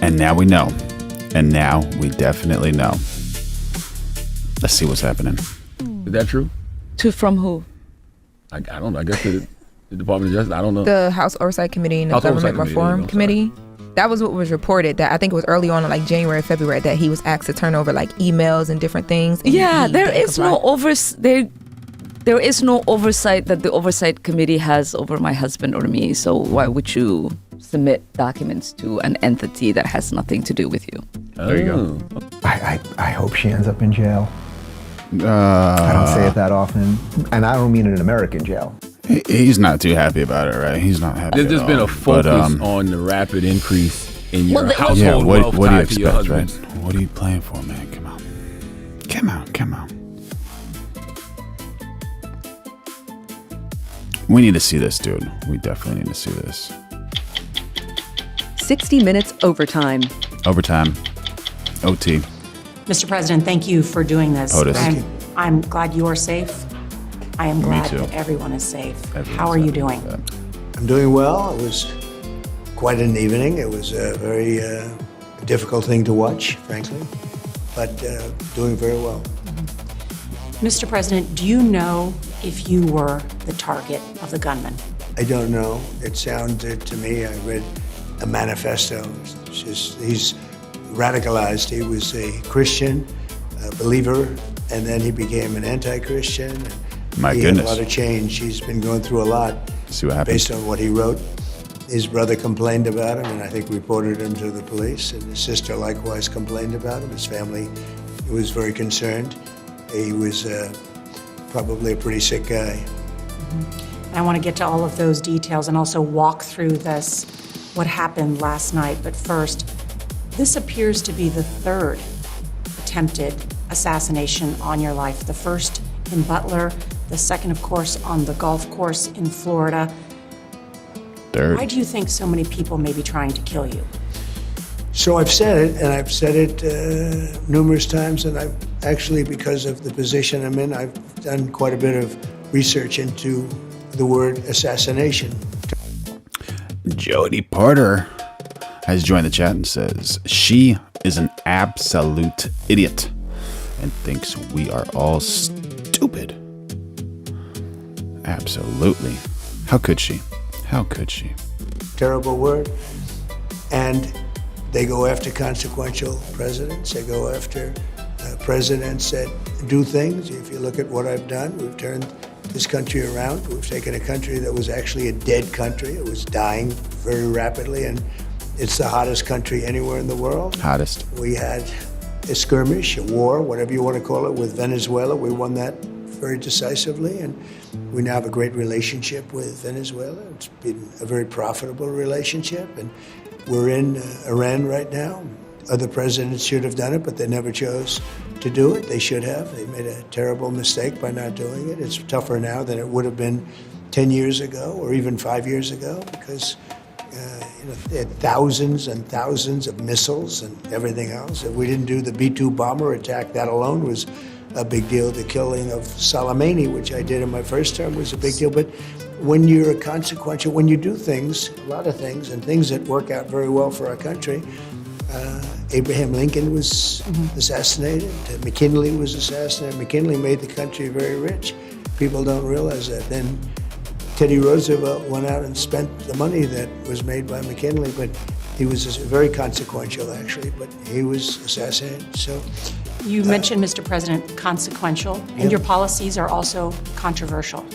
And now we know. And now we definitely know. Let's see what's happening. Is that true? From who? I don't know. I guess the Department of Justice. I don't know. The House Oversight Committee and the Government Reform Committee. That was what was reported. That I think it was early on in like January, February, that he was asked to turn over like emails and different things. And yeah, there is no oversight that the Oversight Committee has over my husband or me. So why would you submit documents to an entity that has nothing to do with you? There you go. I hope she ends up in jail. I don't say it that often, and I don't mean in an American jail. He's not too happy about it, right? He's not happy. There's just been a focus on the rapid increase in your household yeah, wealth what do you tied to your expect, husband. right? What are you playing for, man? Come on. We need to see this, dude. We definitely need to see this. 60 Minutes Overtime. Overtime. OT. Mr. President, thank you for doing this. Otis. I'm glad you're safe. I am glad too. that everyone is safe. Everyone's How are you happy doing? with that. I'm doing well. It was quite an evening. It was a very difficult thing to watch, frankly, but doing very well. Mr. President, do you know if you were the target of the gunman? I don't know. It sounded to me, I read a manifesto. He's radicalized. He was a Christian, a believer, and then he became an anti-Christian. My he goodness. had a lot of change. He's been going through a lot. See what happens. Based on what he wrote. His brother complained about him, and I think reported him to the police, and his sister likewise complained about him. His family was very concerned. He was probably a pretty sick guy. I want to get to all of those details and also walk through this, what happened last night. But first, this appears to be the third attempted assassination on your life. The first in Butler, the second, of course, on the golf course in Florida. Third. Why do you think so many people may be trying to kill you? So I've said it, and I've said it numerous times, and I've actually, because of the position I'm in, I've done quite a bit of research into the word assassination. Jody Porter has joined the chat and says she is an absolute idiot and thinks we are all stupid. Absolutely. How could she? Terrible word. And they go after consequential presidents. They go after presidents that do things. If you look at what I've done, we've turned this country around. We've taken a country that was actually a dead country. It was dying very rapidly, and it's the hottest country anywhere in the world. Hottest. We had a skirmish, a war, whatever you want to call it, with Venezuela. We won that very decisively, and we now have a great relationship with Venezuela. It's been a very profitable relationship, and we're in Iran right now. Other presidents should have done it, but they never chose to do it. They should have. They made a terrible mistake by not doing it. It's tougher now than it would have been 10 years ago or even 5 years ago, because they had thousands and thousands of missiles and everything else. If we didn't do the B-2 bomber attack, that alone was a big deal. The killing of Soleimani, which I did in my first term, was a big deal. But when you're consequential, when you do things, a lot of things, and things that work out very well for our country, Abraham Lincoln was assassinated. McKinley was assassinated. McKinley made the country very rich. People don't realize that. Then Teddy Roosevelt went out and spent the money that was made by McKinley, but he was very consequential, actually, but he was assassinated. So You mentioned, Mr. President, consequential, and your policies are also controversial.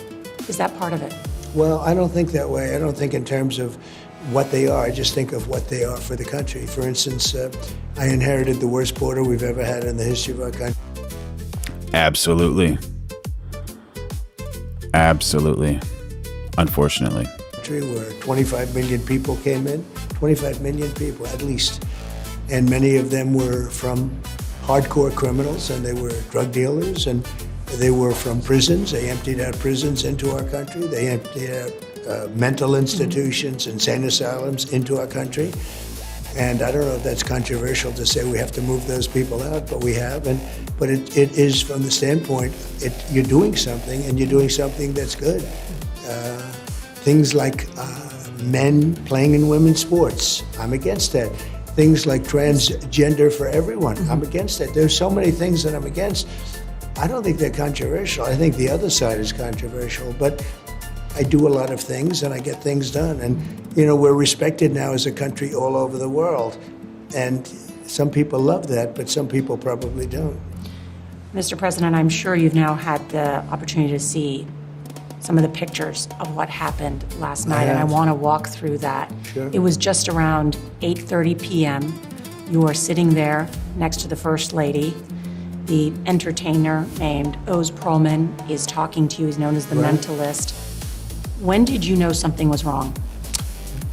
Is that part of it? Well, I don't think that way. I don't think in terms of what they are. I just think of what they are for the country. For instance, I inherited the worst border we've ever had in the history of our country. Absolutely. Unfortunately. Where 25 million people came in, 25 million people at least. And many of them were from hardcore criminals, and they were drug dealers, and they were from prisons. They emptied out prisons into our country. They emptied out mental institutions, insane asylums into our country. And I don't know if that's controversial to say we have to move those people out, but we have. But it is from the standpoint, you're doing something, and you're doing something that's good. Things like men playing in women's sports, I'm against that. things like transgender for everyone. I'm against that. There's so many things that I'm against. I don't think they're controversial. I think the other side is controversial, but I do a lot of things and I get things done. And, you know, we're respected now as a country all over the world. And some people love that, but some people probably don't. Mr. President, I'm sure you've now had the opportunity to see some of the pictures of what happened last night, and I want to walk through that. Sure. It was just around 8:30 p.m. You are sitting there next to the First Lady. The entertainer named Oz Perlman is talking to you. He's known as the Mentalist. When did you know something was wrong?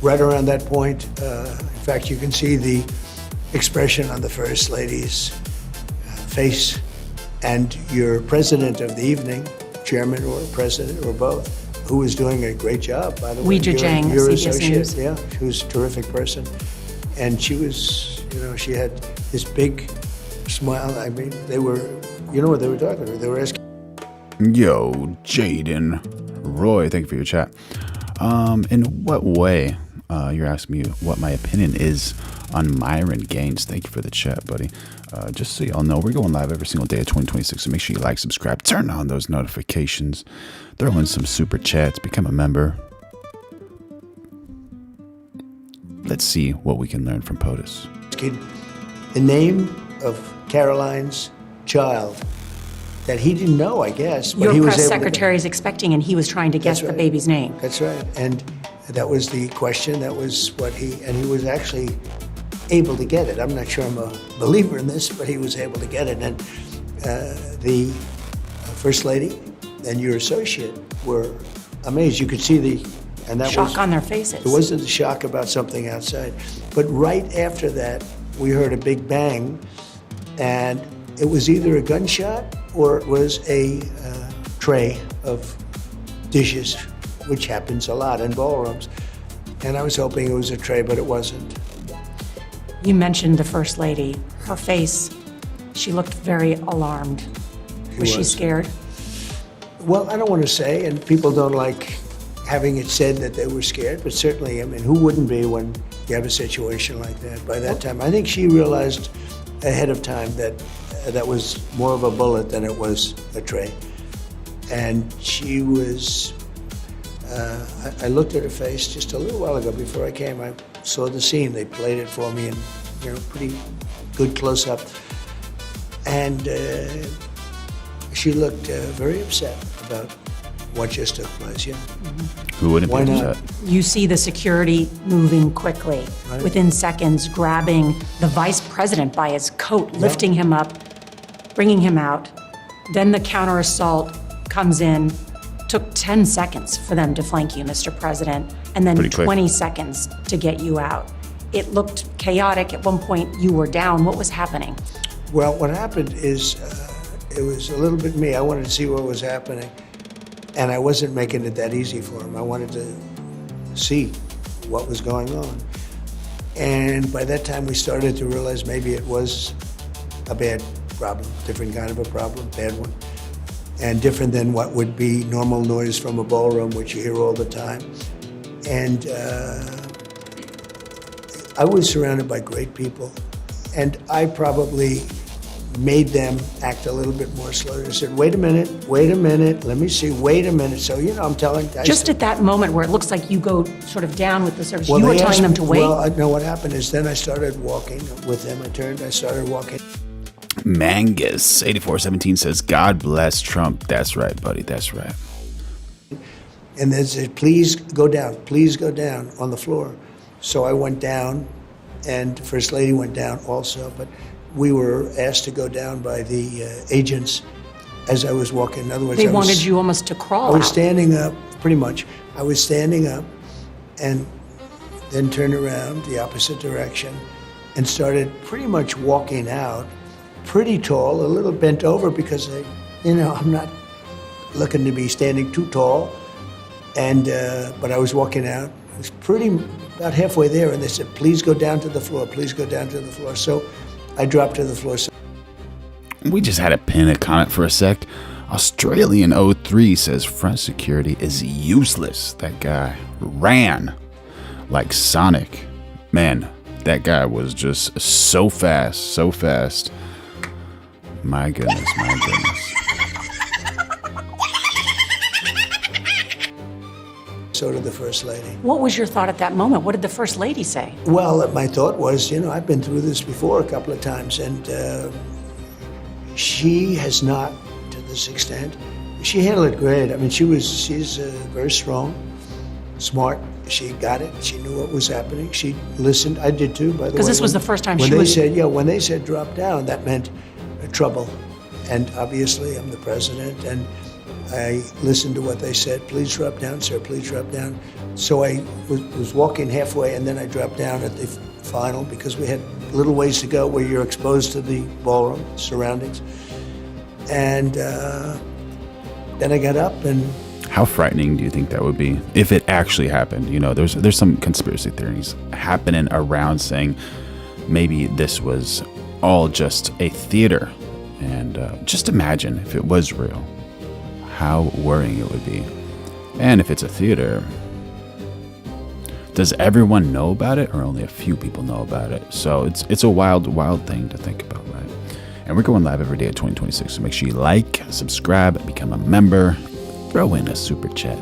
Right around that point. In fact, you can see the expression on the First Lady's face, and your president of the evening, chairman or president or both, who was doing a great job, by the way. Weijia Jiang, your CBS associate, News. yeah, who's a terrific person. And she was, you know, she had this big smile. I mean, they were, you know what they were talking about? They were asking. Yo, Jaden. Roy, thank you for your chat. In what way, you're asking me what my opinion is on Myron Gaines. Thank you for the chat, buddy. Just so y'all know, we're going live every single day of 2026, so make sure you like, subscribe, turn on those notifications, throw in some super chats, become a member. Let's see what we can learn from POTUS. The name of Caroline's child that he didn't know, I guess. But Your he was press able to- secretary is expecting, and he was trying to guess That's the right. baby's name. That's right. And that was the question. That was what he was actually able to get it. I'm not sure I'm a believer in this, but he was able to get it. And the First Lady and your associate were amazed. You could see and that Shock was, on their faces. It wasn't the shock about something outside. But right after that, we heard a big bang, and it was either a gunshot or it was a tray of dishes, which happens a lot in ballrooms. And I was hoping it was a tray, but it wasn't. You mentioned the First Lady. Her face, she looked very alarmed. Was she was. scared? Well, I don't want to say, and people don't like having it said that they were scared, but certainly, I mean, who wouldn't be when you have a situation like that? By that time, I think she realized ahead of time that that was more of a bullet than it was a tray. And she was, I looked at her face just a little while ago before I came. I saw the scene. They played it for me in, you know, pretty good close-up. And she looked very upset about what just took place, yeah. Who wouldn't Why be not? upset? You see the security moving quickly, Right. within seconds, grabbing the vice president by his coat, lifting him up, bringing him out. Then the counter assault comes in. Took 10 seconds for them to flank you, Mr. President, and then Pretty quick. 20 seconds to get you out. It looked chaotic. At one point, you were down. What was happening? Well, what happened is it was a little bit me. I wanted to see what was happening, and I wasn't making it that easy for him. I wanted to see what was going on. And by that time, we started to realize maybe it was a bad problem, different kind of a problem, bad one, and different than what would be normal noise from a ballroom, which you hear all the time. And I was surrounded by great people, and I probably made them act a little bit more slowly. I said, wait a minute, let me see, wait a minute. So, you know, I'm telling guys. Just at that moment where it looks like you go sort of down with the service, Well, you were they telling asked them me- to wait? Well, no, what happened is then I started walking with them. I started walking. Mangus 8417 says, God bless Trump. That's right, buddy. That's right. And they said, please go down on the floor. So I went down, and First Lady went down also, but we were asked to go down by the agents as I was walking. In other words, They I was- wanted you almost to crawl I was out. standing up, pretty much. I was standing up and then turned around the opposite direction and started pretty much walking out, pretty tall, a little bent over because I'm not looking to be standing too tall. And but I was walking out. It was about halfway there, and they said, please go down to the floor, please go down to the floor. So I dropped to the floor. We just had a pin a comment for a sec. Australian 03 says front security is useless. That guy ran like Sonic. Man, That guy was just so fast, so fast. My goodness, my goodness. So did the First Lady. What was your thought at that moment? What did the First Lady say? Well, my thought was, I've been through this before a couple of times, and she has not, to this extent, she handled it great. I mean, she's very strong, smart. She got it. She knew what was happening. She listened. I did too, by the way. Because this was the first time when they said drop down, that meant trouble. And obviously, I'm the president, and I listened to what they said. Please drop down, sir. Please drop down. So I was walking halfway, and then I dropped down at the final because we had a little ways to go where you're exposed to the ballroom surroundings. And then I got up and. How frightening do you think that would be if it actually happened? There's some conspiracy theories happening around saying maybe this was all just a theater. And just imagine if it was real, how worrying it would be. And if it's a theater, does everyone know about it or only a few people know about it? So it's a wild, wild thing to think about, right? And we're going live every day at 2026. So make sure you like, subscribe, become a member. Throw in a super chat.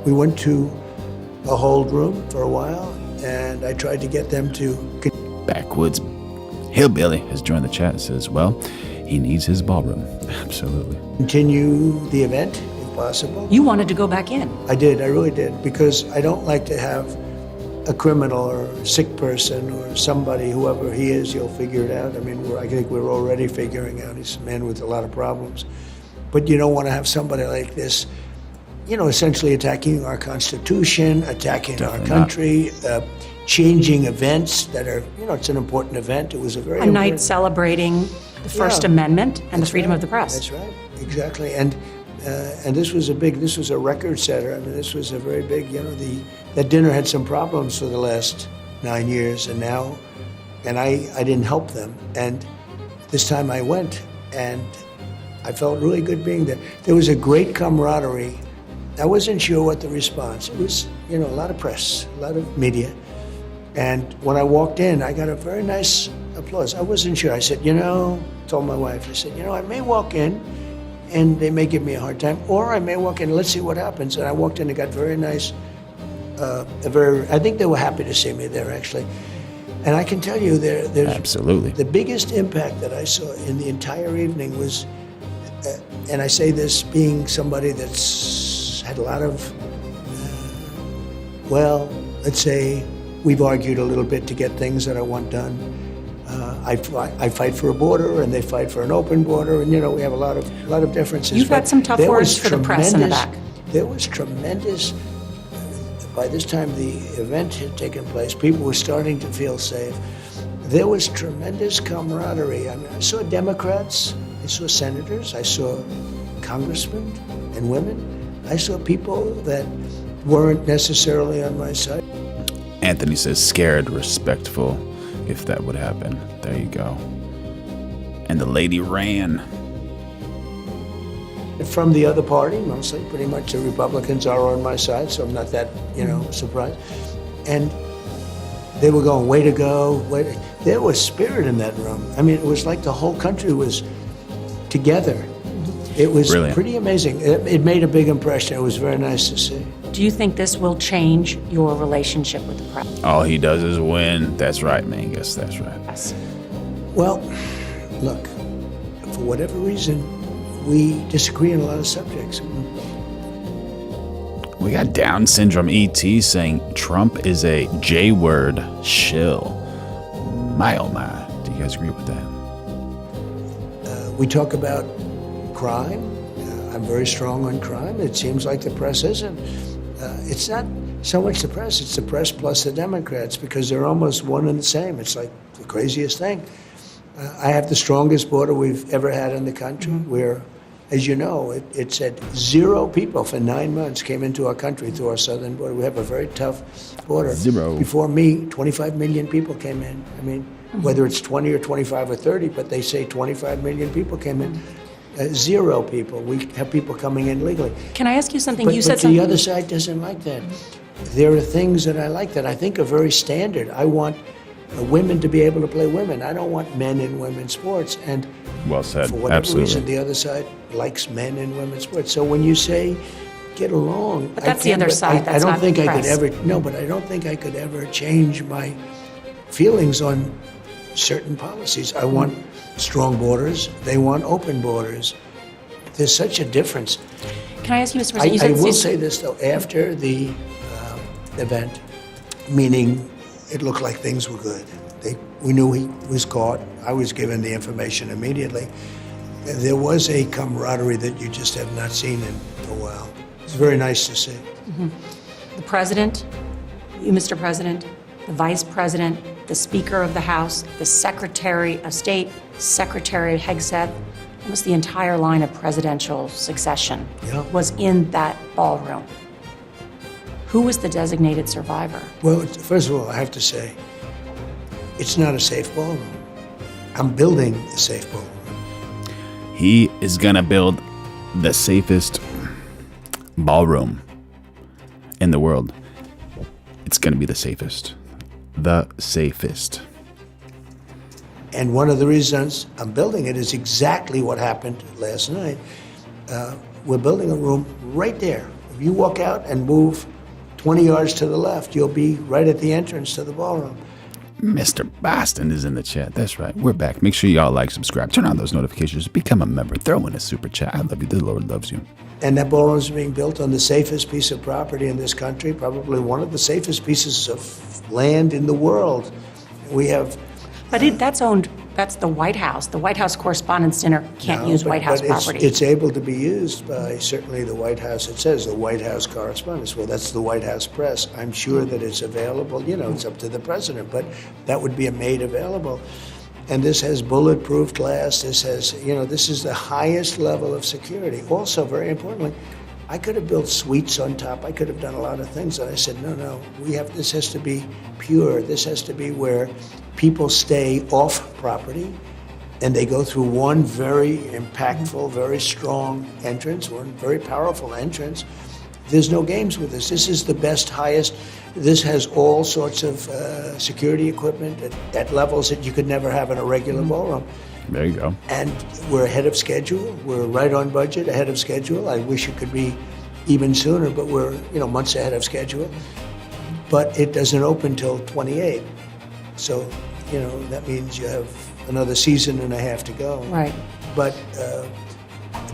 We went to a hold room for a while, and I tried to get them to... Backwoods Hillbilly has joined the chat and says, well, he needs his ballroom. Absolutely. Continue the event, if possible. You wanted to go back in. I did, I really did, because I don't like to have a criminal or a sick person or somebody, whoever he is, you'll figure it out. I mean, I think we're already figuring out he's a man with a lot of problems. But you don't want to have somebody like this, essentially attacking our Constitution, attacking Definitely our country, changing events that are, it's an important event. It was a very night celebrating the First Amendment and the freedom of the press. That's right, exactly. And this was a record setter. I mean, this was a very big, that dinner had some problems for the last 9 years, and I didn't help them. And this time I went, and I felt really good being there. There was a great camaraderie. I wasn't sure what the response. It was, a lot of press, a lot of media. And when I walked in, I got a very nice applause. I wasn't sure. I said, told my wife, I said, I may walk in and they may give me a hard time, or I may walk in, let's see what happens. And I walked in and got very nice, I think they were happy to see me there, actually. And I can tell you, there's absolutely the biggest impact that I saw in the entire evening was, and I say this being somebody that's had a lot of, let's say we've argued a little bit to get things that I want done. I fight for a border, and they fight for an open border, and we have a lot of differences. You've got some tough words for the press in the back. There was tremendous. By this time the event had taken place, people were starting to feel safe. There was tremendous camaraderie. I mean, I saw Democrats, I saw senators, I saw congressmen and women. I saw people that weren't necessarily on my side. Anthony says scared, respectful, if that would happen. There you go. And the lady ran. From the other party, mostly, pretty much the Republicans are on my side, so I'm not that, surprised. And they were going, way to go, there was spirit in that room. I mean, it was like the whole country was together. It was Brilliant. Pretty amazing. It made a big impression. It was very nice to see. Do you think this will change your relationship with the press? All he does is win. That's right, Mangus. That's right. Yes. Well, look, for whatever reason, we disagree on a lot of subjects. We got Down Syndrome ET saying Trump is a J-word shill. My oh my. Do you guys agree with that? We talk about crime. I'm very strong on crime. It seems like the press isn't. It's not so much the press, it's the press plus the Democrats, because they're almost one and the same. It's like the craziest thing. I have the strongest border we've ever had in the country, where, as you know, it said 0 people for 9 months came into our country through our southern border. We have a very tough border. 0. Before me, 25 million people came in. I mean, whether it's 20 or 25 or 30, but they say 25 million people came in. 0 people. We have people coming in legally. Can I ask you something? But, You said but something. the other side doesn't like that. There are things that I like that I think are very standard. I want women to be able to play women. I don't want men in women's sports. And well said. for whatever Absolutely. reason, the other side likes men in women's sports. So when you say get along, But that's the other side. That's I don't not think the I could press. ever. No, but I don't think I could ever change my feelings on certain policies. I want strong borders. They want open borders. There's such a difference. Can I ask you, Mr. President? I will say this, though. After the event, meaning it looked like things were good. We knew he was caught. I was given the information immediately. There was a camaraderie that you just have not seen in a while. It's very nice to see. The President, you, Mr. President, the Vice President, the Speaker of the House, the Secretary of State, Secretary of Hegseth, almost the entire line of presidential succession Yeah. was in that ballroom. Who was the designated survivor? Well, first of all, I have to say, it's not a safe ballroom. I'm building a safe ballroom. He is gonna build the safest ballroom in the world. It's gonna be the safest. The safest. And one of the reasons I'm building it is exactly what happened last night. We're building a room right there. If you walk out and move 20 yards to the left, you'll be right at the entrance to the ballroom. Mr. Boston is in the chat. That's right. We're back. Make sure y'all like, subscribe, turn on those notifications, become a member, throw in a super chat. I love you. The Lord loves you. And that ballroom is being built on the safest piece of property in this country, probably one of the safest pieces of land in the world. We have. But that's owned, that's the White House. The White House Correspondents' Dinner can't use White House property. It's able to be used by certainly the White House. It says the White House Correspondents. Well, that's the White House press. I'm sure that it's available. You know, it's up to the president, but that would be made available. And this has bulletproof glass. This has, this is the highest level of security. Also, very importantly, I could have built suites on top. I could have done a lot of things. And I said, no, this has to be pure. This has to be where people stay off property and they go through one very impactful, very strong entrance, one very powerful entrance. There's no games with this. This is the best, highest. This has all sorts of security equipment at levels that you could never have in a regular ballroom. There you go. And we're ahead of schedule. We're right on budget, ahead of schedule. I wish it could be even sooner, but we're months ahead of schedule. But it doesn't open till 28. So, that means you have another season and a half to go. Right. But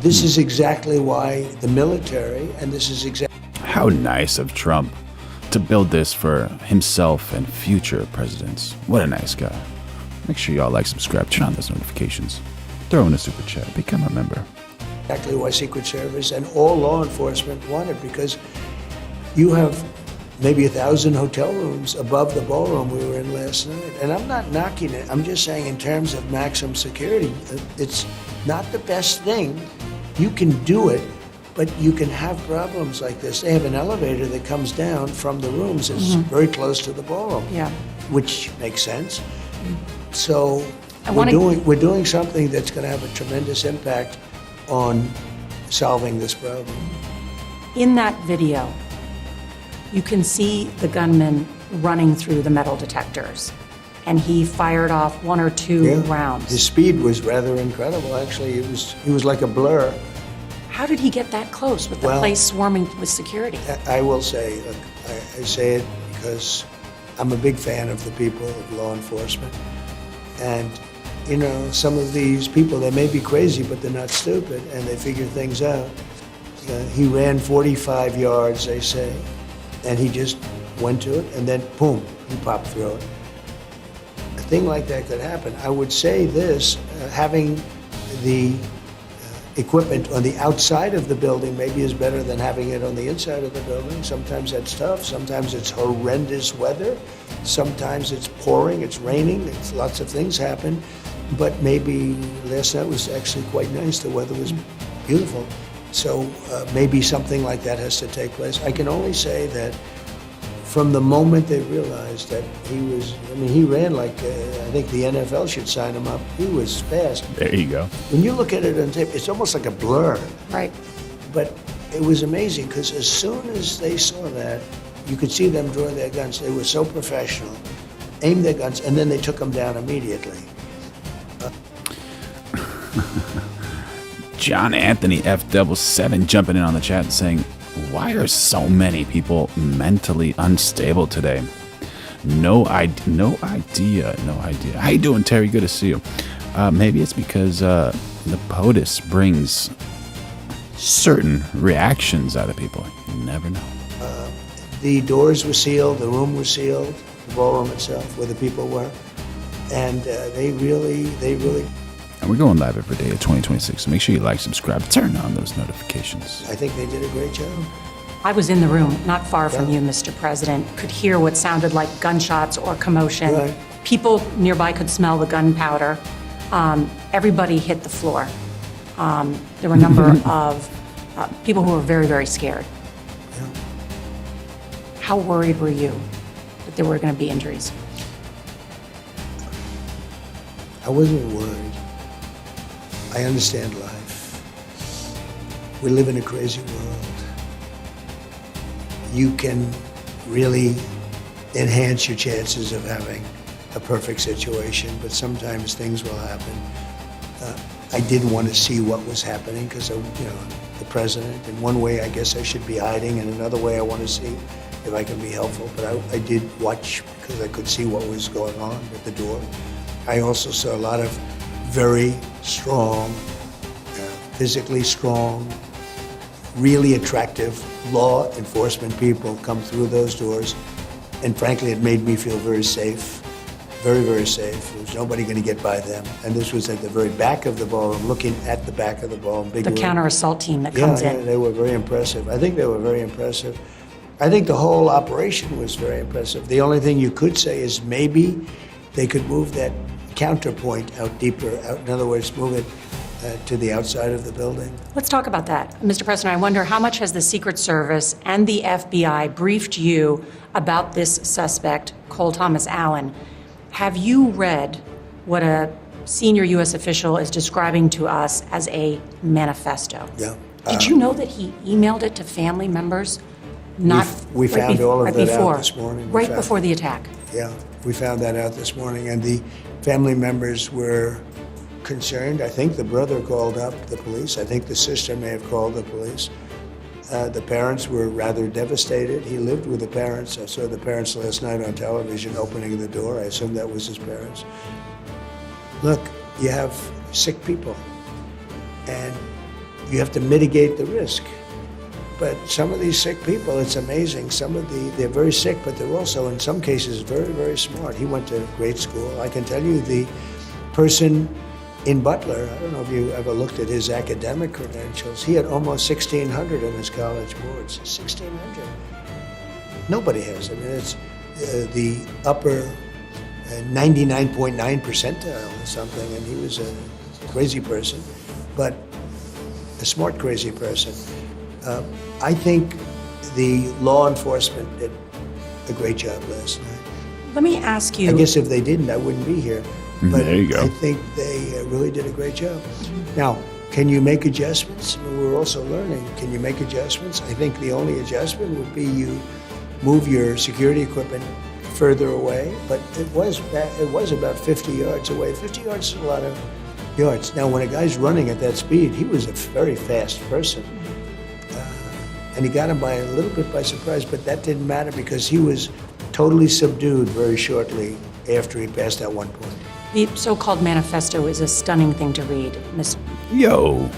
this is exactly why the military, and this is exactly... How nice of Trump to build this for himself and future presidents. What a nice guy. Make sure y'all like, subscribe, turn on those notifications. Throw in a super chat, become a member. Exactly why Secret Service and all law enforcement want it, because you have maybe 1,000 hotel rooms above the ballroom we were in last night. And I'm not knocking it. I'm just saying in terms of maximum security, it's not the best thing. You can do it, but you can have problems like this. They have an elevator that comes down from the rooms. It's very close to the ballroom, Yeah. which makes sense. So I we're doing something that's going to have a tremendous impact on solving this problem. In that video, you can see the gunman running through the metal detectors, and he fired off 1 or 2 rounds. His speed was rather incredible, actually. He was like a blur. How did he get that close with the Well, place swarming with security? I will say, look, I say it because I'm a big fan of the people of law enforcement. And, some of these people, they may be crazy, but they're not stupid, and they figure things out. He ran 45 yards, they say, and he just went to it, and then, boom, he popped through it. A thing like that could happen. I would say this, having the equipment on the outside of the building maybe is better than having it on the inside of the building. Sometimes that's tough. Sometimes it's horrendous weather. Sometimes it's pouring, it's raining. Lots of things happen. But maybe last night was actually quite nice. The weather was beautiful. So maybe something like that has to take place. I can only say that from the moment they realized that he ran like, I think the NFL should sign him up. He was fast. There you go. When you look at it on tape, it's almost like a blur. Right. But it was amazing because as soon as they saw that, you could see them draw their guns. They were so professional. aimed their guns, and then they took them down immediately. John Anthony F77 jumping in on the chat and saying, why are so many people mentally unstable today? No idea. How you doing, Terry? Good to see you. Maybe it's because the POTUS brings certain reactions out of people. You never know. The doors were sealed, the room was sealed, the ballroom itself, where the people were, and they really. And we're going live every day of 2026, so make sure you like, subscribe, turn on those notifications. I think they did a great job. I was in the room, not far from you, Mr. President, could hear what sounded like gunshots or commotion. Right. People nearby could smell the gunpowder. Everybody hit the floor. There were a number of people who were very, very scared. Yeah. How worried were you that there were going to be injuries? I wasn't worried. I understand life. We live in a crazy world. You can really enhance your chances of having a perfect situation, but sometimes things will happen. I didn't want to see what was happening because, the president. In one way, I guess I should be hiding. In another way, I want to see if I can be helpful. But I did watch because I could see what was going on at the door. I also saw a lot of very strong, physically strong, really attractive law enforcement people come through those doors. And frankly, it made me feel very safe, very, very safe. There was nobody going to get by them. And this was at the very back of the ballroom, looking at the back of the ballroom. Big The room. counter-assault team that comes in. Yeah, they were very impressive. I think they were very impressive. I think the whole operation was very impressive. The only thing you could say is maybe they could move that counterpoint out deeper. In other words, move it to the outside of the building. Let's talk about that. Mr. President, I wonder how much has the Secret Service and the FBI briefed you about this suspect, Cole Thomas Allen? Have you read what a senior U.S. official is describing to us as a manifesto? Yeah. Did you know that he emailed it to family members? We found all of that out this morning. Right before the attack. Yeah, we found that out this morning, and the family members were concerned. I think the brother called up the police. I think the sister may have called the police. The parents were rather devastated. He lived with the parents. I saw the parents last night on television opening the door. I assume that was his parents. Look, you have sick people, and you have to mitigate the risk. But some of these sick people, it's amazing. They're very sick, but they're also, in some cases, very, very smart. He went to great school. I can tell you the person in Butler, I don't know if you ever looked at his academic credentials, he had almost 1,600 in his college boards. 1,600. Nobody has. I mean, it's the upper 99.9 percentile or something, and he was a crazy person, but a smart crazy person. I think the law enforcement did a great job last night. Let me ask you. I guess if they didn't, I wouldn't be here. But there you go. I think they really did a great job. Now, can you make adjustments? We're also learning. Can you make adjustments? I think the only adjustment would be you move your security equipment further away. But it was about 50 yards away. 50 yards is a lot of yards. Now, when a guy's running at that speed, he was a very fast person. And he got him by a little bit by surprise, but that didn't matter because he was totally subdued very shortly after he passed that one point. The so-called manifesto is a stunning thing to read, Mr. Yo,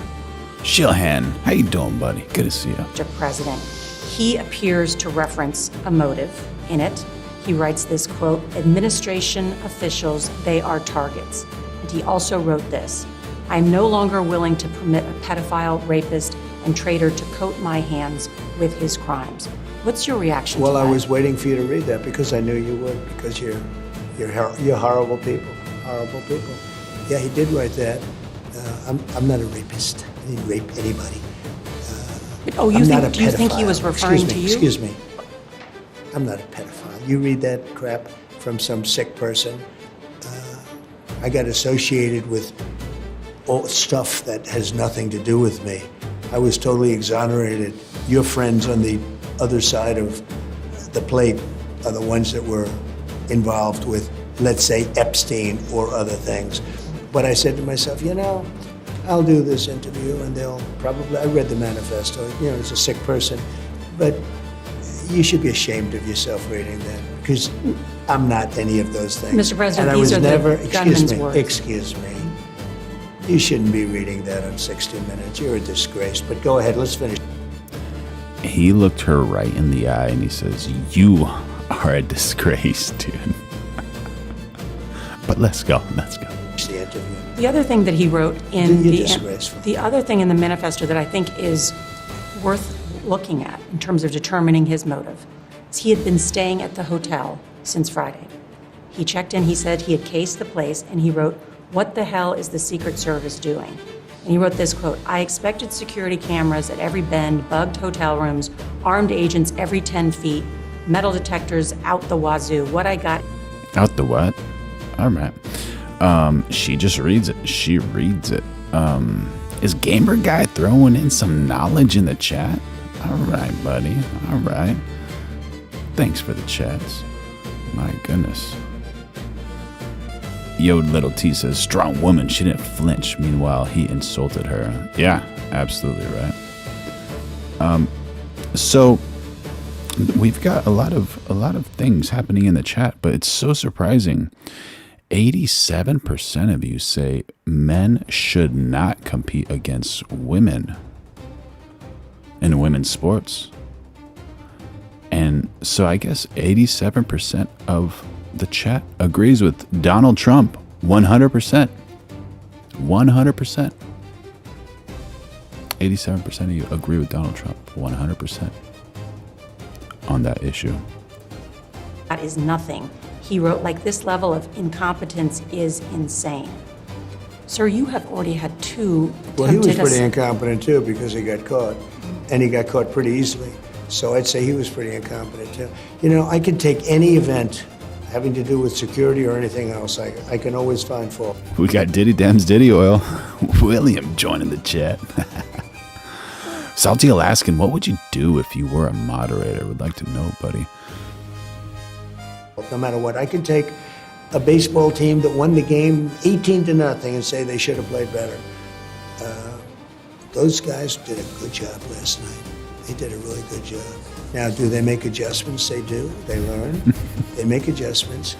Shilhan, how you doing, buddy? Good to see you. President. He appears to reference a motive in it. He writes this quote, "Administration officials, they are targets." And he also wrote this, "I am no longer willing to permit a pedophile, rapist, and traitor to coat my hands with his crimes." What's your reaction to that? Well, I was waiting for you to read that because I knew you would, because you're horrible people. Horrible people. Yeah, he did write that. I'm not a rapist. I didn't rape anybody. Do you think he was referring to you? Excuse me. I'm not a pedophile. You read that crap from some sick person. I got associated with all stuff that has nothing to do with me. I was totally exonerated. Your friends on the other side of the plate are the ones that were involved with, let's say, Epstein or other things. But I said to myself, I'll do this interview and they'll probably, I read the manifesto, as a sick person, but you should be ashamed of yourself reading that, because I'm not any of those things. Mr. President, and these are the gunman's words. Excuse me. You shouldn't be reading that on 60 Minutes. You're a disgrace. But go ahead, let's finish. He looked her right in the eye and he says, "You are a disgrace, dude." But let's go. The interview. The other thing that he wrote in disgraceful. the other thing in the manifesto that I think is worth looking at in terms of determining his motive is he had been staying at the hotel since Friday. He checked in, he said he had cased the place, and he wrote, "What the hell is the Secret Service doing?" And he wrote this quote, "I expected security cameras at every bend, bugged hotel rooms, armed agents every 10 feet, metal detectors out the wazoo. What I got..." Out the what? All right. She just reads it. She reads it. Is Gamer Guy throwing in some knowledge in the chat? All right, buddy. All right. Thanks for the chats. My goodness. Yo, Little T says, "Strong woman, she didn't flinch." Meanwhile, he insulted her. Yeah, absolutely right. So we've got a lot of things happening in the chat, but it's so surprising. 87% of you say men should not compete against women in women's sports. And so I guess 87% of the chat agrees with Donald Trump. 100%. 100%. 87% of you agree with Donald Trump. 100% on that issue. That is nothing. He wrote, like, this level of incompetence is insane. Sir, you have already had two attempted... Well, he was pretty incompetent, too, because he got caught. And he got caught pretty easily. So I'd say he was pretty incompetent, too. I could take any event having to do with security or anything else. I can always find fault. We got Diddy Dam's Diddy Oil. William joining the chat. Salty Alaskan, what would you do if you were a moderator? Would like to know, buddy. No matter what, I can take a baseball team that won the game 18-0 and say they should have played better. Those guys did a good job last night. They did a really good job. Now, do they make adjustments? They do. They learn. They make adjustments.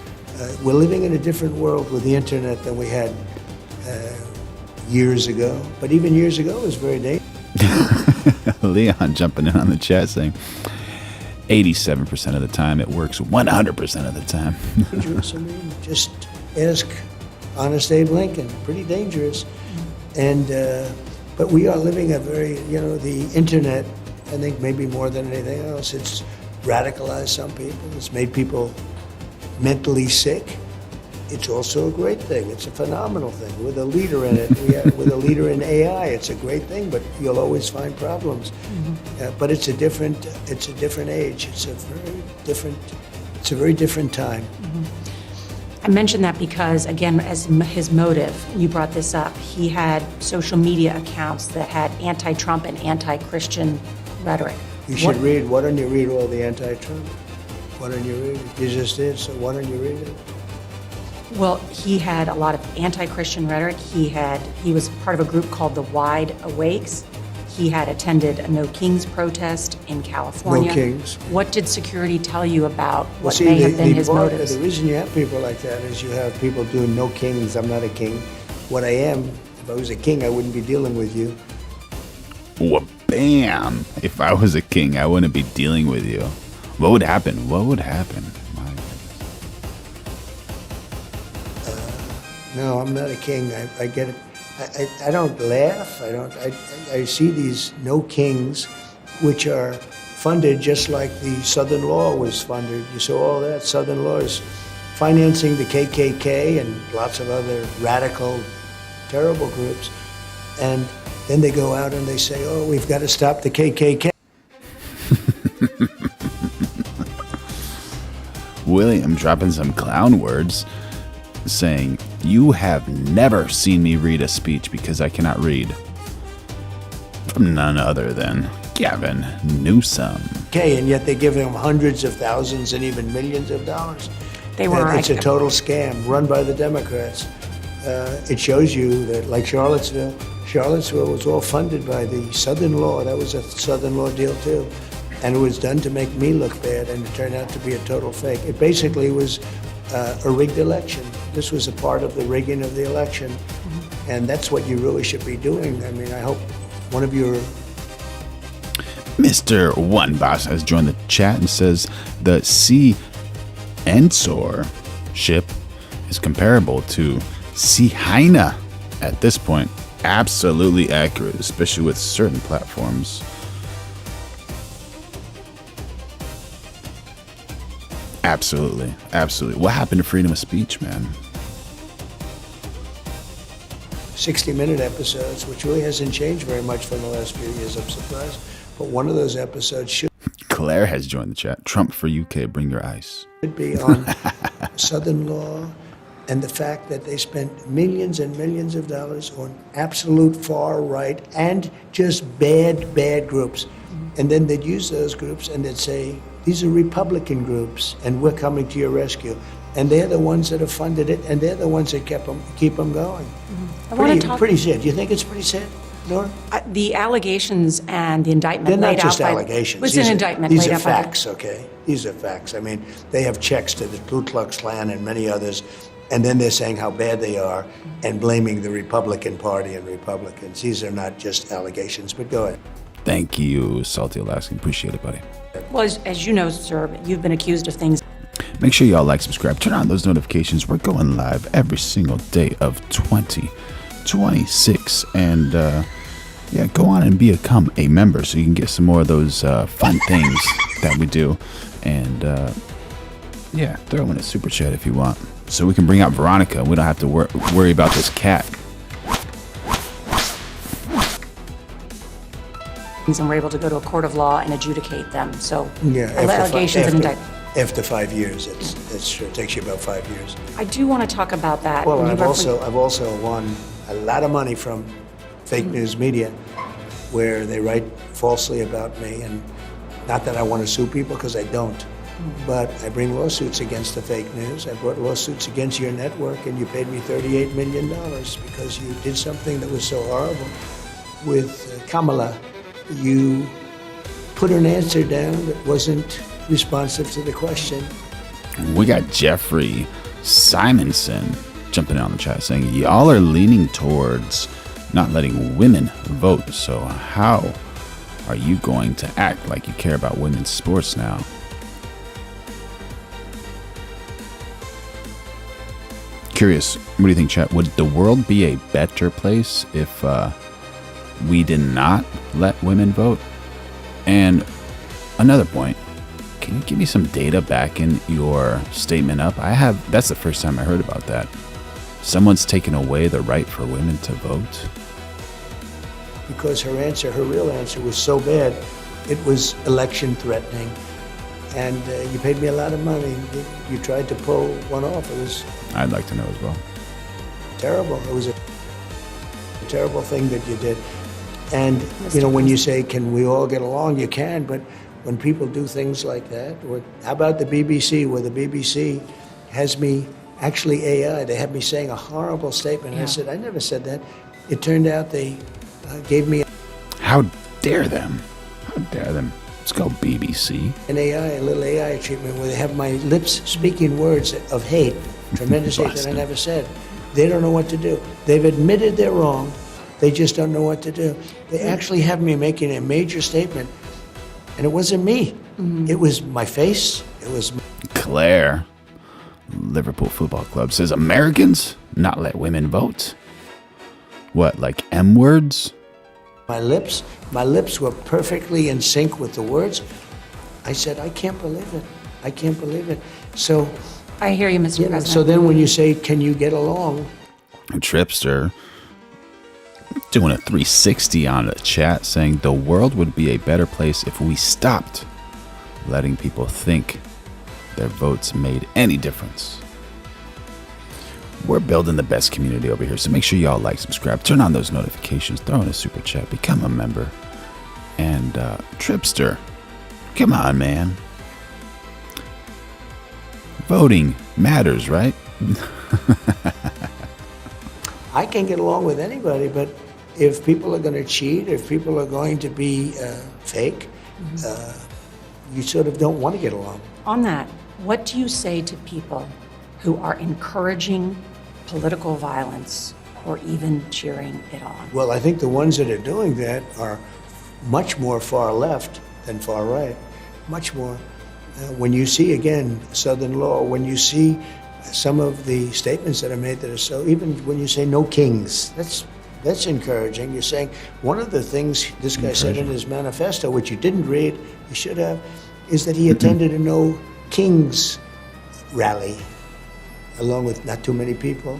We're living in a different world with the internet than we had years ago. But even years ago, it was very dangerous. Leon jumping in on the chat saying, 87% of the time it works 100% of the time. Dangerous. I mean, just ask Honest Abe Lincoln. Pretty dangerous. And but we are living a very, the internet, I think maybe more than anything else, it's radicalized some people. It's made people mentally sick. It's also a great thing. It's a phenomenal thing. We're the leader in it. We're the leader in AI. It's a great thing, but you'll always find problems. Mm-hmm. But it's a different age. It's a very different time. Mm-hmm. I mentioned that because, again, as his motive, you brought this up, he had social media accounts that had anti-Trump and anti-Christian rhetoric. You should read. Why don't you read all the anti-Trump? Why don't you read it? You just did, so why don't you read it? Well, he had a lot of anti-Christian rhetoric. He was part of a group called the Wide Awakes. He had attended a No Kings protest in California. No Kings. What did security tell you about what may have been his motives? The reason you have people like that is you have people doing no kings. I'm not a king. What I am, if I was a king, I wouldn't be dealing with you. Well, bam! If I was a king, I wouldn't be dealing with you. What would happen? What would happen? No, I'm not a king. I get it. I don't laugh. I see these no kings, which are funded just like the Southern Law was funded. You saw all that. Southern Law is financing the KKK and lots of other radical, terrible groups. And then they go out and they say, "Oh, we've got to stop the KKK." William dropping some clown words, saying, "You have never seen me read a speech because I cannot read." From none other than Gavin Newsom. Okay, and yet they give him hundreds of thousands and even millions of dollars. It's a total scam run by the Democrats. It shows you that, like Charlottesville was all funded by the Southern Law. That was a Southern Law deal too. And it was done to make me look bad, and it turned out to be a total fake. It basically was a rigged election. This was a part of the rigging of the election. And that's what you really should be doing. I mean, I hope one of your... Mr. One Boss has joined the chat and says the Sea Ensor ship is comparable to Sea Hyena at this point. Absolutely accurate, especially with certain platforms. Absolutely. What happened to freedom of speech, man? 60-minute episodes, which really hasn't changed very much from the last few years, I'm surprised. But one of those episodes should Claire has joined the chat. Trump for UK, bring your ice. Should be on Southern Law and the fact that they spent millions and millions of dollars on absolute far right and just bad groups. And then they'd use those groups and they'd say, these are Republican groups and we're coming to your rescue. And they're the ones that have funded it, and they're the ones that keep them going. Pretty sad. Do you think it's pretty sad, Nora? The allegations and the indictment They're laid not just out allegations. It's an indictment These laid are out by facts, okay? These are facts. I mean, they have checks to the Ku Klux Klan and many others, and then they're saying how bad they are and blaming the Republican Party and Republicans. These are not just allegations, but go ahead. Thank you, Salty Alaskan. Appreciate it, buddy. Well, as you know, sir, you've been accused of things. Make sure y'all like, subscribe, turn on those notifications. We're going live every single day of 2026. And yeah, go on and become a member so you can get some more of those fun things that we do. And yeah, throw in a super chat if you want, so we can bring out Veronica. We don't have to worry about this cat. And we're able to go to a court of law and adjudicate them. So Yeah, allegations and indictments. After 5 years, it sure takes you about 5 years. I do want to talk about that. Well, I've also won a lot of money from fake news media, where they write falsely about me, and not that I want to sue people, because I don't. But I bring lawsuits against the fake news. I brought lawsuits against your network, and you paid me $38 million because you did something that was so horrible. With Kamala, you put an answer down that wasn't responsive to the question. We got Jeffrey Simonson jumping in on the chat saying, y'all are leaning towards not letting women vote. So how are you going to act like you care about women's sports now? Curious, what do you think, chat? Would the world be a better place if we did not let women vote? And another point, can you give me some data back in your statement up? That's the first time I heard about that. Someone's taken away the right for women to vote? Because her real answer was so bad, it was election threatening. And you paid me a lot of money. You tried to pull one off. It was... I'd like to know as well. Terrible. It was a terrible thing that you did. And, you know, when you say, can we all get along, you can, but when people do things like that, or how about the BBC, where the BBC has me, actually AI, they have me saying a horrible statement. And I said, I never said that. It turned out they gave me... How dare them? How dare them? Let's go, BBC. A little AI treatment where they have my lips speaking words of hate, tremendous hate that I never said. They don't know what to do. They've admitted they're wrong. They just don't know what to do. They actually have me making a major statement, and it wasn't me. It was my face. It was... Claire, Liverpool Football Club, says Americans not let women vote. What, like M words? My lips were perfectly in sync with the words. I said, I can't believe it. I can't believe it. So... I hear you, Mr. President. So then when you say, can you get along? Tripster doing a 360 on the chat saying the world would be a better place if we stopped letting people think their votes made any difference. We're building the best community over here, so make sure y'all like, subscribe, turn on those notifications, throw in a super chat, become a member. And Tripster, come on, man. Voting matters, right? I can get along with anybody, but if people are going to cheat, if people are going to be fake, you sort of don't want to get along. On that, what do you say to people who are encouraging political violence or even cheering it on? Well, I think the ones that are doing that are much more far left than far right, much more. When you see, again, Southern law, when you see some of the statements that are made that are so, even when you say no kings, that's encouraging. You're saying one of the things this guy said in his manifesto, which you didn't read, you should have, is that he attended a no kings rally, along with not too many people,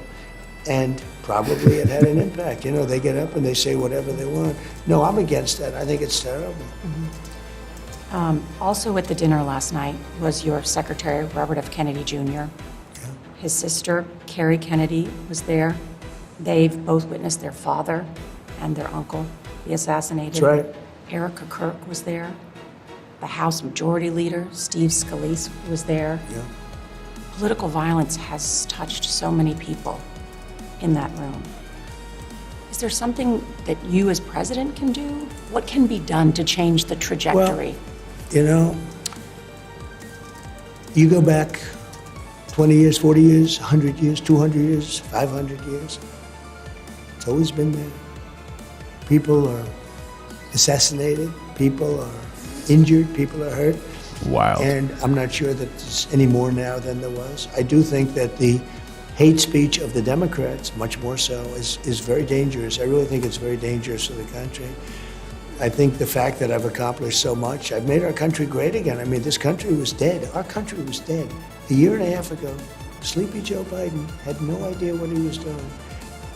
and probably it had an impact. You know, they get up and they say whatever they want. No, I'm against that. I think it's terrible. Also at the dinner last night was your secretary, Robert F. Kennedy Jr. His sister, Carrie Kennedy, was there. They've both witnessed their father and their uncle be assassinated. That's right. Erica Kirk was there. The House Majority Leader, Steve Scalise, was there. Yeah. Political violence has touched so many people in that room. Is there something that you as president can do? What can be done to change the trajectory? Well, you know, you go back 20 years, 40 years, 100 years, 200 years, 500 years. It's always been there. People are assassinated, people are injured, people are hurt. Wild. And I'm not sure that there's any more now than there was. I do think that the hate speech of the Democrats, much more so, is very dangerous. I really think it's very dangerous to the country. I think the fact that I've accomplished so much, I've made our country great again. I mean, this country was dead. Our country was dead. A year and a half ago, sleepy Joe Biden had no idea what he was doing.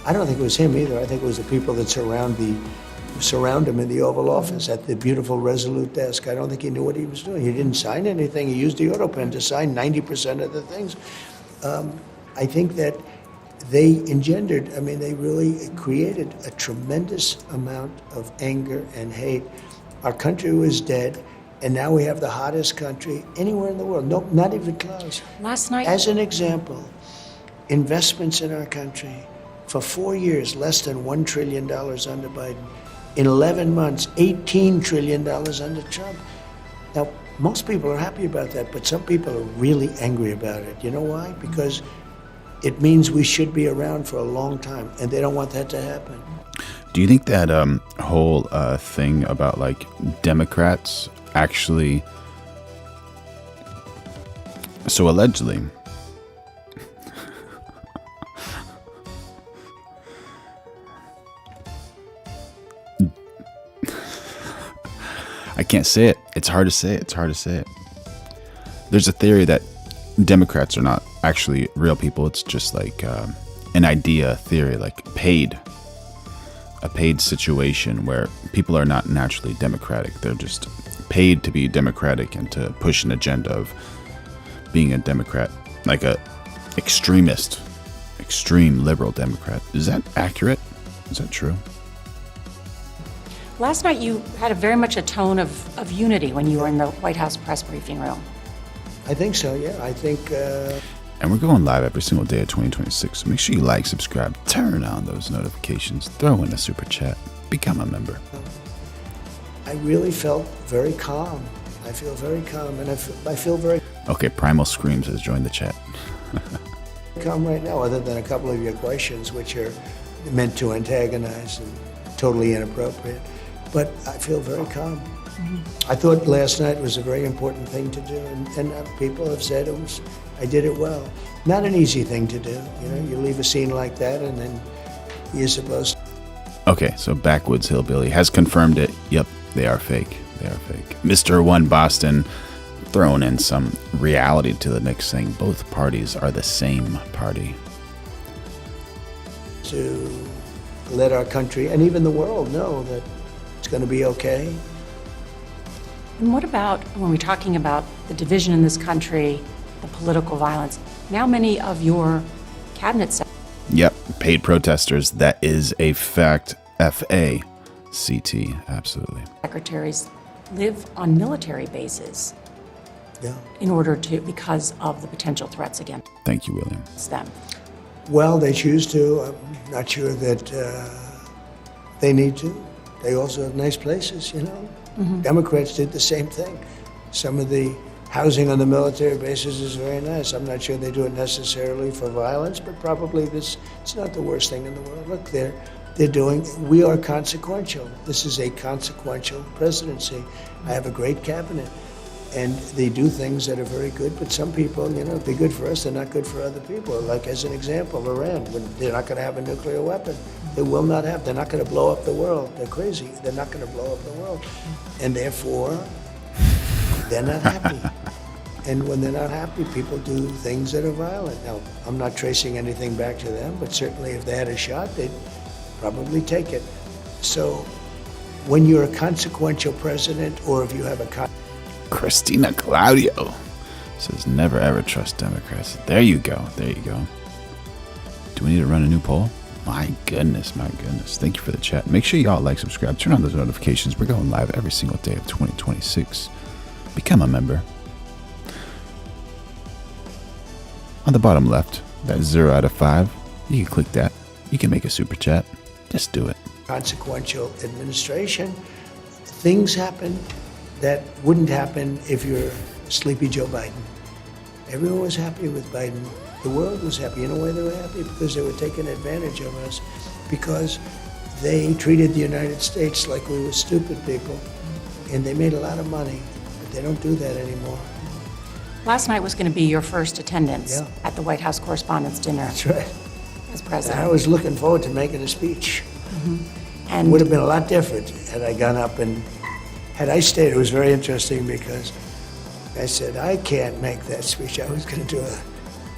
I don't think it was him either. I think it was the people that surround him in the Oval Office at the beautiful Resolute desk. I don't think he knew what he was doing. He didn't sign anything. He used the auto pen to sign 90% of the things. I think that they they really created a tremendous amount of anger and hate. Our country was dead, and now we have the hottest country anywhere in the world. No, not even close. Last night, as an example, investments in our country, for 4 years, less than $1 trillion under Biden. In 11 months, $18 trillion under Trump. Now, most people are happy about that, but some people are really angry about it. You know why? Because it means we should be around for a long time, and they don't want that to happen. Do you think that whole thing about like Democrats actually, so allegedly, I can't say it. It's hard to say it. There's a theory that Democrats are not actually real people. It's just like an idea theory, like a paid situation where people are not naturally democratic. They're just paid to be democratic and to push an agenda of being a Democrat, like a extreme liberal Democrat. Is that accurate? Is that true? last night you had very much a tone of unity when you were in the White House press briefing room. I think so, yeah. I think... And we're going live every single day of 2026, so make sure you like, subscribe, turn on those notifications, throw in a super chat, become a member. I really felt very calm. I feel very calm, and I feel very... Okay, Primal Screams has joined the chat. calm right now, other than a couple of your questions, which are meant to antagonize and totally inappropriate. But I feel very calm. Mm-hmm. I thought last night was a very important thing to do, and people have said I did it well. Not an easy thing to do, you know. You leave a scene like that, and then you're supposed to... Okay, so Backwoods Hillbilly has confirmed it. Yep, they are fake. They are fake. Mr. One Boston throwing in some reality to the mix, saying both parties are the same party. To let our country and even the world know that it's going to be okay. And what about when we're talking about the division in this country, the political violence? Now many of your cabinet Yep, paid protesters. That is a fact. F-A-C-T, absolutely. secretaries live on military bases. in order to, because of the potential threats against Thank you, William. them. Well, they choose to. I'm not sure that they need to. They also have nice places, you know. Democrats did the same thing. Some of the housing on the military bases is very nice. I'm not sure they do it necessarily for violence, but probably it's not the worst thing in the world. Look, we are consequential. This is a consequential presidency. I have a great cabinet. And they do things that are very good, but some people, you know, they're good for us, they're not good for other people. Like, as an example, Iran, they're not going to have a nuclear weapon. They will not have. They're not going to blow up the world. They're crazy. They're not going to blow up the world. And therefore, they're not happy. And when they're not happy, people do things that are violent. Now, I'm not tracing anything back to them, but certainly if they had a shot, they'd probably take it. So when you're a consequential president, or if you have a Christina Claudio says never ever trust Democrats. There you go. There you go. Do we need to run a new poll? My goodness, my goodness. Thank you for the chat. Make sure y'all like, subscribe, turn on those notifications. We're going live every single day of 2026. Become a member. On the bottom left, that's 0 out of 5. You can click that. You can make a super chat. Just do it. consequential administration, things happen that wouldn't happen if you're sleepy Joe Biden. Everyone was happy with Biden. The world was happy. In a way, they were happy because they were taking advantage of us, because they treated the United States like we were stupid people, and they made a lot of money, but they don't do that anymore. Last night was going to be your first attendance at the White House Correspondents' Dinner. That's right. As president. I was looking forward to making a speech. And it would have been a lot different had I gone up and had I stayed. It was very interesting because I said, I can't make that speech. I was going to do a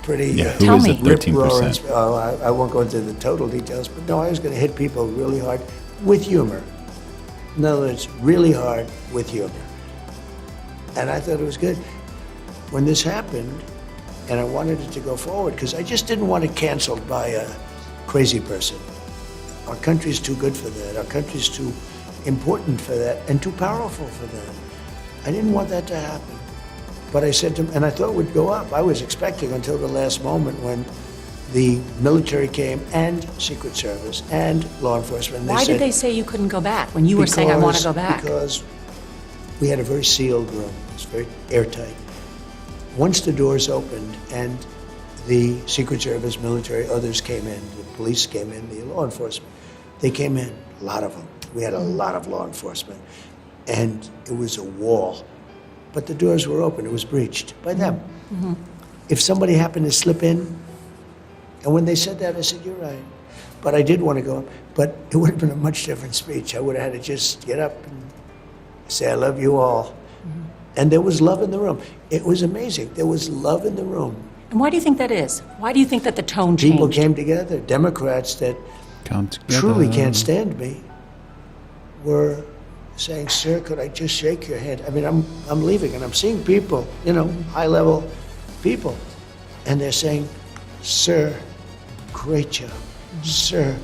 pretty who is the 13%? I won't go into the total details, but no, I was going to hit people really hard with humor. In other words, really hard with humor. And I thought it was good. When this happened, and I wanted it to go forward, because I just didn't want it canceled by a crazy person. Our country's too good for that. Our country's too important for that and too powerful for that. I didn't want that to happen. But I said to him, and I thought it would go up. I was expecting until the last moment when the military came and Secret Service and law enforcement. Why did they say you couldn't go back when you were saying, I want to go back? Because we had a very sealed room. It was very airtight. Once the doors opened and the Secret Service, military, others came in, the police came in, the law enforcement, they came in, a lot of them. We had a lot of law enforcement. And it was a wall. But the doors were open. It was breached by them. If somebody happened to slip in, and when they said that, I said, you're right. But I did want to go up. But it would have been a much different speech. I would have had to just get up and say, I love you all. And there was love in the room. It was amazing. There was love in the room. And why do you think that is? Why do you think that the tone changed? People came together. Democrats that truly can't stand me were saying, sir, could I just shake your hand? I mean, I'm leaving, and I'm seeing people, you know, high-level people, and they're saying, sir, great job. Sir,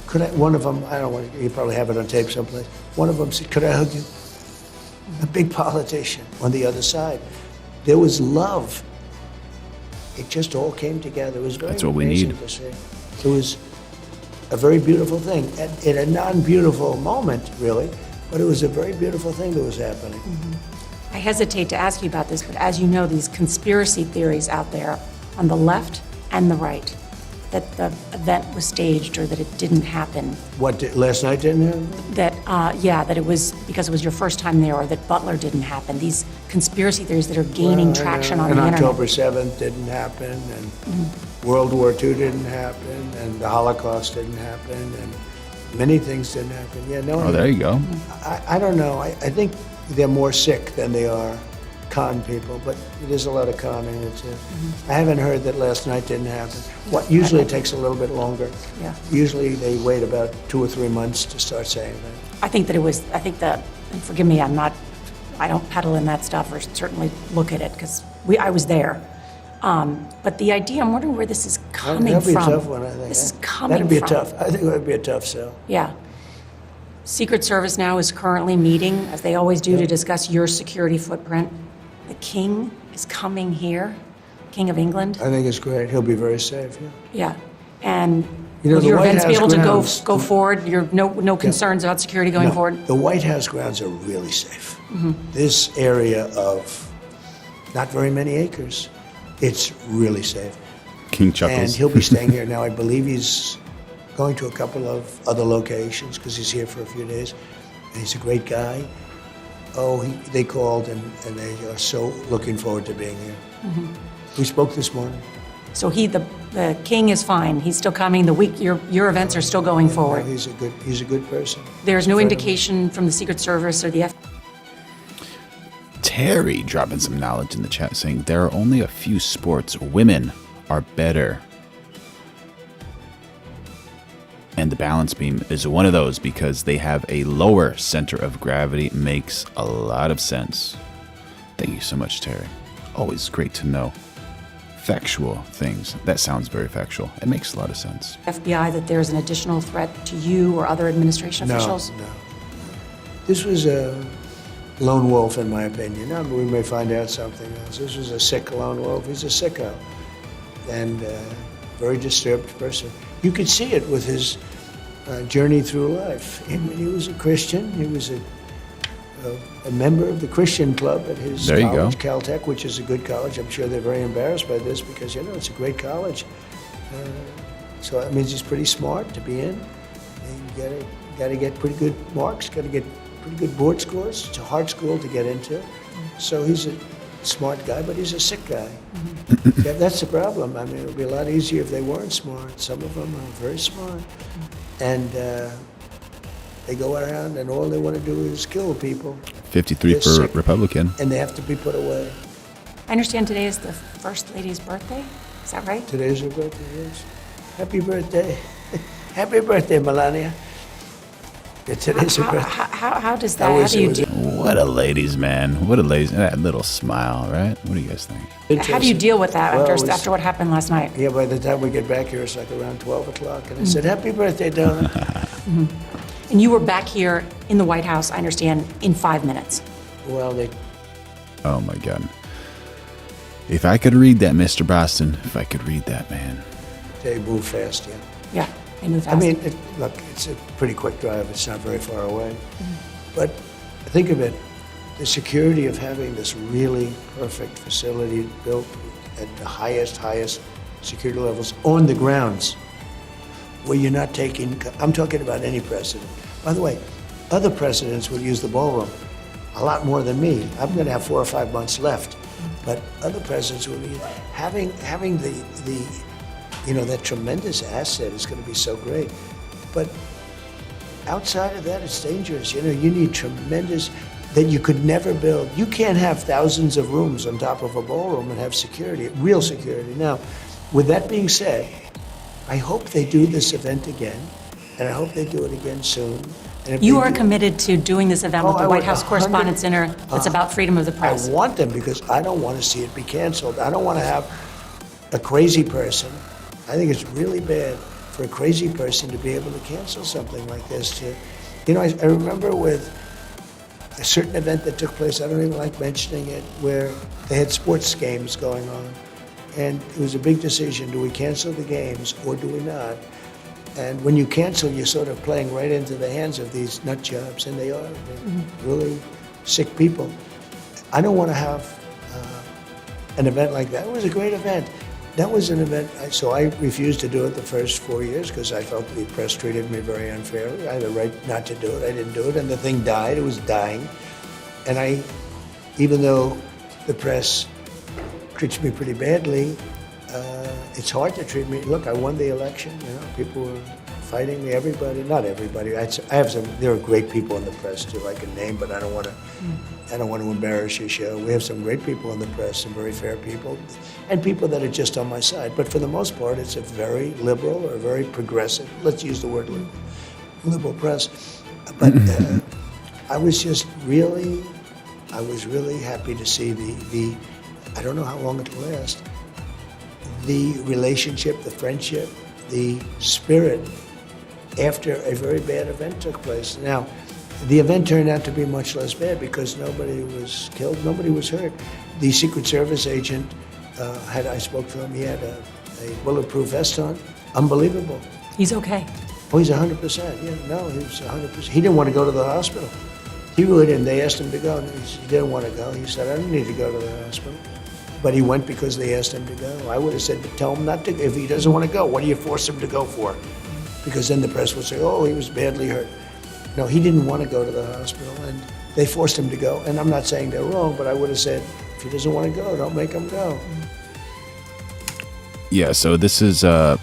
could I, one of them, I don't want to, you probably have it on tape someplace, one of them said, could I hug you? A big politician on the other side. There was love. It just all came together. It was very amazing to see. It was a very beautiful thing. At a non-beautiful moment, really, but it was a very beautiful thing that was happening. I hesitate to ask you about this, but as you know, these conspiracy theories out there on the left and the right, that the event was staged or that it didn't happen. What, last night didn't happen? That, that it was because it was your first time there, or that Butler didn't happen. These conspiracy theories that are gaining traction on the internet. And October 7th didn't happen, and World War II didn't happen, and the Holocaust didn't happen, and many things didn't happen. Yeah, no. Oh, there you go. I don't know. I think they're more sick than they are con people, but there's a lot of conning. I haven't heard that last night didn't happen. Usually it takes a little bit longer. Yeah. Usually they wait about 2 or 3 months to start saying that. I think that, and forgive me, I don't peddle in that stuff or certainly look at it because I was there. But the idea, I'm wondering where this is coming from. That'd be a tough one, I think. This is coming I think it would be a tough sell. Yeah. Secret Service now is currently meeting, as they always do, to discuss your security footprint. the king is coming here, King of England. I think it's great. He'll be very safe, yeah. Yeah. And You know, will the your White events be House able to grounds- go forward? You're no concerns about security going No, forward? the White House grounds are really safe. This area of not very many acres, it's really safe. King chuckles. And he'll be staying here. Now, I believe he's going to a couple of other locations because he's here for a few days. And he's a great guy. Oh, they called and they are so looking forward to being here. We spoke this morning. So the king is fine. He's still coming. Your events are still going forward. No, he's a good person. There's no Friend of indication from the Secret Service or the FBI. Terry dropping some knowledge in the chat saying there are only a few sports women are better. And the balance beam is one of those because they have a lower center of gravity. Makes a lot of sense. Thank you so much, Terry. Always great to know factual things. That sounds very factual. It makes a lot of sense. FBI that there's an additional threat to you or other administration officials? No. This was a lone wolf, in my opinion. I mean, we may find out something else. This was a sick lone wolf. He's a sicko. And very disturbed person. You could see it with his journey through life. I mean, he was a Christian. He was a member of the Christian club at his There you college, go. Caltech, which is a good college. I'm sure they're very embarrassed by this because, you know, it's a great college. So that means he's pretty smart to be in. And you gotta get pretty good marks, gotta get pretty good board scores. It's a hard school to get into. So he's a smart guy, but he's a sick guy. Yeah, that's the problem. I mean, it would be a lot easier if they weren't smart. Some of them are very smart. And they go around and all they want to do is kill people. 53 They're for sick. Republican. And they have to be put away. I understand today is the First Lady's birthday. Is that right? Today's her birthday, yes. Happy birthday. Happy birthday, Melania. Yeah, today's her birthday. How does I that, how wish do it you was- do, What a ladies' man. What a ladies. That little smile, right? What do you guys think? how do you deal with that Well, it after, was- after what happened last night? Yeah, by the time we get back here, it's like around 12 o'clock. And I said, happy birthday, Donna. And you were back here in the White House, I understand, in 5 minutes. Well, they Oh my God. If I could read that, Mr. Boston, if I could read that, man. move fast, yeah. Yeah, they moved I fast. mean, look, it's a pretty quick drive. It's not very far away. But think of it, the security of having this really perfect facility built at the highest security levels on the grounds where you're not taking, I'm talking about any president. By the way, other presidents would use the ballroom a lot more than me. I'm going to have 4 or 5 months left. But other presidents will be having the you know, that tremendous asset is going to be so great. But outside of that, it's dangerous. You know, you need tremendous, that you could never build. You can't have thousands of rooms on top of a ballroom and have security, real security. Now, with that being said, I hope they do this event again, and I hope they do it again soon. And if You they are do- committed to doing this event with Oh, the I White would House 100 Correspondents' Dinner that's about freedom of the I press. want them because I don't want to see it be canceled. I don't want to have a crazy person. I think it's really bad for a crazy person to be able to cancel something like this. You know, I remember with a certain event that took place, I don't even like mentioning it, where they had sports games going on. And it was a big decision. Do we cancel the games or do we not? And when you cancel, you're sort of playing right into the hands of these nut jobs, and they are. They're really sick people. I don't want to have an event like that. It was a great event. That was an event, so I refused to do it the first 4 years because I felt the press treated me very unfairly. I had a right not to do it. I didn't do it, and the thing died. It was dying. And even though the press treats me pretty badly, it's hard to treat me. Look, I won the election. You know, people were fighting me. Everybody, not everybody. I have some. There are great people in the press too. I can name, but I don't want to. I don't want to embarrass your show. We have some great people in the press, some very fair people, and people that are just on my side. But for the most part, it's a very liberal or very progressive. Let's use the word liberal press. But I was really happy to see the. I don't know how long it'll last. The relationship, the friendship, the spirit after a very bad event took place. Now, The event turned out to be much less bad because nobody was killed, nobody was hurt. The Secret Service agent, I spoke to him, he had a bulletproof vest on. Unbelievable. He's okay. Oh, he's 100%. Yeah, no, he was 100%. He didn't want to go to the hospital. He really didn't. They asked him to go. He didn't want to go. He said, I don't need to go to the hospital. But he went because they asked him to go. I would have said, but tell him not to. If he doesn't want to go, what do you force him to go for? Because then the press would say, oh, he was badly hurt. No, he didn't want to go to the hospital, and they forced him to go. And I'm not saying they're wrong, but I would have said, if he doesn't want to go, don't make him go. Yeah, so this is the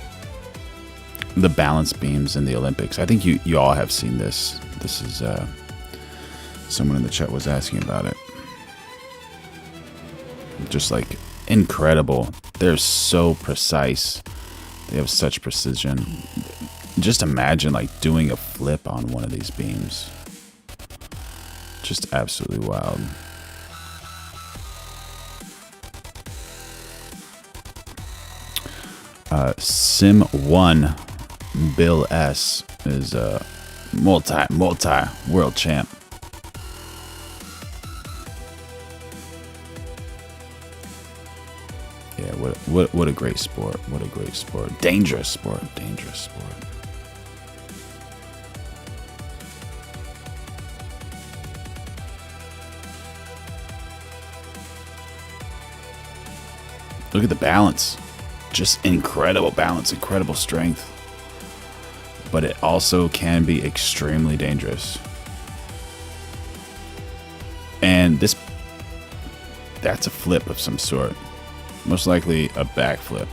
balance beams in the Olympics. I think you all have seen this. This is someone in the chat was asking about it. Just like incredible. They're so precise. They have such precision. Just imagine like doing a flip on one of these beams. Just absolutely wild. Sim 1 Bill S is a multi world champ. Yeah, what a great sport. What a great sport. Dangerous sport. Dangerous sport. Look at the balance. Just incredible balance, incredible strength. But it also can be extremely dangerous. And that's a flip of some sort. Most likely a backflip.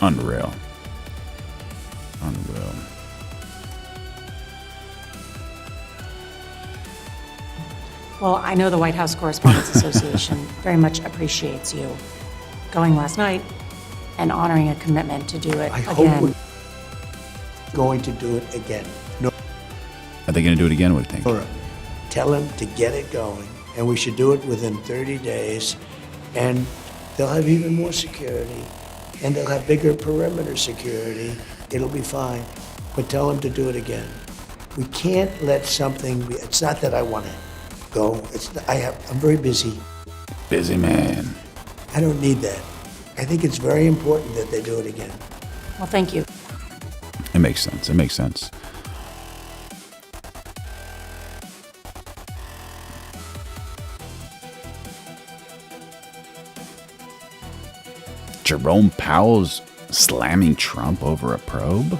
Unreal. Unreal. Well, I know the White House Correspondents Association very much appreciates you going last night and honoring a commitment to do it I again. hope we're going to do it again. No, Are they going to do it again? What do you think? Nora, tell them to get it going, and we should do it within 30 days, and they'll have even more security, and they'll have bigger perimeter security. It'll be fine, but tell them to do it again. We can't let something be, it's not that I want to go. I'm very busy. Busy man. I don't need that. I think it's very important that they do it again. Well, thank you. It makes sense. It makes sense. Jerome Powell's slamming Trump over a probe?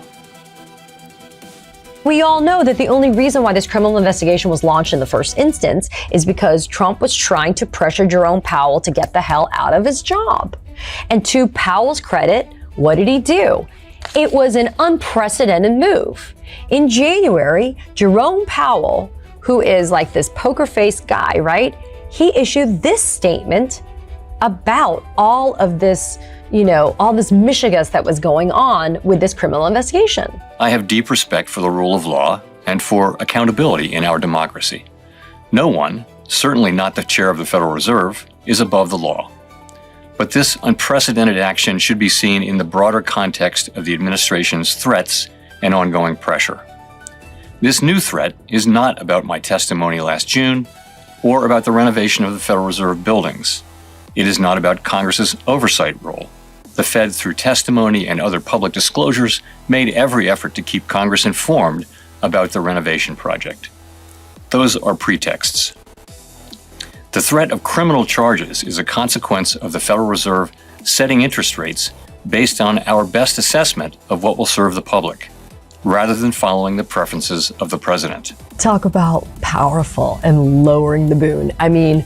We all know that the only reason why this criminal investigation was launched in the first instance is because Trump was trying to pressure Jerome Powell to get the hell out of his job. And to Powell's credit, what did he do? It was an unprecedented move. In January, Jerome Powell, who is like this poker face guy, right? He issued this statement about all of this, all this mishigas that was going on with this criminal investigation. I have deep respect for the rule of law and for accountability in our democracy. No one, certainly not the chair of the Federal Reserve, is above the law. But this unprecedented action should be seen in the broader context of the administration's threats and ongoing pressure. This new threat is not about my testimony last June or about the renovation of the Federal Reserve buildings. It is not about Congress's oversight role. The Fed, through testimony and other public disclosures, made every effort to keep Congress informed about the renovation project. Those are pretexts. The threat of criminal charges is a consequence of the Federal Reserve setting interest rates based on our best assessment of what will serve the public, rather than following the preferences of the president. Talk about powerful and lowering the boon. I mean,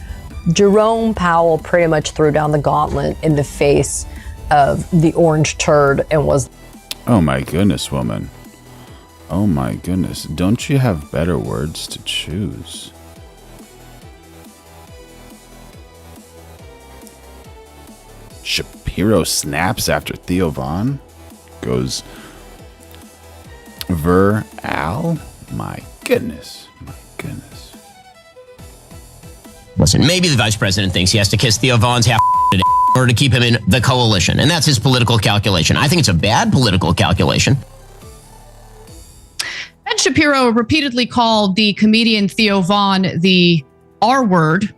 Jerome Powell pretty much threw down the gauntlet in the face of the orange turd and was... Oh my goodness, woman. Oh my goodness. Don't you have better words to choose? Shapiro snaps after Theo Vaughn goes Al. My goodness. My goodness. Listen, maybe the vice president thinks he has to kiss Theo Vaughn's half in order to keep him in the coalition, and that's his political calculation. I think it's a bad political calculation. Shapiro repeatedly called the comedian Theo Von the R word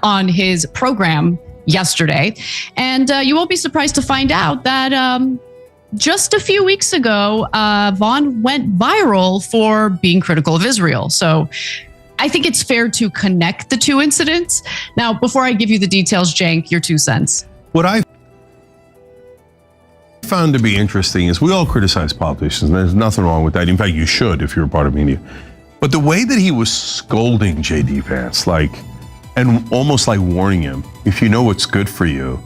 on his program yesterday. And you won't be surprised to find out that just a few weeks ago, Von went viral for being critical of Israel. So I think it's fair to connect the two incidents. Now, before I give you the details, Cenk, your 2 cents. What I found to be interesting is we all criticize politicians, and there's nothing wrong with that. In fact, you should if you're a part of media. But the way that he was scolding J.D. Vance, and almost like warning him, if you know what's good for you,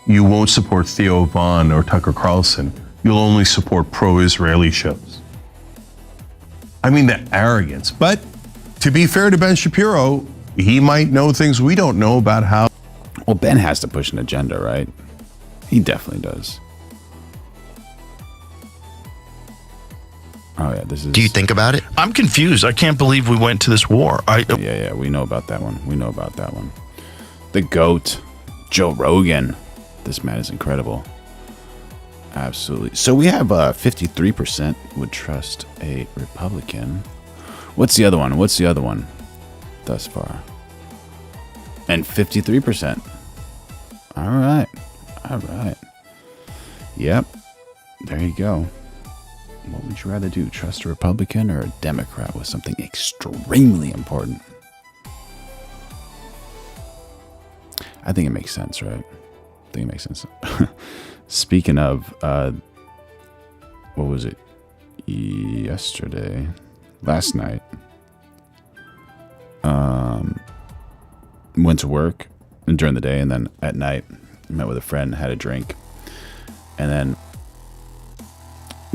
you won't support Theo Von or Tucker Carlson. You'll only support pro-Israeli shows. I mean, the arrogance. But to be fair to Ben Shapiro, he might know things we don't know about how. Well, Ben has to push an agenda, right? He definitely does. Oh, yeah, this is... Do you think about it? I'm confused. I can't believe we went to this war. Yeah, we know about that one. The GOAT, Joe Rogan. This man is incredible. Absolutely. So we have 53% would trust a Republican. What's the other one thus far? And 53%. All right. Yep. There you go. What would you rather do? Trust a Republican or a Democrat with something extremely important? I think it makes sense, right? I think it makes sense. Speaking of, what was it? Last night. Went to work during the day, and then at night, met with a friend, had a drink, and then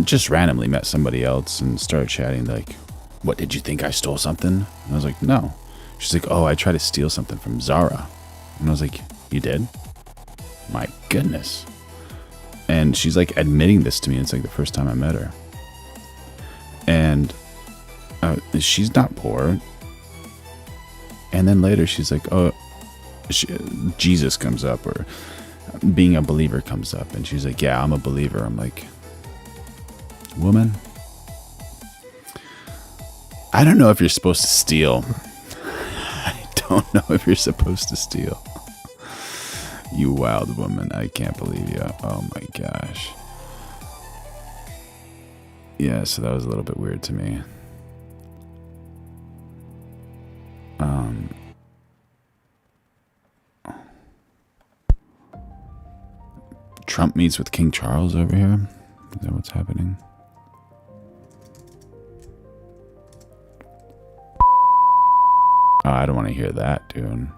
just randomly met somebody else and started chatting like, what, did you think I stole something? And I was like, no. She's like, oh, I tried to steal something from Zara. And I was like, you did? My goodness. And she's like admitting this to me. It's like the first time I met her. And she's not poor. And then later she's like, oh, Jesus comes up, or being a believer comes up. And she's like, yeah, I'm a believer. I'm like, woman, I don't know if you're supposed to steal. I don't know if you're supposed to steal. You wild woman. I can't believe you. Oh my gosh. Yeah, so that was a little bit weird to me. Trump meets with King Charles over here. Is that what's happening? Oh, I don't want to hear that, dude.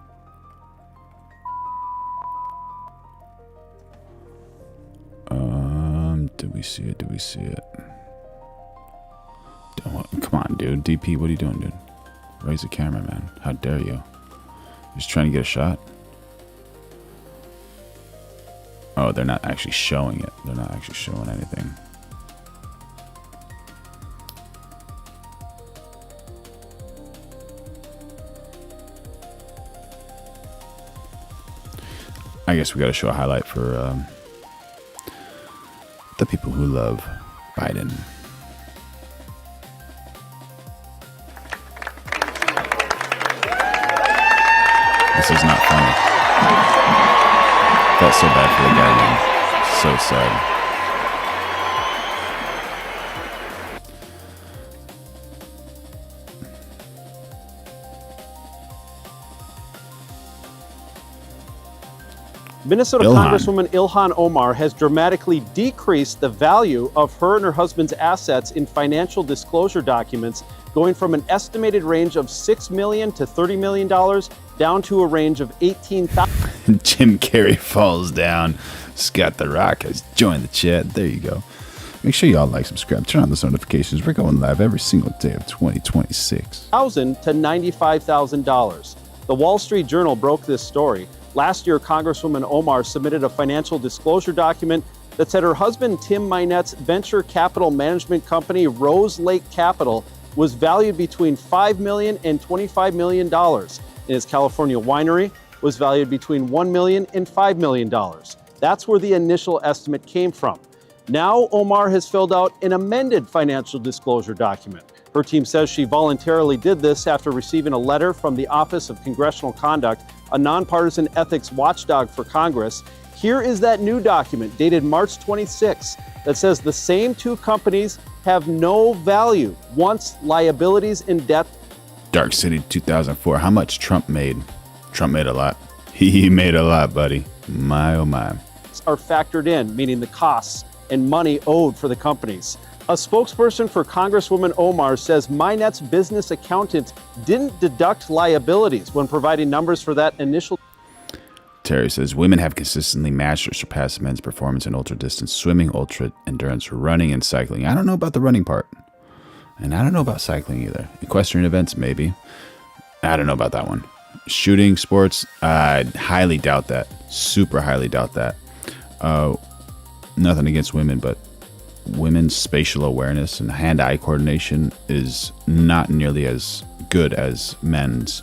Did we see it? Come on, dude. DP, what are you doing, dude? Raise the camera, man. How dare you? You're just trying to get a shot? Oh, they're not actually showing it. They're not actually showing anything. I guess we got to show a highlight for the people who love Biden. This is not funny. Felt so bad for the guy, man. So sad. Minnesota Congresswoman Ilhan Omar has dramatically decreased the value of her and her husband's assets in financial disclosure documents, going from an estimated range of $6 million to $30 million down to a range of $18,000. Jim Carrey falls down. Scott the Rock has joined the chat. There you go. Make sure y'all like, subscribe, turn on those notifications. We're going live every single day of 2026. $1,000 to $95,000. The Wall Street Journal broke this story. Last year, Congresswoman Omar submitted a financial disclosure document that said her husband Tim Mynette's venture capital management company, Rose Lake Capital, was valued between $5 million and $25 million. And his California winery was valued between $1 million and $5 million. That's where the initial estimate came from. Now, Omar has filled out an amended financial disclosure document. Her team says she voluntarily did this after receiving a letter from the Office of Congressional Conduct, a nonpartisan ethics watchdog for Congress. Here is that new document dated March 26 that says the same two companies have no value once liabilities and debt. Dark City 2004. How much Trump made? Trump made a lot. He made a lot, buddy. My, oh my. Are factored in, meaning the costs and money owed for the companies. A spokesperson for Congresswoman Omar says MyNet's business accountant didn't deduct liabilities when providing numbers for that initial. Terry says women have consistently matched or surpassed men's performance in ultra distance swimming, ultra endurance running, and cycling. I don't know about the running part, and I don't know about cycling either. Equestrian events, maybe. I don't know about that one. Shooting sports, I highly doubt that. Super highly doubt that. Nothing against women, but women's spatial awareness and hand-eye coordination is not nearly as good as men's.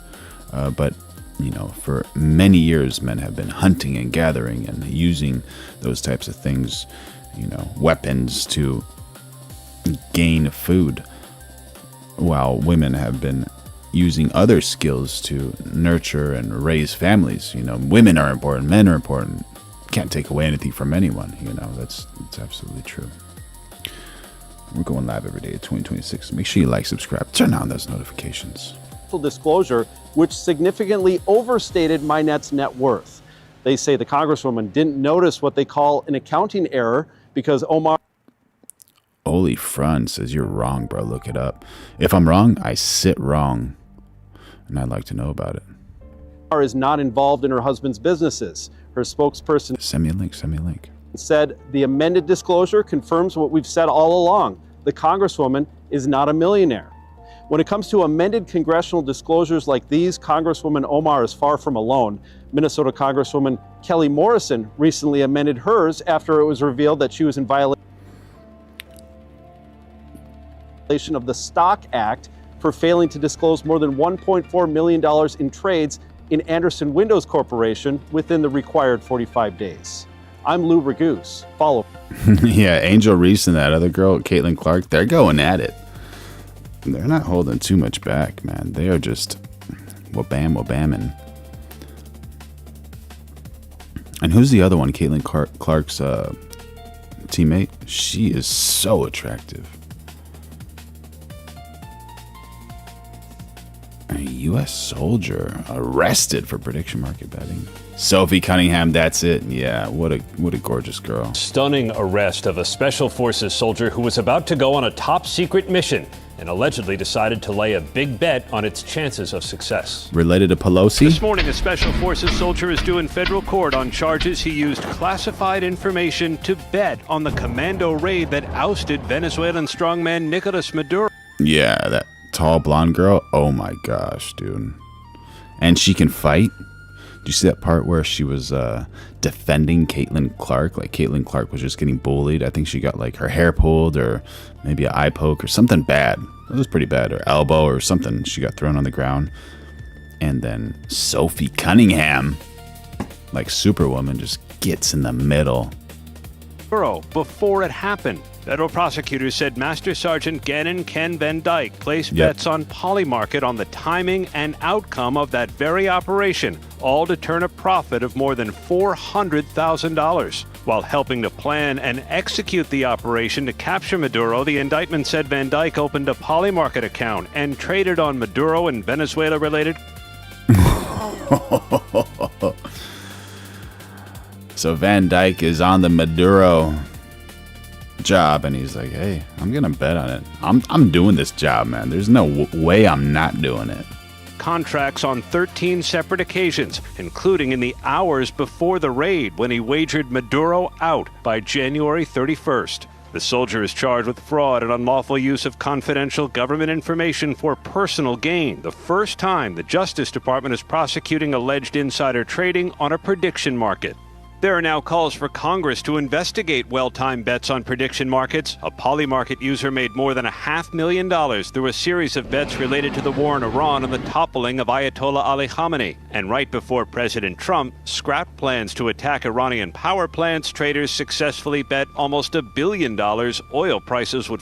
But, you know, for many years, men have been hunting and gathering and using those types of things, you know, weapons to gain food, while women have been using other skills to nurture and raise families. You know, women are important, men are important. Can't take away anything from anyone, you know. That's absolutely true. We're going live every day at 2026. Make sure you like, subscribe, turn on those notifications. Disclosure, which significantly overstated MyNet's net worth. They say the Congresswoman didn't notice what they call an accounting error because Omar. Oli Frun says you're wrong, bro. Look it up. If I'm wrong, I sit wrong, and I'd like to know about it. Is not involved in her husband's businesses. Her spokesperson send me a link said the amended disclosure confirms what we've said all along. The Congresswoman is not a millionaire. When it comes to amended congressional disclosures like these, Congresswoman Omar is far from alone. Minnesota Congresswoman Kelly Morrison recently amended hers after it was revealed that she was in violation of the Stock Act for failing to disclose more than $1.4 million in trades in Anderson Windows Corporation within the required 45 days. I'm Lou Ragoose. Follow. Yeah, Angel Reese and that other girl, Caitlin Clark, they're going at it. They're not holding too much back, man. They are just wha-bam-wha-bamming. And who's the other one? Caitlin Clark's teammate? She is so attractive. A U.S. soldier arrested for prediction market betting. Sophie Cunningham, that's it. Yeah, what a gorgeous girl. Stunning arrest of a Special Forces soldier who was about to go on a top secret mission and allegedly decided to lay a big bet on its chances of success. Related to Pelosi? This morning, a Special Forces soldier is due in federal court on charges he used classified information to bet on the commando raid that ousted Venezuelan strongman Nicolas Maduro. Yeah, that tall blonde girl. Oh my gosh, dude. And she can fight. Do you see that part where she was defending Caitlin Clark? Like Caitlin Clark was just getting bullied. I think she got like her hair pulled or maybe an eye poke or something bad. It was pretty bad. Or elbow or something. She got thrown on the ground. And then Sophie Cunningham, like Superwoman, just gets in the middle. Before it happened, federal prosecutors said Master Sergeant Gannon Ken Van Dyke placed bets on Polymarket on the timing and outcome of that very operation, all to turn a profit of more than $400,000. While helping to plan and execute the operation to capture Maduro, the indictment said Van Dyke opened a Polymarket account and traded on Maduro and Venezuela-related. So Van Dyke is on the Maduro job and he's like, hey, I'm gonna bet on it. I'm doing this job, man. There's no way I'm not doing it. Contracts on 13 separate occasions, including in the hours before the raid when he wagered Maduro out by January 31st. The soldier is charged with fraud and unlawful use of confidential government information for personal gain, the first time the Justice Department is prosecuting alleged insider trading on a prediction market. There are now calls for Congress to investigate well-timed bets on prediction markets. A Polymarket user made more than $500,000 through a series of bets related to the war in Iran and the toppling of Ayatollah Ali Khamenei. And right before President Trump scrapped plans to attack Iranian power plants, traders successfully bet almost $1 billion oil prices would...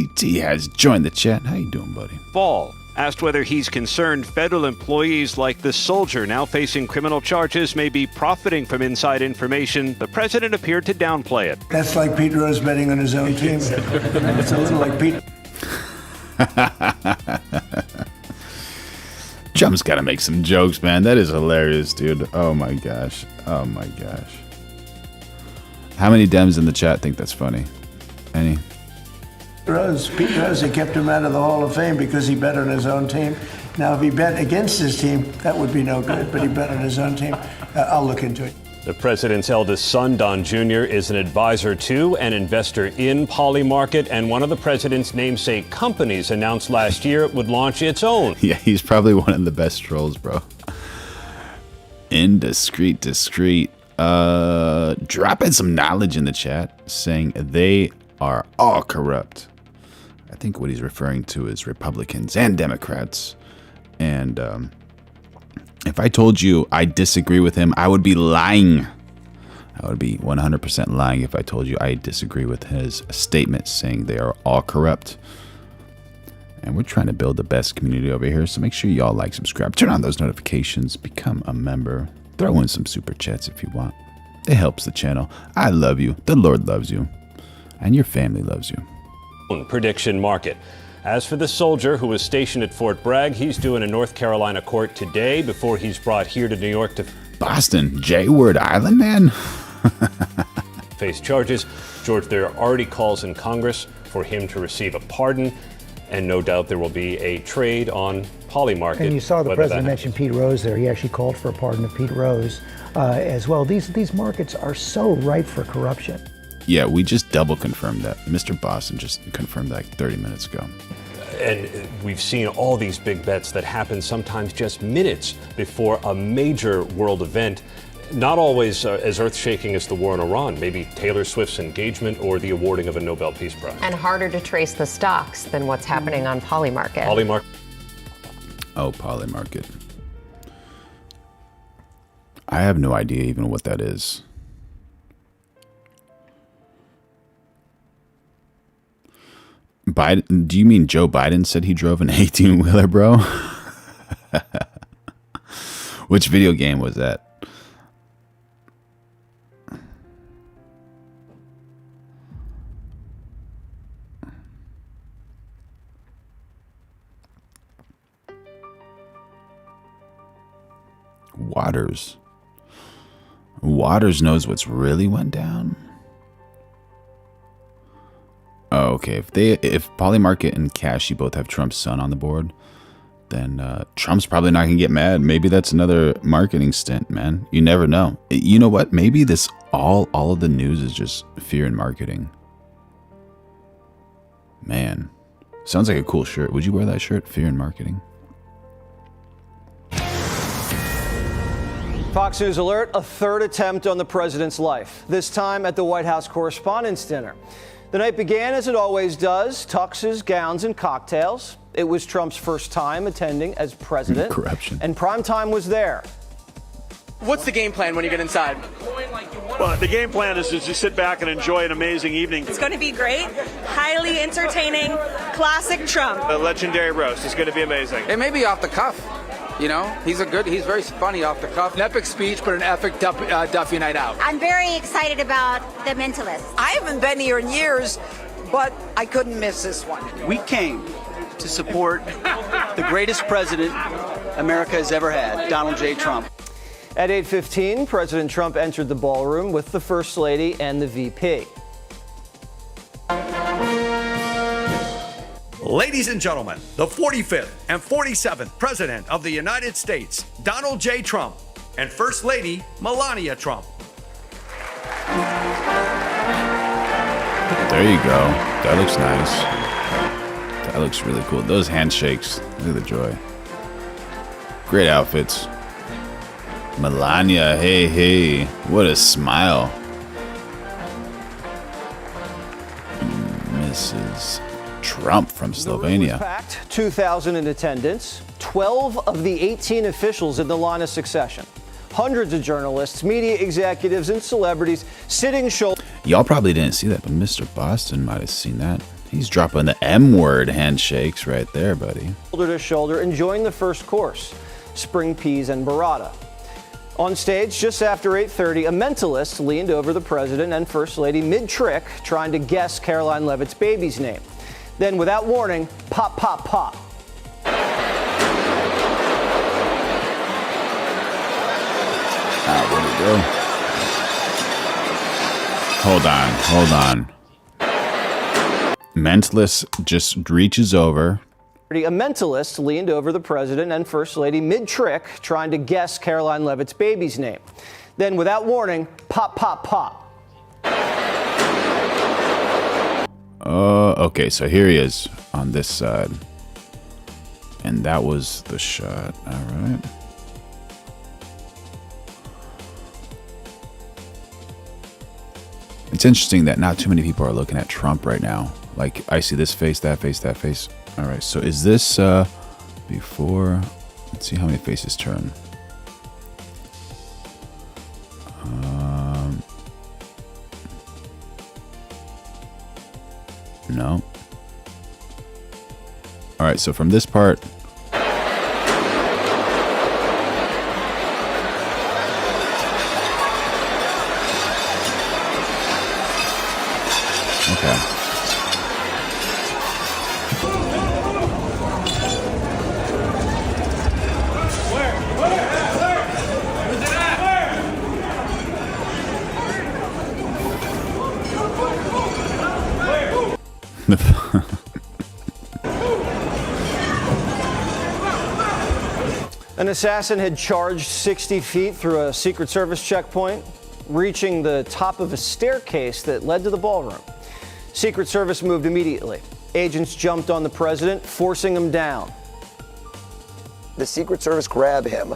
TT has joined the chat. How you doing, buddy? Fall. Asked whether he's concerned federal employees like the soldier now facing criminal charges may be profiting from inside information, the president appeared to downplay it. That's like Pete Rose betting on his own team. It's a little like Pete. Trump's got to make some jokes, man. That is hilarious, dude. Oh my gosh. Oh my gosh. How many Dems in the chat think that's funny? Any? Pete Rose, they kept him out of the Hall of Fame because he bet on his own team. Now, if he bet against his team, that would be no good, but he bet on his own team. I'll look into it. The president's eldest son, Don Jr., is an advisor to and investor in Polymarket, and one of the president's namesake companies announced last year it would launch its own. Yeah, he's probably one of the best trolls, bro. Indiscreet, discreet. Dropping some knowledge in the chat, saying they are all corrupt. I think what he's referring to is Republicans and Democrats. And if I told you I disagree with him, I would be lying. I would be 100% lying if I told you I disagree with his statement saying they are all corrupt. And we're trying to build the best community over here, so make sure y'all like, subscribe, turn on those notifications, become a member, throw in some super chats if you want. It helps the channel. I love you. The Lord loves you. And your family loves you. Prediction market. As for the soldier who was stationed at Fort Bragg, he's due in a North Carolina court today before he's brought here to New York to Boston, J-Word Island, man. face charges. George, there are already calls in Congress for him to receive a pardon, and no doubt there will be a trade on Polymarket. And you saw the president mention Pete Rose there. He actually called for a pardon of Pete Rose as well. These markets are so ripe for corruption. Yeah, we just double confirmed that. Mr. Boston just confirmed that like 30 minutes ago. And we've seen all these big bets that happen sometimes just minutes before a major world event. Not always as earth-shaking as the war in Iran, maybe Taylor Swift's engagement or the awarding of a Nobel Peace Prize. And harder to trace the stocks than what's happening on Polymarket. Oh, Polymarket. I have no idea even what that is. Biden? Do you mean Joe Biden said he drove an 18-wheeler, bro? Which video game was that? Waters knows what's really went down. Oh, okay. If Polymarket and Cashy both have Trump's son on the board, then Trump's probably not gonna get mad. Maybe that's another marketing stint, man. You never know. You know what? Maybe this all of the news is just fear and marketing. Man, sounds like a cool shirt. Would you wear that shirt? Fear and marketing. Fox News alert, a third attempt on the president's life, this time at the White House Correspondents' Dinner. The night began as it always does, tuxes, gowns, and cocktails. It was Trump's first time attending as president. Corruption. And primetime was there. What's the game plan when you get inside? Well, the game plan is to just sit back and enjoy an amazing evening. It's going to be great, highly entertaining, classic Trump. The legendary roast is going to be amazing. It may be off the cuff. You know, he's very funny off the cuff. An epic speech, but an epic Duffy night out. I'm very excited about The Mentalist. I haven't been here in years, but I couldn't miss this one. We came to support the greatest president America has ever had, Donald J. Trump. At 8:15, President Trump entered the ballroom with the First Lady and the VP. Ladies and gentlemen, the 45th and 47th President of the United States, Donald J. Trump, and First Lady Melania Trump. There you go. That looks nice. That looks really cool. Those handshakes. Look at the joy. Great outfits. Melania, hey. What a smile. Mrs. Trump from Slovenia. Packed, 2,000 in attendance, 12 of the 18 officials in the line of succession. Hundreds of journalists, media executives, and celebrities sitting shoulder. Y'all probably didn't see that, but Mr. Boston might have seen that. He's dropping the M-word handshakes right there, buddy. Shoulder to shoulder, enjoying the first course, spring peas and burrata. On stage, just after 8:30, a mentalist leaned over the president and first lady mid-trick, trying to guess Caroline Leavitt's baby's name. Then, without warning, pop, pop, pop. Where'd it go? Hold on. Mentalist just reaches over. A mentalist leaned over the president and first lady mid-trick, trying to guess Caroline Leavitt's baby's name. Then, without warning, pop, pop, pop. Okay, so here he is on this side. And that was the shot. All right. It's interesting that not too many people are looking at Trump right now. Like, I see this face, that face, that face. All right, so is this before? Let's see how many faces turn. No. All right, so from this part. Okay. An assassin had charged 60 feet through a Secret Service checkpoint, reaching the top of a staircase that led to the ballroom. Secret Service moved immediately. Agents jumped on the president, forcing him down. The Secret Service grab him,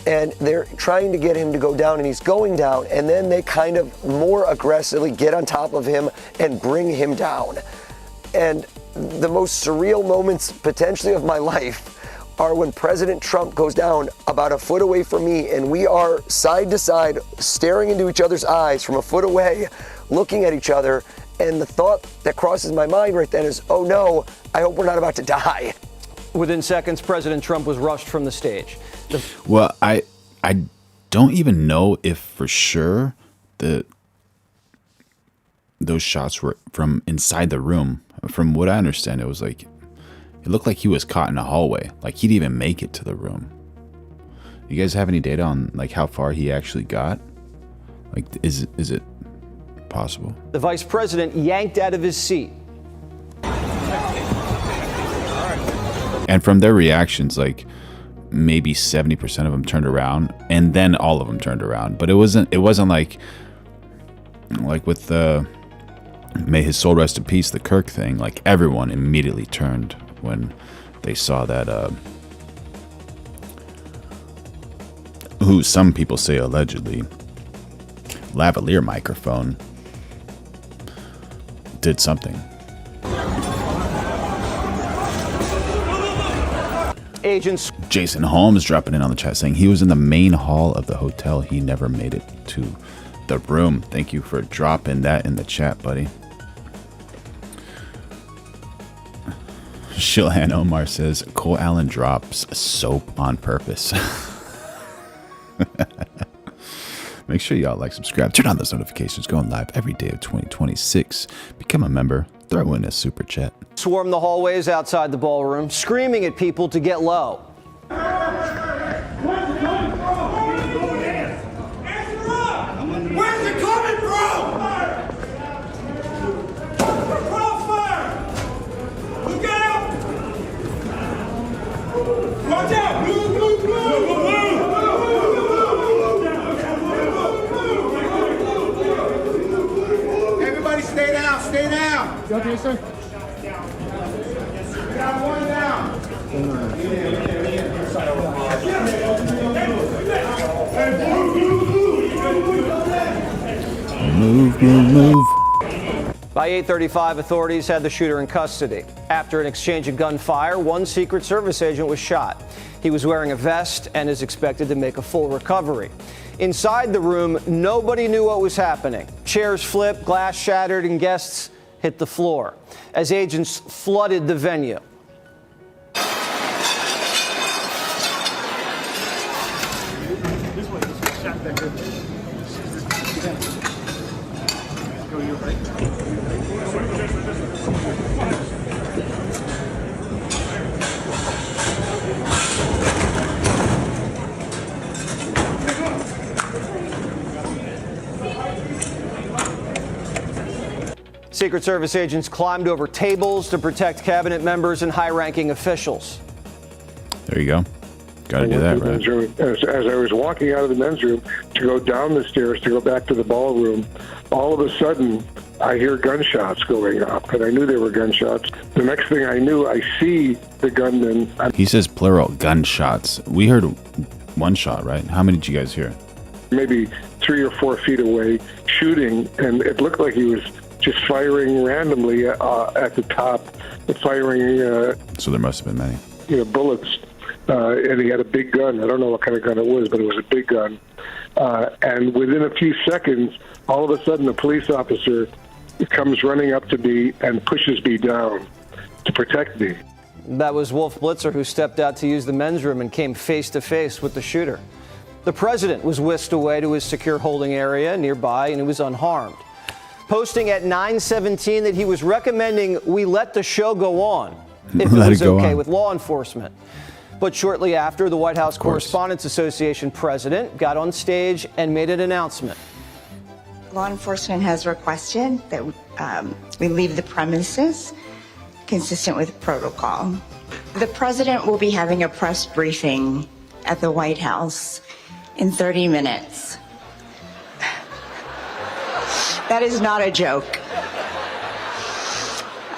and they're trying to get him to go down, and he's going down, and then they kind of more aggressively get on top of him and bring him down. And the most surreal moments potentially of my life are when President Trump goes down about a foot away from me, and we are side to side staring into each other's eyes from a foot away, looking at each other. And the thought that crosses my mind right then is, oh no, I hope we're not about to die. Within seconds, President Trump was rushed from the stage. Well, I don't even know if for sure those shots were from inside the room. From what I understand, it was like, it looked like he was caught in a hallway. Like he'd even make it to the room. You guys have any data on like how far he actually got? Like, is it possible? The vice president yanked out of his seat. And from their reactions, like maybe 70% of them turned around, and then all of them turned around. But it wasn't like with the May His Soul Rest in Peace, the Kirk thing. Like everyone immediately turned when they saw that who some people say allegedly lavalier microphone did something. Agents. Jason Holmes dropping in on the chat saying he was in the main hall of the hotel. He never made it to the room. Thank you for dropping that in the chat, buddy. Shilhan Omar says Cole Allen drops soap on purpose. Make sure y'all like, subscribe, turn on those notifications. Going live every day of 2026. Become a member. Throw in a super chat. Swarmed the hallways outside the ballroom, screaming at people to get low. Where's it coming from? Crossfire! Look out! Watch out! Move, move, move! Everybody stay down, stay down! You okay, sir? We got one down. Move, move, move. By 8:35, authorities had the shooter in custody. After an exchange of gunfire, one Secret Service agent was shot. He was wearing a vest and is expected to make a full recovery. Inside the room, nobody knew what was happening. Chairs flipped, glass shattered, and guests hit the floor as agents flooded the venue. Secret Service agents climbed over tables to protect cabinet members and high-ranking officials. There you go. Got to do that, right? Room, as I was walking out of the men's room to go down the stairs to go back to the ballroom, all of a sudden I hear gunshots going off, and I knew they were gunshots. The next thing I knew, I see the gunman. He says plural, gunshots. We heard one shot, right? How many did you guys hear? Maybe 3 or 4 feet away, shooting, and it looked like he was just firing randomly at the top, firing. So there must have been many. Bullets. And he had a big gun. I don't know what kind of gun it was, but it was a big gun. And within a few seconds, all of a sudden, a police officer comes running up to me and pushes me down to protect me. That was Wolf Blitzer, who stepped out to use the men's room and came face to face with the shooter. The president was whisked away to his secure holding area nearby, and he was unharmed. Posting at 9:17 that he was recommending we let the show go on if it was okay with law enforcement. But shortly after, the White House Correspondents Association president got on stage and made an announcement. Law enforcement has requested that we leave the premises consistent with protocol. The president will be having a press briefing at the White House in 30 minutes. That is not a joke.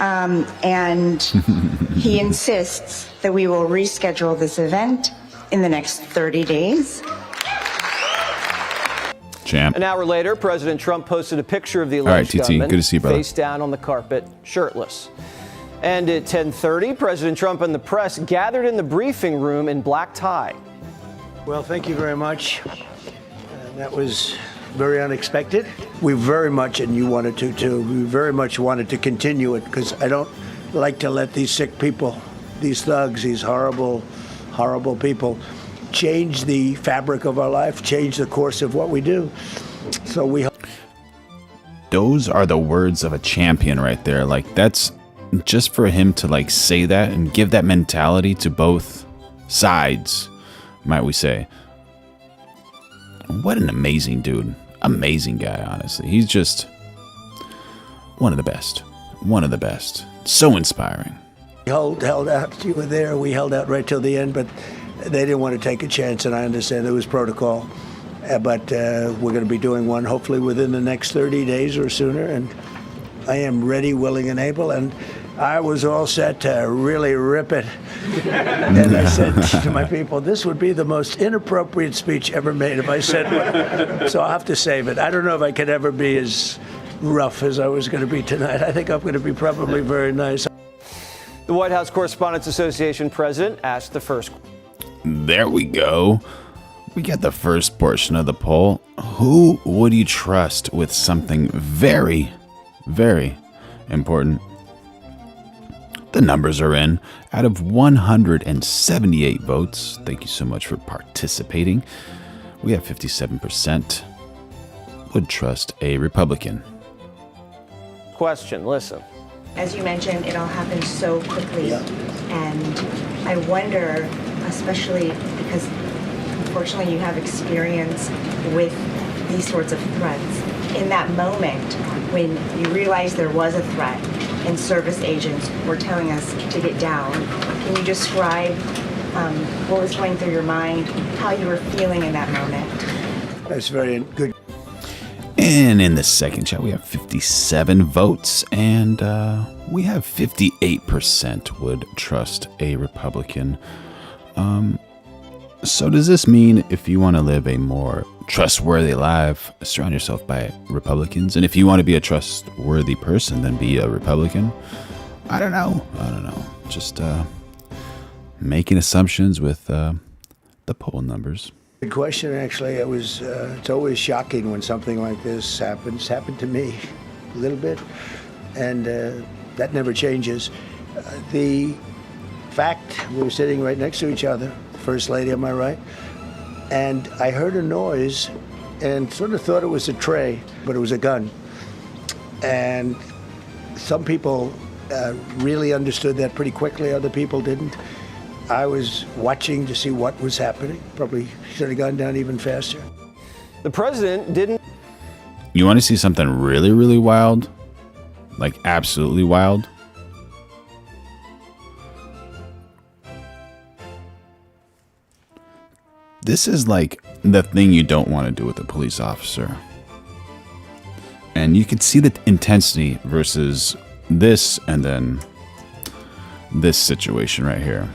And he insists that we will reschedule this event in the next 30 days. Champ. An hour later, President Trump posted a picture of the alleged gunman, good to see you, brother. face down on the carpet, shirtless. And at 10:30, President Trump and the press gathered in the briefing room in black tie. Well, thank you very much. That was very unexpected. We very much, and you wanted to too, we very much wanted to continue it because I don't like to let these sick people, these thugs, these horrible, horrible people change the fabric of our life, change the course of what we do. So we... Those are the words of a champion right there. Like, that's just for him to like say that and give that mentality to both sides, might we say. What an amazing dude. Amazing guy, honestly. He's just one of the best. One of the best. So inspiring. We held out. You were there. We held out right till the end, but they didn't want to take a chance, and I understand it was protocol. But we're going to be doing one hopefully within the next 30 days or sooner, and I am ready, willing, and able, and I was all set to really rip it. And I said to my people, this would be the most inappropriate speech ever made if I said one. So I'll have to save it. I don't know if I could ever be as rough as I was going to be tonight. I think I'm going to be probably very nice. The White House Correspondents Association president asked the first. There we go. We got the first portion of the poll. Who would you trust with something very, very important? The numbers are in. Out of 178 votes, thank you so much for participating, we have 57% would trust a Republican. Question, listen. As you mentioned, it all happened so quickly. And I wonder, especially because unfortunately you have experience with these sorts of threats, in that moment when you realized there was a threat and service agents were telling us to get down, can you describe what was going through your mind, how you were feeling in that moment? That's very good. And in the second chat, we have 57 votes, and we have 58% would trust a Republican. So does this mean if you want to live a more trustworthy life, surround yourself by Republicans? And if you want to be a trustworthy person, then be a Republican? I don't know. Just making assumptions with the poll numbers. Good question, actually. It's always shocking when something like this happens. Happened to me a little bit. and that never changes. The fact, we were sitting right next to each other, First Lady on my right, and I heard a noise and sort of thought it was a tray, but it was a gun. And some people really understood that pretty quickly, other people didn't. I was watching to see what was happening. Probably should have gone down even faster. The president didn't. You want to see something really, really wild? Like absolutely wild? This is like the thing you don't want to do with a police officer. And you can see the intensity versus this and then this situation right here.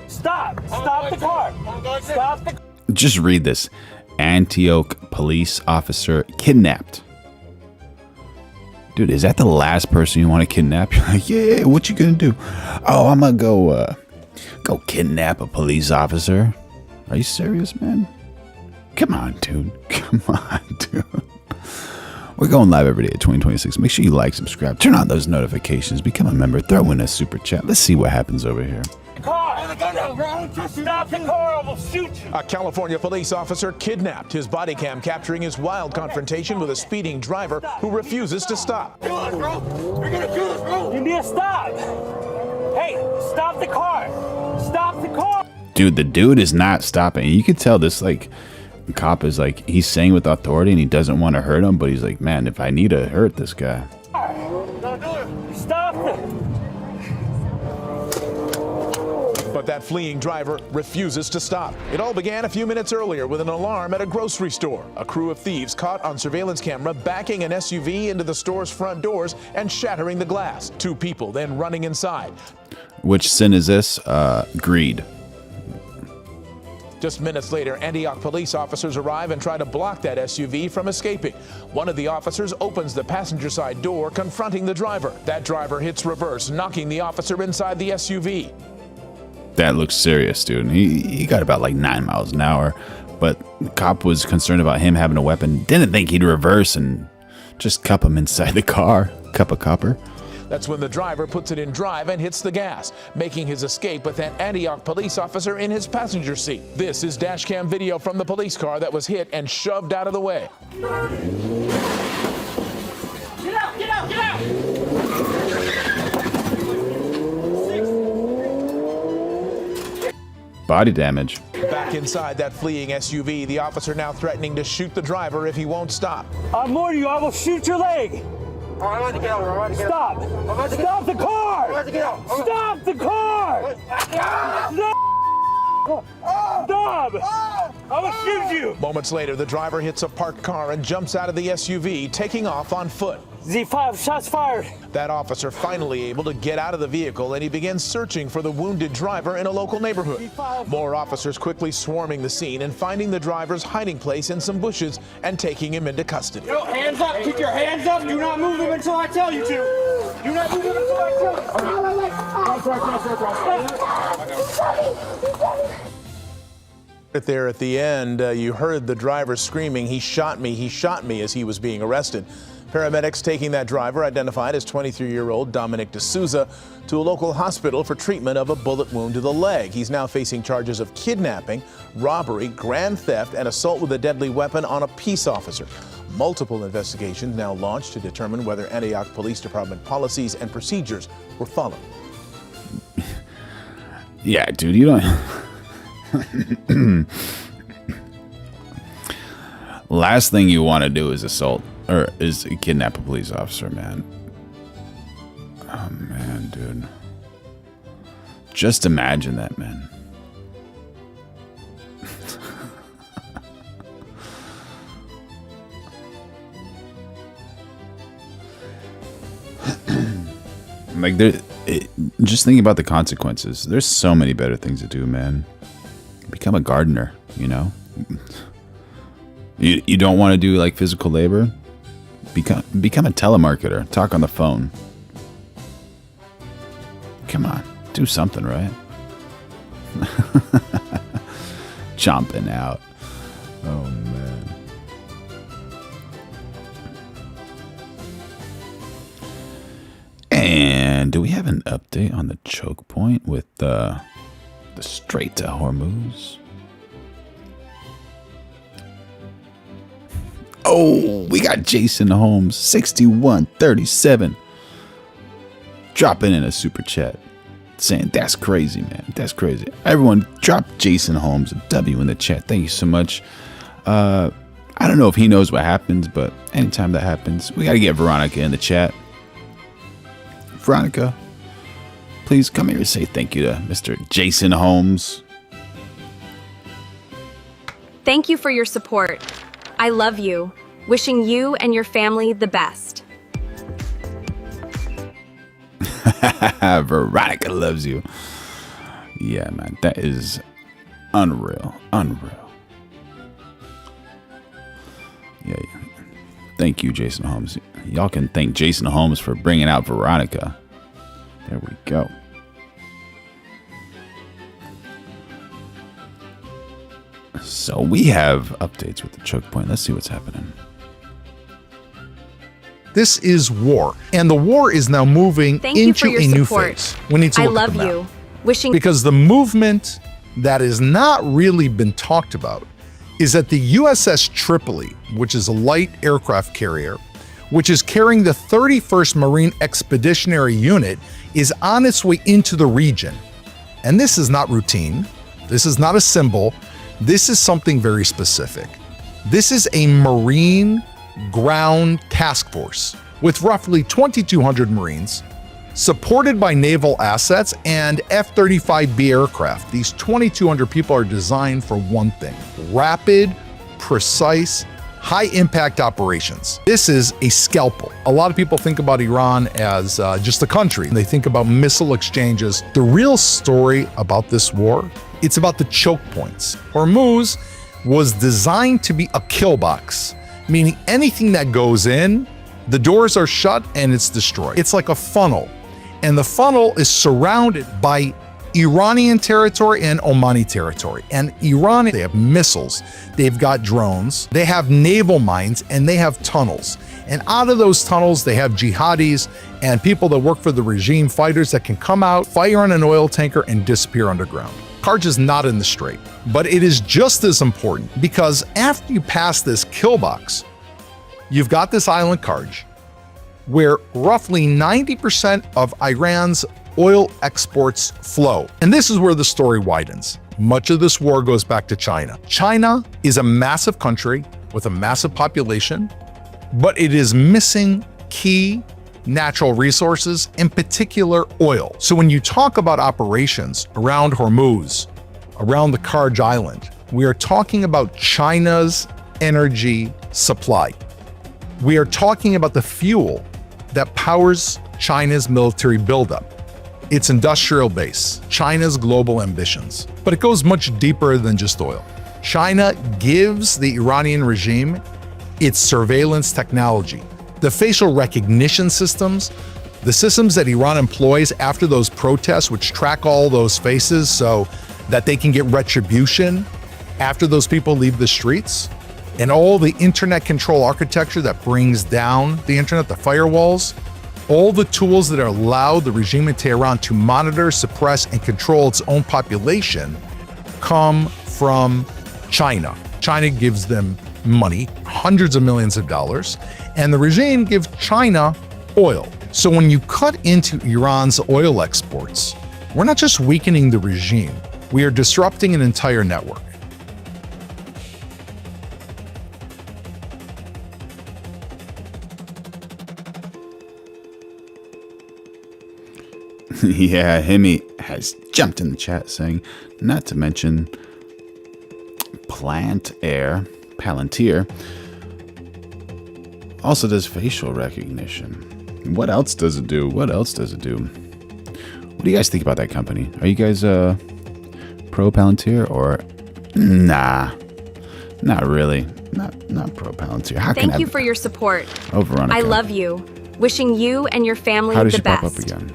Stop! Stop the car! Stop the car! Just read this. Antioch police officer kidnapped. Dude, is that the last person you want to kidnap? You're like, yeah, what you gonna do? Oh, I'm gonna go kidnap a police officer. Are you serious, man? Come on, dude. Come on, dude. We're going live every day at 2026. Make sure you like, subscribe, turn on those notifications, become a member, throw in a super chat. Let's see what happens over here. Stop the car, I will shoot you! A California police officer kidnapped, his body cam capturing his wild confrontation with a speeding driver who refuses to stop. Kill us, bro! You're gonna kill us, bro! You need to stop! Hey, stop the car! Stop the car! Dude, the dude is not stopping. You can tell this, like, cop is like, he's saying with authority and he doesn't want to hurt him, but he's like, man, if I need to hurt this guy. Stop it! But that fleeing driver refuses to stop. It all began a few minutes earlier with an alarm at a grocery store. A crew of thieves caught on surveillance camera backing an SUV into the store's front doors and shattering the glass. 2 people then running inside. Which sin is this? Greed. Just minutes later, Antioch police officers arrive and try to block that SUV from escaping. One of the officers opens the passenger side door, confronting the driver. That driver hits reverse, knocking the officer inside the SUV. That looks serious, dude. He got about like 9 miles an hour, but the cop was concerned about him having a weapon. Didn't think he'd reverse and just cup him inside the car. Cup of copper. That's when the driver puts it in drive and hits the gas, making his escape with an Antioch police officer in his passenger seat. This is dashcam video from the police car that was hit and shoved out of the way. Get out! Get out! Get out! Body damage. Back inside that fleeing SUV, the officer now threatening to shoot the driver if he won't stop. I'm warning you, I will shoot your leg! Stop! Stop the car! Stop the car! No! Stop! I will shoot you! Moments later, the driver hits a parked car and jumps out of the SUV, taking off on foot. Z5, shots fired. That officer finally able to get out of the vehicle, and he begins searching for the wounded driver in a local neighborhood. More officers quickly swarming the scene and finding the driver's hiding place in some bushes and taking him into custody. Yo, hands up! Keep your hands up! Do not move them until I tell you to! Do not move them until I tell you! Right there at the end, you heard the driver screaming, he shot me," as he was being arrested. Paramedics taking that driver, identified as 23-year-old Dominic D'Souza, to a local hospital for treatment of a bullet wound to the leg. He's now facing charges of kidnapping, robbery, grand theft, and assault with a deadly weapon on a peace officer. Multiple investigations now launched to determine whether Antioch Police Department policies and procedures were followed. Yeah, dude, you don't... Last thing you want to do is assault or is kidnap a police officer, man. Oh man, dude. Just imagine that, man. Like just thinking about the consequences. There's so many better things to do, man. Become a gardener, you know. You don't want to do like physical labor? Become a telemarketer. Talk on the phone. Come on, do something, right? Chomping out. Oh man. And do we have an update on the choke point with the Strait to Hormuz? Oh, we got Jason Holmes, 6137, dropping in a super chat, saying that's crazy, man. That's crazy. Everyone, drop Jason Holmes a W in the chat. Thank you so much. I don't know if he knows what happens, but anytime that happens, we got to get Veronica in the chat. Veronica, please come here and say thank you to Mr. Jason Holmes. Thank you for your support. I love you. Wishing you and your family the best. Veronica loves you. Yeah, man, that is unreal. Unreal. Yeah. Thank you, Jason Holmes. Y'all can thank Jason Holmes for bringing out Veronica. There we go. So we have updates with the choke point. Let's see what's happening. This is war, and the war is now moving into a new phase. We need to look at the map. Wishing because the movement that has not really been talked about is that the USS Tripoli, which is a light aircraft carrier, which is carrying the 31st Marine Expeditionary Unit, is on its way into the region. And this is not routine. This is not a symbol. This is something very specific. This is a Marine ground task force with roughly 2,200 Marines, supported by naval assets and F-35B aircraft. These 2,200 people are designed for one thing: rapid, precise, high-impact operations. This is a scalpel. A lot of people think about Iran as just a country. They think about missile exchanges. The real story about this war, it's about the choke points. Hormuz was designed to be a kill box, meaning anything that goes in, the doors are shut and it's destroyed. It's like a funnel, and the funnel is surrounded by Iranian territory and Omani territory. And Iran, they have missiles, they've got drones, they have naval mines, and they have tunnels. And out of those tunnels, they have jihadis and people that work for the regime, fighters that can come out, fire on an oil tanker, and disappear underground. Karj is not in the strait, but it is just as important because after you pass this kill box, you've got this island Karj, where roughly 90% of Iran's oil exports flow. And this is where the story widens. Much of this war goes back to China. China is a massive country with a massive population, but it is missing key natural resources, in particular oil. So when you talk about operations around Hormuz, around the Karj Island, we are talking about China's energy supply. We are talking about the fuel that powers China's military buildup, its industrial base, China's global ambitions. But it goes much deeper than just oil. China gives the Iranian regime its surveillance technology, the facial recognition systems, the systems that Iran employs after those protests, which track all those faces so that they can get retribution after those people leave the streets, and all the internet control architecture that brings down the internet, the firewalls, all the tools that allow the regime in Tehran to monitor, suppress, and control its own population come from China. China gives them money, hundreds of millions of dollars, and the regime gives China oil. So when you cut into Iran's oil exports, we're not just weakening the regime, we are disrupting an entire network. Yeah, Hemi has jumped in the chat saying, not to mention Palantir also does facial recognition. What else does it do? What else does it do? What do you guys think about that company? Are you guys pro Palantir or nah? Not really. Not pro Palantir. How Thank you for your support. Oh, Veronica. I love you. Wishing you and your family How does the she best. pop up again?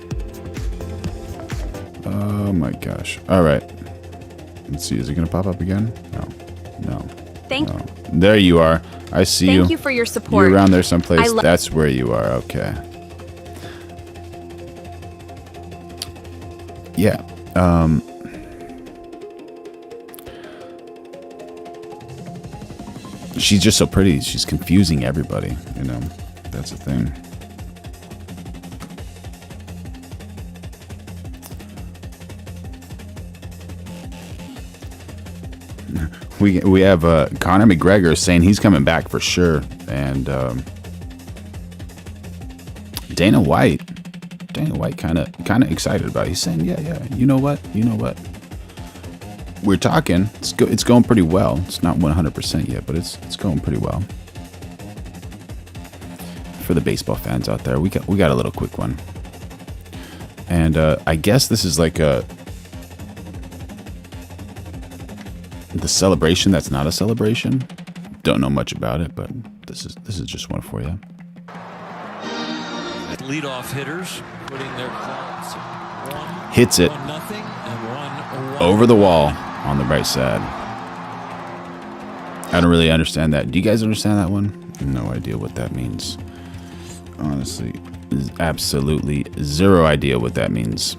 Oh my gosh. All right. Let's see. Is it going to pop up again? No. No. There you are. I see you. Thank you for your support. You're around there someplace. I That's where you are. Okay. Yeah. She's just so pretty. She's confusing everybody, you know. That's the thing. We have Conor McGregor saying he's coming back for sure, and Dana White kind of excited about it. He's saying, yeah, you know what, we're talking. It's going pretty well. It's not 100% yet, but it's going pretty well. For the baseball fans out there, we got a little quick one, and I guess this is like the celebration that's not a celebration. Don't know much about it, but this is just one for you. Leadoff hitters putting their clubs hits it 1-0 and 1-1 over the wall on the right side. I don't really understand that. Do you guys understand that one? No idea what that means. Honestly, absolutely zero idea what that means.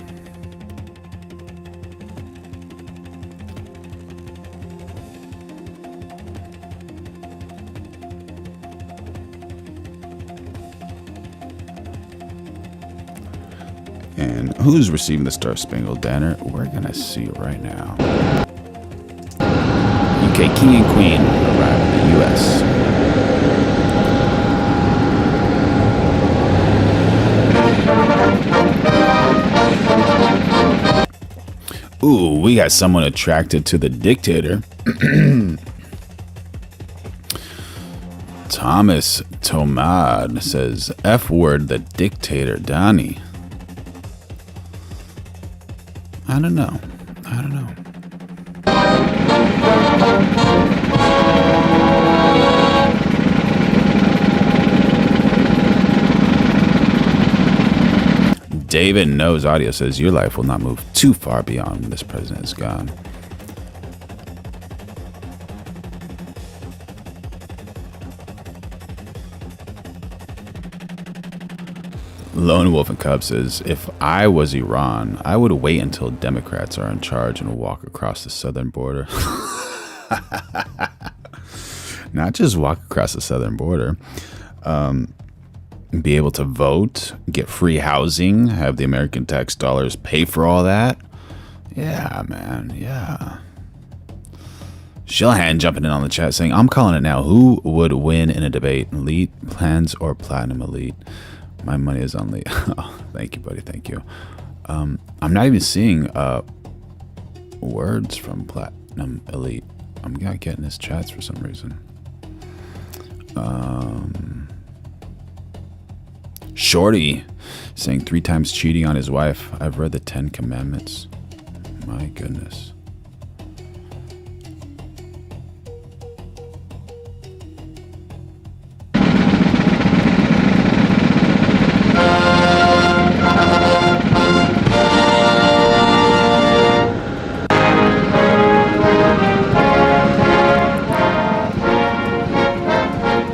And who's receiving the Star Spangled Banner? We're gonna see right now. UK King and Queen arrive in the US. Ooh, we got someone attracted to the dictator. Thomas Tomad says, F word the dictator, Donnie. I don't know. David Knows Audio says, your life will not move too far beyond when this president is gone. Lone Wolf and Cub says, if I was Iran, I would wait until Democrats are in charge and walk across the southern border. Not just walk across the southern border. Be able to vote, get free housing, have the American tax dollars pay for all that. Yeah, man, yeah. Shellhan jumping in on the chat saying, I'm calling it now. Who would win in a debate? Elite plans or Platinum Elite? My money is on Elite. Oh, thank you, buddy. Thank you. I'm not even seeing words from Platinum Elite. I'm not getting his chats for some reason. Shorty saying 3 times cheating on his wife. I've read the 10 Commandments. My goodness.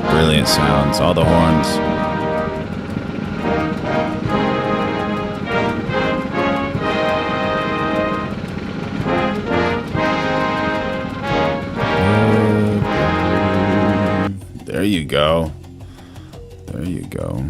Brilliant sounds, all the horns. There you go. There you go.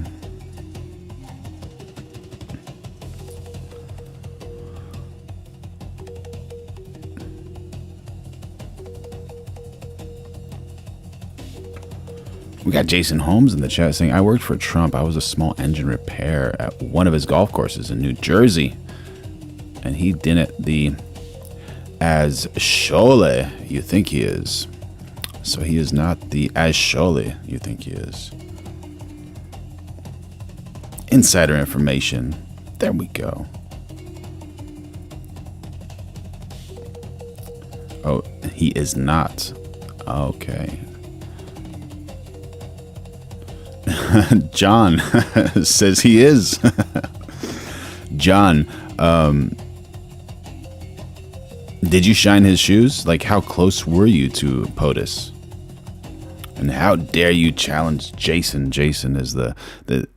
We got Jason Holmes in the chat saying, I worked for Trump. I was a small engine repair at one of his golf courses in New Jersey. And he didn't the as shole you think he is. So he is not the as shole you think he is. Insider information. There we go. Oh, he is not. Okay. John says he is. John, did you shine his shoes? Like, how close were you to POTUS? And how dare you challenge Jason? Jason is the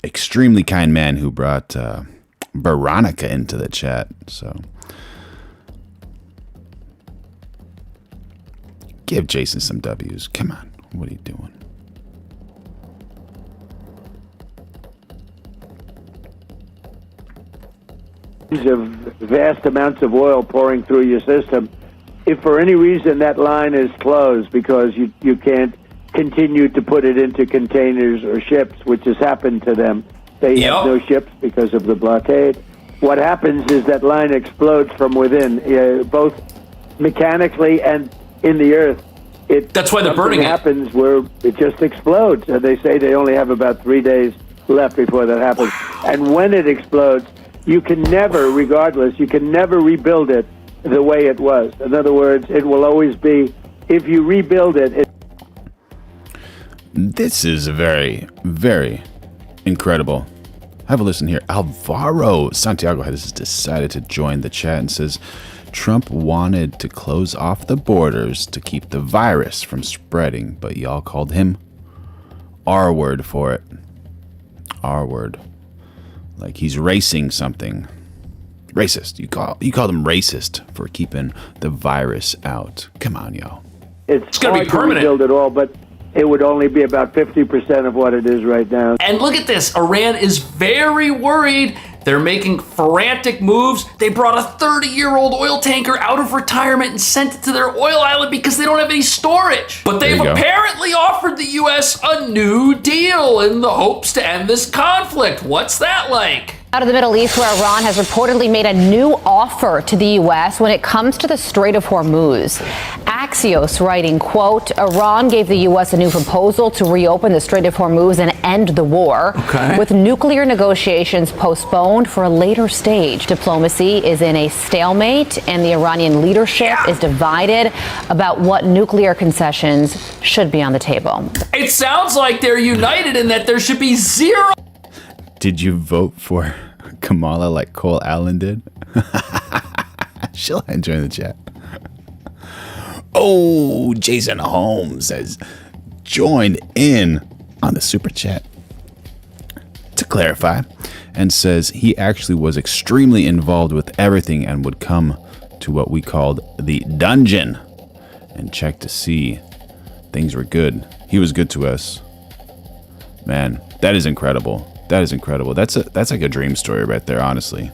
extremely kind man who brought Veronica into the chat. So give Jason some W's. Come on. What are you doing? Of vast amounts of oil pouring through your system. If for any reason that line is closed because you can't continue to put it into containers or ships, which has happened to them, they have no ships because of the blockade. What happens is that line explodes from within, both mechanically and in the earth. That's why they're burning it. Happens where it just explodes, and they say they only have about 3 days left before that happens. And when it explodes, you can never, regardless, you can never rebuild it the way it was. In other words, it will always be, if you rebuild it. This is very, very incredible. Have a listen here. Alvaro Santiago has decided to join the chat and says, Trump wanted to close off the borders to keep the virus from spreading, but y'all called him R word for it. R word. Like he's racing something. Racist. You call them racist for keeping the virus out. Come on, y'all. It's going to be permanent. To rebuild it all, but it would only be about 50% of what it is right now. And look at this. Iran is very worried. They're making frantic moves. They brought a 30-year-old oil tanker out of retirement and sent it to their oil island because they don't have any storage. But they've apparently offered the U.S. a new deal in the hopes to end this conflict. What's that like? Out of the Middle East, where Iran has reportedly made a new offer to the U.S. when it comes to the Strait of Hormuz. Axios writing, quote, Iran gave the U.S. a new proposal to reopen the Strait of Hormuz and end the war, with nuclear negotiations postponed for a later stage. Diplomacy is in a stalemate, and the Iranian leadership is divided about what nuclear concessions should be on the table. It sounds like they're united in that there should be zero. Did you vote for Kamala like Cole Allen did? She'll enjoy the chat. Oh, Jason Holmes has joined in on the super chat to clarify and says he actually was extremely involved with everything and would come to what we called the dungeon and check to see things were good. He was good to us. Man, that is incredible. That is incredible. That's like a dream story right there, honestly.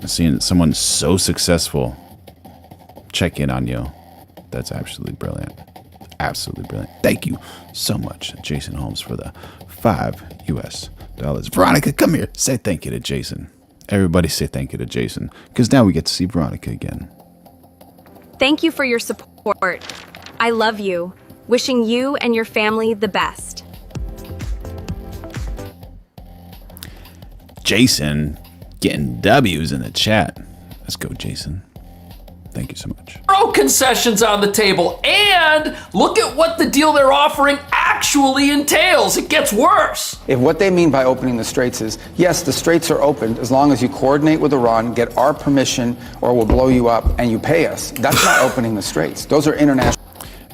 Seeing someone so successful check in on you. That's absolutely brilliant. Absolutely brilliant. Thank you so much, Jason Holmes, for the $5 US. Veronica, come here. Say thank you to Jason. Everybody say thank you to Jason, because now we get to see Veronica again. Thank you for your support. I love you. Wishing you and your family the best. Jason getting W's in the chat. Let's go, Jason. Thank you so much. Zero concessions on the table, and look at what the deal they're offering actually entails. It gets worse. If what they mean by opening the straits is, yes, the straits are opened as long as you coordinate with Iran, get our permission, or we'll blow you up, and you pay us. That's not opening the straits. Those are international.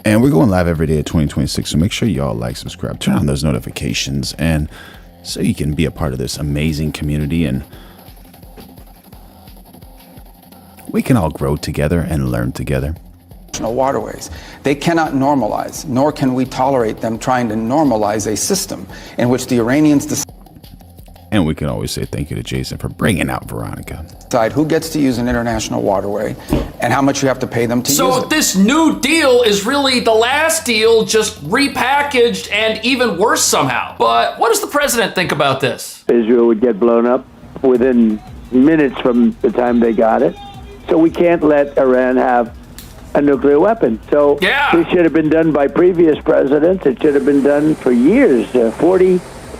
And we're going live every day at 2026, so make sure y'all like, subscribe, turn on those notifications, and so you can be a part of this amazing community and we can all grow together and learn together. Waterways. They cannot normalize, nor can we tolerate them trying to normalize a system in which the Iranians and we can always say thank you to Jason for bringing out Veronica. Decide who gets to use an international waterway and how much you have to pay them to use it. So this new deal is really the last deal, just repackaged and even worse somehow. But what does the president think about this? Israel would get blown up within minutes from the time they got it. So we can't let Iran have a nuclear weapon. So this should have been done by previous presidents. It should have been done for years,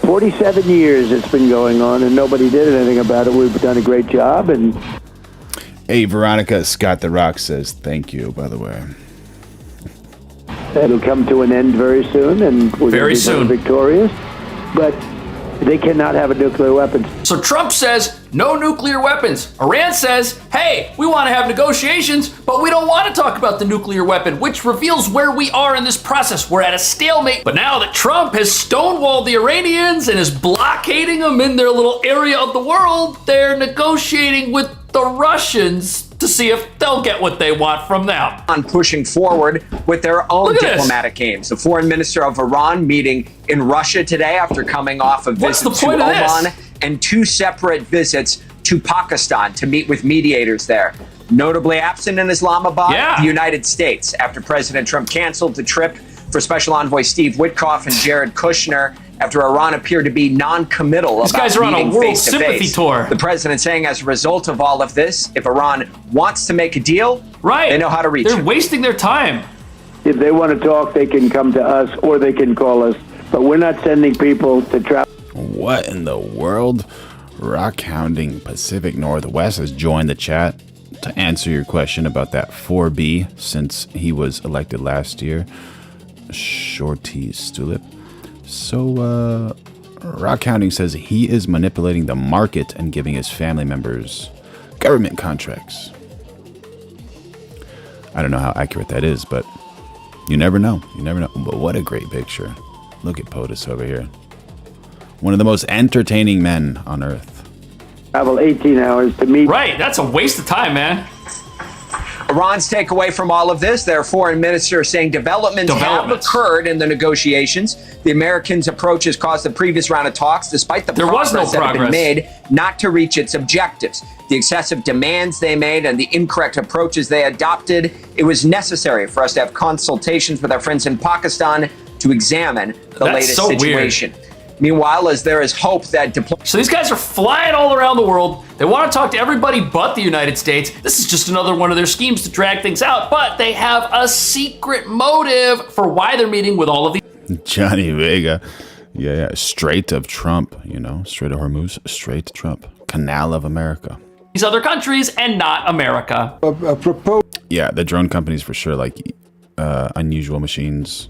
47 years it's been going on, and nobody did anything about it. We've done a great job. And hey, Veronica, Scott the Rock says thank you, by the way. It'll come to an end very soon, and we're going to be victorious. But They cannot have a nuclear weapon. So Trump says no nuclear weapons. Iran says, hey, we want to have negotiations, but we don't want to talk about the nuclear weapon, which reveals where we are in this process. We're at a stalemate. But now that Trump has stonewalled the Iranians and is blockading them in their little area of the world, they're negotiating with the Russians to see if they'll get what they want from them. On pushing forward with their own diplomatic aims. The foreign minister of Iran meeting in Russia today after coming off a visit to Oman and 2 separate visits to Pakistan to meet with mediators there. Notably absent in Islamabad, the United States, after President Trump canceled the trip for Special Envoy Steve Witkoff and Jared Kushner after Iran appeared to be non-committal about guys are on a world sympathy tour. The president saying as a result of all of this, if Iran wants to make a deal, they know how to reach They're it. wasting their time. If they want to talk, they can come to us or they can call us. But we're not sending people to travel. What in the world? Recounting Pacific Northwest has joined the chat to answer your question about that 4B since he was elected last year. Shorty's Tulip. So, Recounting says he is manipulating the market and giving his family members government contracts. I don't know how accurate that is, but you never know. You never know. But what a great picture. Look at POTUS over here. One of the most entertaining men on earth. Travel 18 hours to meet. Right, that's a waste of time, man. Iran's takeaway from all of this, their foreign minister is saying developments have occurred in the negotiations. The Americans' approach has caused the previous round of talks, despite the progress that had been made, not to reach its objectives. The excessive demands they made and the incorrect approaches they adopted, it was necessary for us to have consultations with our friends in Pakistan to examine the latest situation. Weird. Meanwhile, as there is hope that So these guys are flying all around the world. They want to talk to everybody but the United States. This is just another one of their schemes to drag things out, but they have a secret motive for why they're meeting with all of these. Johnny Vega. Yeah, Strait of Trump, you know, Strait of Hormuz, Strait to Trump, Canal of America. These other countries and not America. Yeah, the drone companies for sure, like Unusual Machines.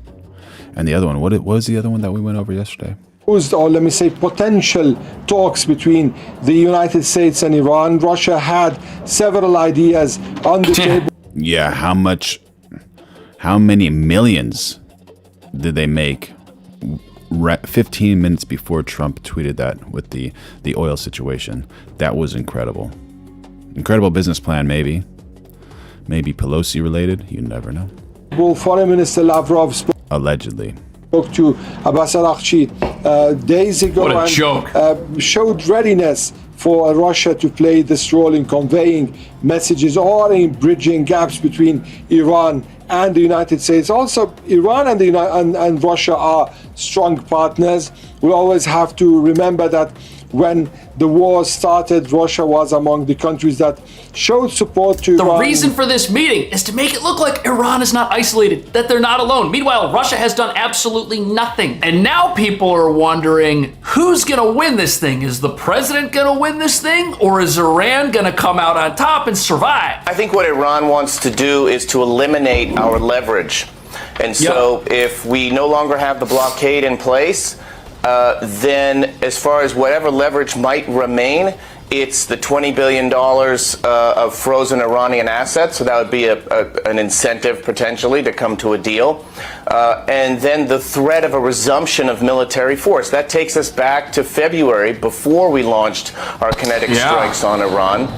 And the other one, what was the other one that we went over yesterday? Or let me say potential talks between the United States and Iran. Russia had several ideas on the table. Yeah, how many millions did they make 15 minutes before Trump tweeted that with the oil situation? That was incredible. Incredible business plan, maybe. Maybe Pelosi related, you never know. Well, Foreign Minister Lavrov spoke. Allegedly. Spoke to Abbas Araghchi days ago what a and joke. Showed readiness for Russia to play this role in conveying messages or in bridging gaps between Iran and the United States. Also, Iran and Russia are strong partners. We always have to remember that when the war started, Russia was among the countries that showed support to Iran. The reason for this meeting is to make it look like Iran is not isolated, that they're not alone. Meanwhile, Russia has done absolutely nothing. And now people are wondering, who's gonna win this thing? Is the president gonna win this thing? Or is Iran gonna come out on top and survive? I think what Iran wants to do is to eliminate our leverage. And so if we no longer have the blockade in place, then as far as whatever leverage might remain, it's the $20 billion of frozen Iranian assets. So that would be an incentive potentially to come to a deal. And then the threat of a resumption of military force. That takes us back to February before we launched our kinetic strikes on Iran.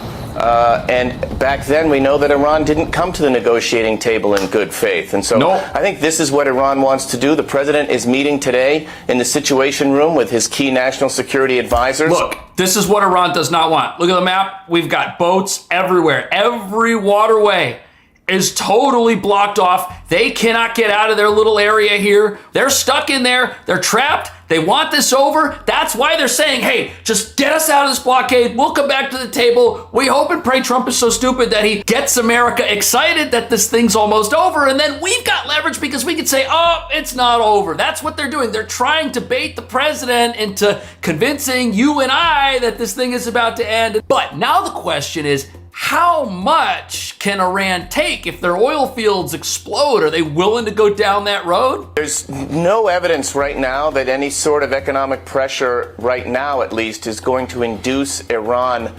And back then, we know that Iran didn't come to the negotiating table in good faith. And so I think this is what Iran wants to do. The president is meeting today in the Situation Room with his key national security advisors. Look, this is what Iran does not want. Look at the map. We've got boats everywhere. Every waterway is totally blocked off. They cannot get out of their little area here. They're stuck in there. They're trapped. They want this over. That's why they're saying, hey, just get us out of this blockade. We'll come back to the table. We hope and pray Trump is so stupid that he gets America excited that this thing's almost over. And then we've got leverage because we can say, oh, it's not over. That's what they're doing. They're trying to bait the president into convincing you and I that this thing is about to end. But now the question is, how much can Iran take if their oil fields explode? Are they willing to go down that road? There's no evidence right now that any sort of economic pressure, right now at least, is going to induce Iran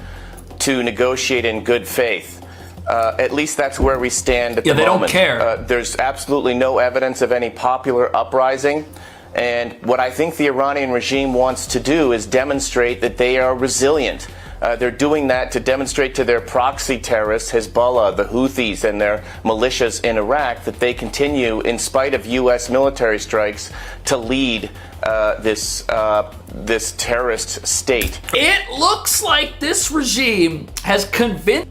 to negotiate in good faith. At least that's where we stand at the moment. Don't care. There's absolutely no evidence of any popular uprising. And what I think the Iranian regime wants to do is demonstrate that they are resilient. They're doing that to demonstrate to their proxy terrorists, Hezbollah, the Houthis, and their militias in Iraq, that they continue, in spite of U.S. military strikes, to lead this terrorist state. It looks like this regime has convinced...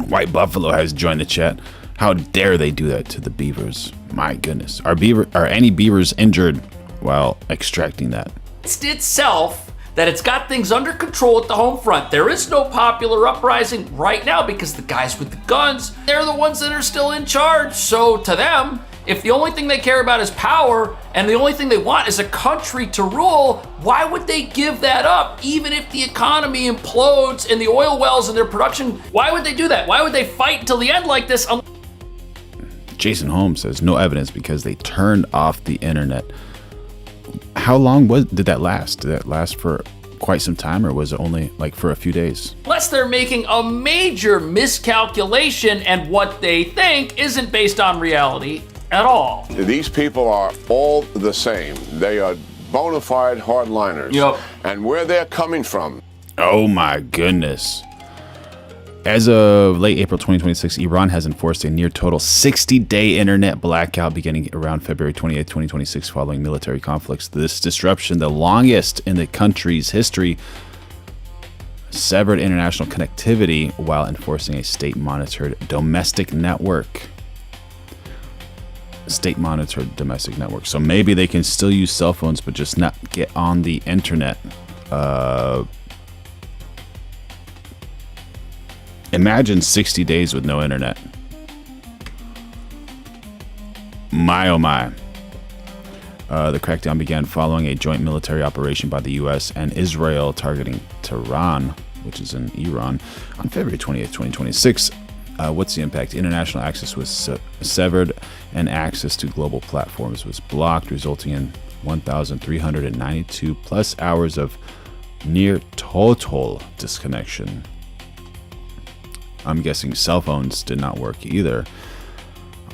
White Buffalo has joined the chat. How dare they do that to the beavers? My goodness. Are any beavers injured while extracting that? ...itself that it's got things under control at the home front. There is no popular uprising right now because the guys with the guns, they're the ones that are still in charge. So to them, if the only thing they care about is power and the only thing they want is a country to rule, why would they give that up? Even if the economy implodes and the oil wells and their production, why would they do that? Why would they fight until the end like this? Jason Holmes says no evidence because they turned off the internet. How long did that last? Did that last for quite some time, or was it only like for a few days? Unless they're making a major miscalculation and what they think isn't based on reality at all. These people are all the same. They are bona fide hardliners. Yep. And where they're coming from. Oh my goodness. As of late April 2026, Iran has enforced a near total 60-day internet blackout beginning around February 28, 2026, following military conflicts. This disruption, the longest in the country's history, severed international connectivity while enforcing a state-monitored domestic network. State-monitored domestic network. So maybe they can still use cell phones, but just not get on the internet. Imagine 60 days with no internet. My oh my. The crackdown began following a joint military operation by the U.S. and Israel targeting Tehran, which is in Iran, on February 28, 2026. What's the impact? International access was severed and access to global platforms was blocked, resulting in 1,392 plus hours of near total disconnection. I'm guessing cell phones did not work either.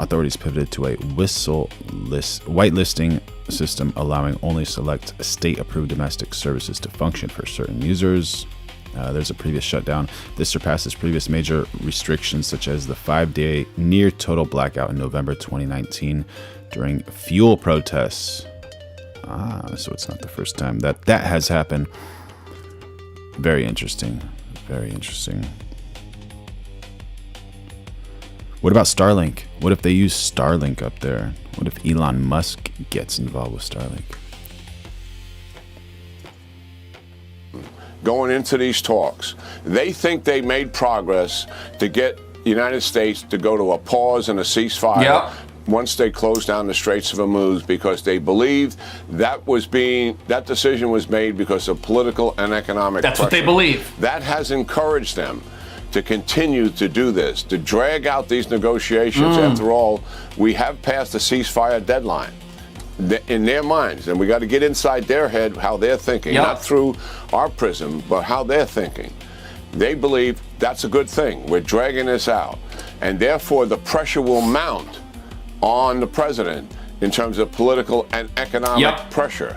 Authorities pivoted to a whitelisting system, allowing only select state-approved domestic services to function for certain users. There's a previous shutdown. This surpasses previous major restrictions, such as the 5-day near total blackout in November 2019 during fuel protests. So it's not the first time that has happened. Very interesting. Very interesting. What about Starlink? What if they use Starlink up there? What if Elon Musk gets involved with Starlink? Going into these talks, they think they made progress to get the United States to go to a pause and a ceasefire once they closed down the Straits of Hormuz, because they believed that decision was made because of political and economic pressure. That's what they believe. That has encouraged them to continue to do this, to drag out these negotiations. After all, we have passed the ceasefire deadline in their minds, and we got to get inside their head how they're thinking, not through our prism, but how they're thinking. They believe that's a good thing. We're dragging this out, and therefore the pressure will mount on the president in terms of political and economic pressure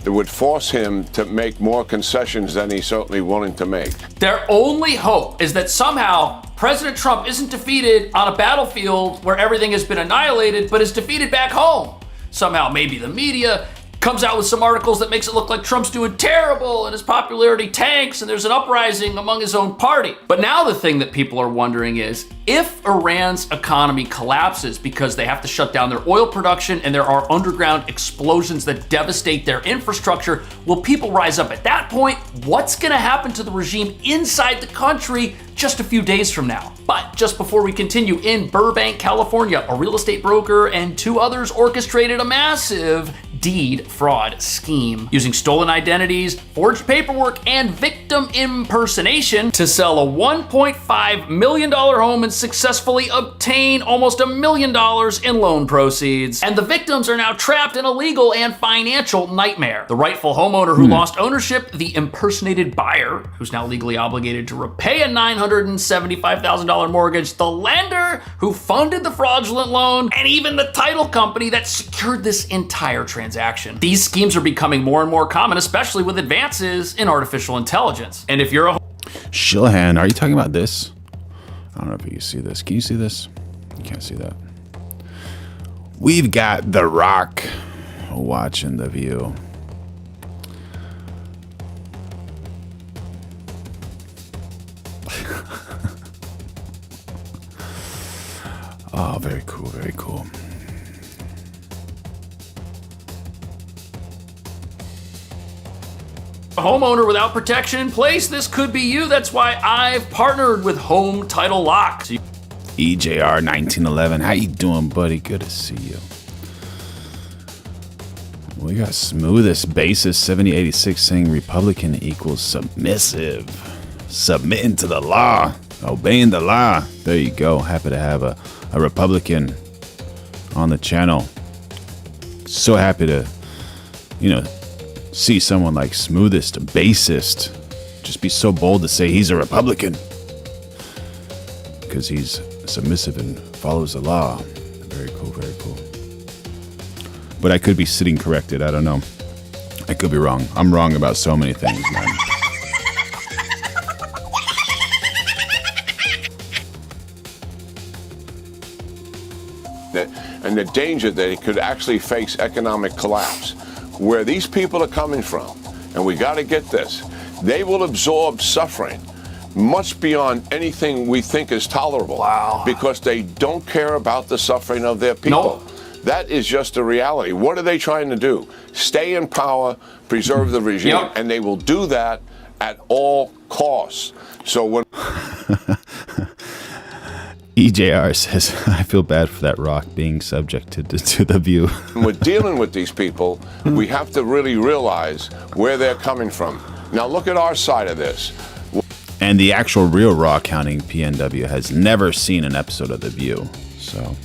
that would force him to make more concessions than he's certainly willing to make. Their only hope is that somehow President Trump isn't defeated on a battlefield where everything has been annihilated, but is defeated back home. Somehow maybe the media comes out with some articles that makes it look like Trump's doing terrible and his popularity tanks and there's an uprising among his own party. But now the thing that people are wondering is, if Iran's economy collapses because they have to shut down their oil production and there are underground explosions that devastate their infrastructure, will people rise up at that point? What's gonna happen to the regime inside the country just a few days from now? But just before we continue, in Burbank, California, a real estate broker and two others orchestrated a massive deed fraud scheme, using stolen identities, forged paperwork, and victim impersonation to sell a $1.5 million home and successfully obtain almost $1 million in loan proceeds. And the victims are now trapped in a legal and financial nightmare. The rightful homeowner who lost ownership, the impersonated buyer, who's now legally obligated to repay a $975,000 mortgage, the lender who funded the fraudulent loan, and even the title company that secured this entire transaction. These schemes are becoming more and more common, especially with advances in artificial intelligence. And if you're a Shilhan, are you talking about this? I don't know if you can see this. Can you see this? You can't see that. We've got The Rock watching The View. Oh, very cool, very cool. A homeowner without protection in place, this could be you. That's why I've partnered with Home Title Lock. EJR 1911, how you doing, buddy? Good to see you. We got Smoothest Basis 7086 saying Republican equals submissive. Submitting to the law. Obeying the law. There you go. Happy to have a Republican on the channel. So happy to, see someone like Smoothest Bassist just be so bold to say he's a Republican because he's submissive and follows the law. Very cool, very cool. But I could be sitting corrected. I don't know. I could be wrong. I'm wrong about so many things, man. And the danger that it could actually face economic collapse. Where these people are coming from, and we got to get this, they will absorb suffering much beyond anything we think is tolerable. Wow. Because they don't care about the suffering of their people. Nope. That is just a reality. What are they trying to do? Stay in power, preserve the regime, and they will do that at all costs. So when EJR says, I feel bad for that rock being subjected to The View. When we're dealing with these people, we have to really realize where they're coming from. Now look at our side of this. And the actual real raw counting PNW has never seen an episode of The View. So,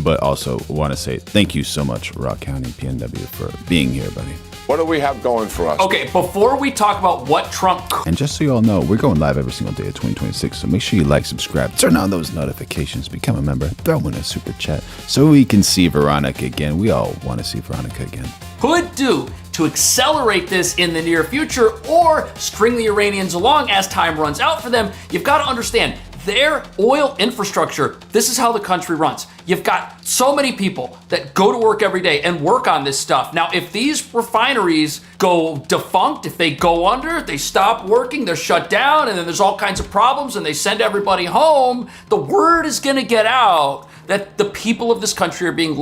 but also want to say thank you so much, Raw County PNW, for being here, buddy. What do we have going for us? Okay, before we talk about what Trump... And just so you all know, we're going live every single day of 2026, so make sure you like, subscribe, turn on those notifications, become a member, throw in a super chat so we can see Veronica again. We all want to see Veronica again. Could do to accelerate this in the near future or string the Iranians along as time runs out for them, you've got to understand their oil infrastructure, this is how the country runs. You've got so many people that go to work every day and work on this stuff. Now, if these refineries go defunct, if they go under, they stop working, they're shut down, and then there's all kinds of problems and they send everybody home, the word is gonna get out that the people of this country are being...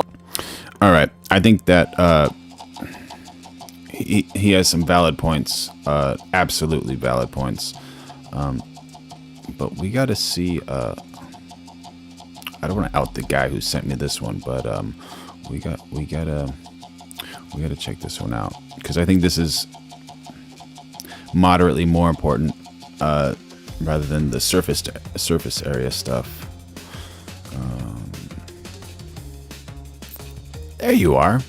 All right, I think that he has some valid points, absolutely valid points. But we got to see, I don't want to out the guy who sent me this one, but we gotta check this one out, because I think this is moderately more important rather than the surface area stuff. There you are.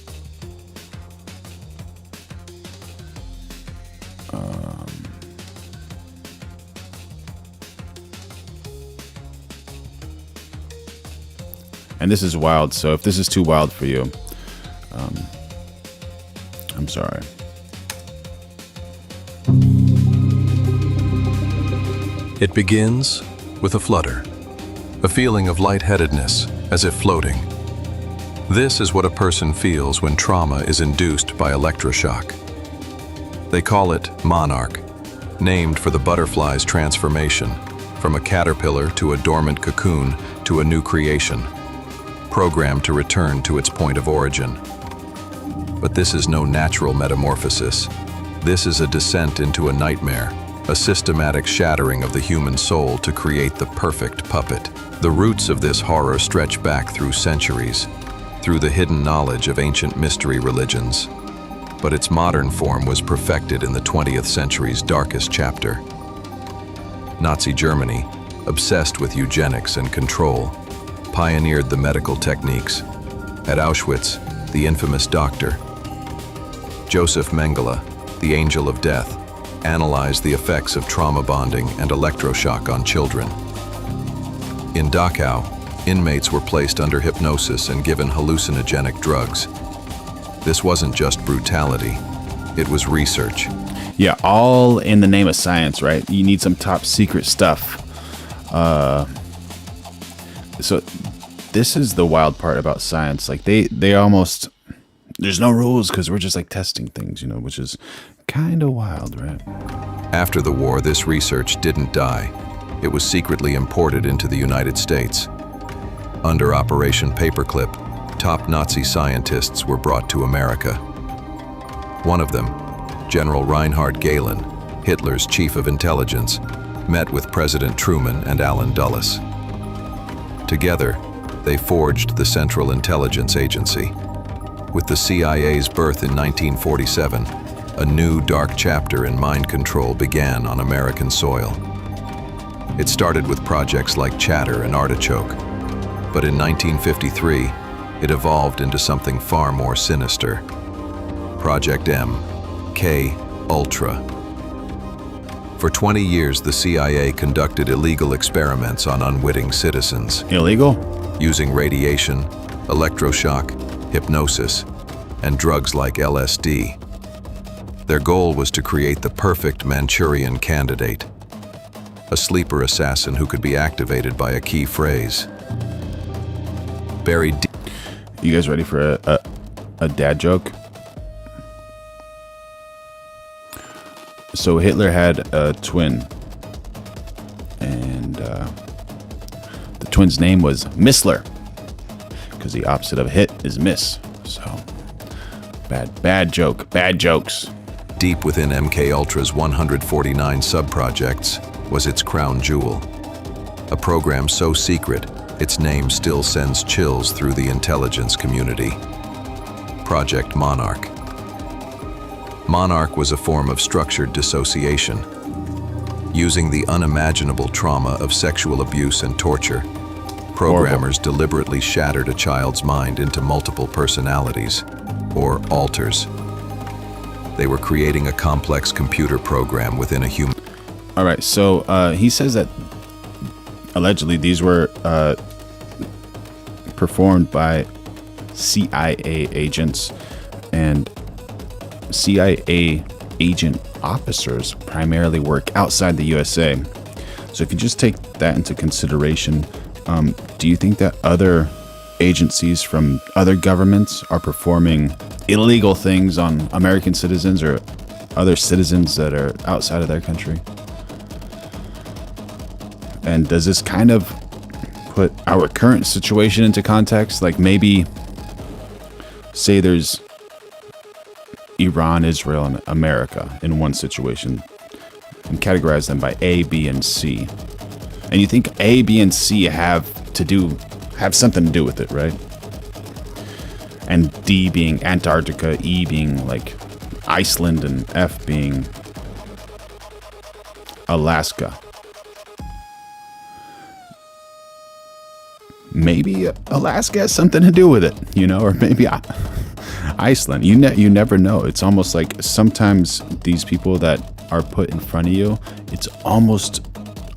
And this is wild, so if this is too wild for you, I'm sorry. It begins with a flutter, a feeling of lightheadedness, as if floating. This is what a person feels when trauma is induced by electroshock. They call it monarch, named for the butterfly's transformation from a caterpillar to a dormant cocoon to a new creation, programmed to return to its point of origin. But this is no natural metamorphosis. This is a descent into a nightmare, a systematic shattering of the human soul to create the perfect puppet. The roots of this horror stretch back through centuries, through the hidden knowledge of ancient mystery religions, but its modern form was perfected in the 20th century's darkest chapter. Nazi Germany, obsessed with eugenics and control, pioneered the medical techniques. At Auschwitz, the infamous doctor, Joseph Mengele, the angel of death, analyzed the effects of trauma bonding and electroshock on children. In Dachau, inmates were placed under hypnosis and given hallucinogenic drugs. This wasn't just brutality, it was research. Yeah, all in the name of science, right? You need some top secret stuff. So this is the wild part about science. Like they almost, there's no rules because we're just like testing things, you know, which is kind of wild, right? After the war, this research didn't die. It was secretly imported into the United States. Under Operation Paperclip, top Nazi scientists were brought to America. One of them, General Reinhard Gehlen, Hitler's chief of intelligence, met with President Truman and Allen Dulles. Together, they forged the Central Intelligence Agency. With the CIA's birth in 1947, a new dark chapter in mind control began on American soil. It started with projects like Chatter and Artichoke, but in 1953, it evolved into something far more sinister. Project M, K Ultra. For 20 years, the CIA conducted illegal experiments on unwitting citizens. Illegal? Using radiation, electroshock, hypnosis, and drugs like LSD. Their goal was to create the perfect Manchurian candidate, a sleeper assassin who could be activated by a key phrase. Buried deep. You guys ready for a dad joke? So Hitler had a twin, and the twin's name was Missler, because the opposite of hit is miss. So bad joke, bad jokes. Deep within MK Ultra's 149 sub-projects was its crown jewel, a program so secret its name still sends chills through the intelligence community. Project Monarch. Monarch was a form of structured dissociation. Using the unimaginable trauma of sexual abuse and torture, programmers deliberately shattered a child's mind into multiple personalities, or alters. They were creating a complex computer program within a human. All right, so he says that allegedly these were performed by CIA agents, and CIA agent officers primarily work outside the USA. So if you just take that into consideration, do you think that other agencies from other governments are performing illegal things on American citizens or other citizens that are outside of their country? And does this kind of put our current situation into context? Like maybe say there's Iran, Israel, and America in one situation and categorize them by A, B, and C. And you think A, B, and C have something to do with it, right? And D being Antarctica, E being like Iceland, and F being Alaska. Maybe Alaska has something to do with it, you know, or maybe Iceland. You never know. It's almost like sometimes these people that are put in front of you, it's almost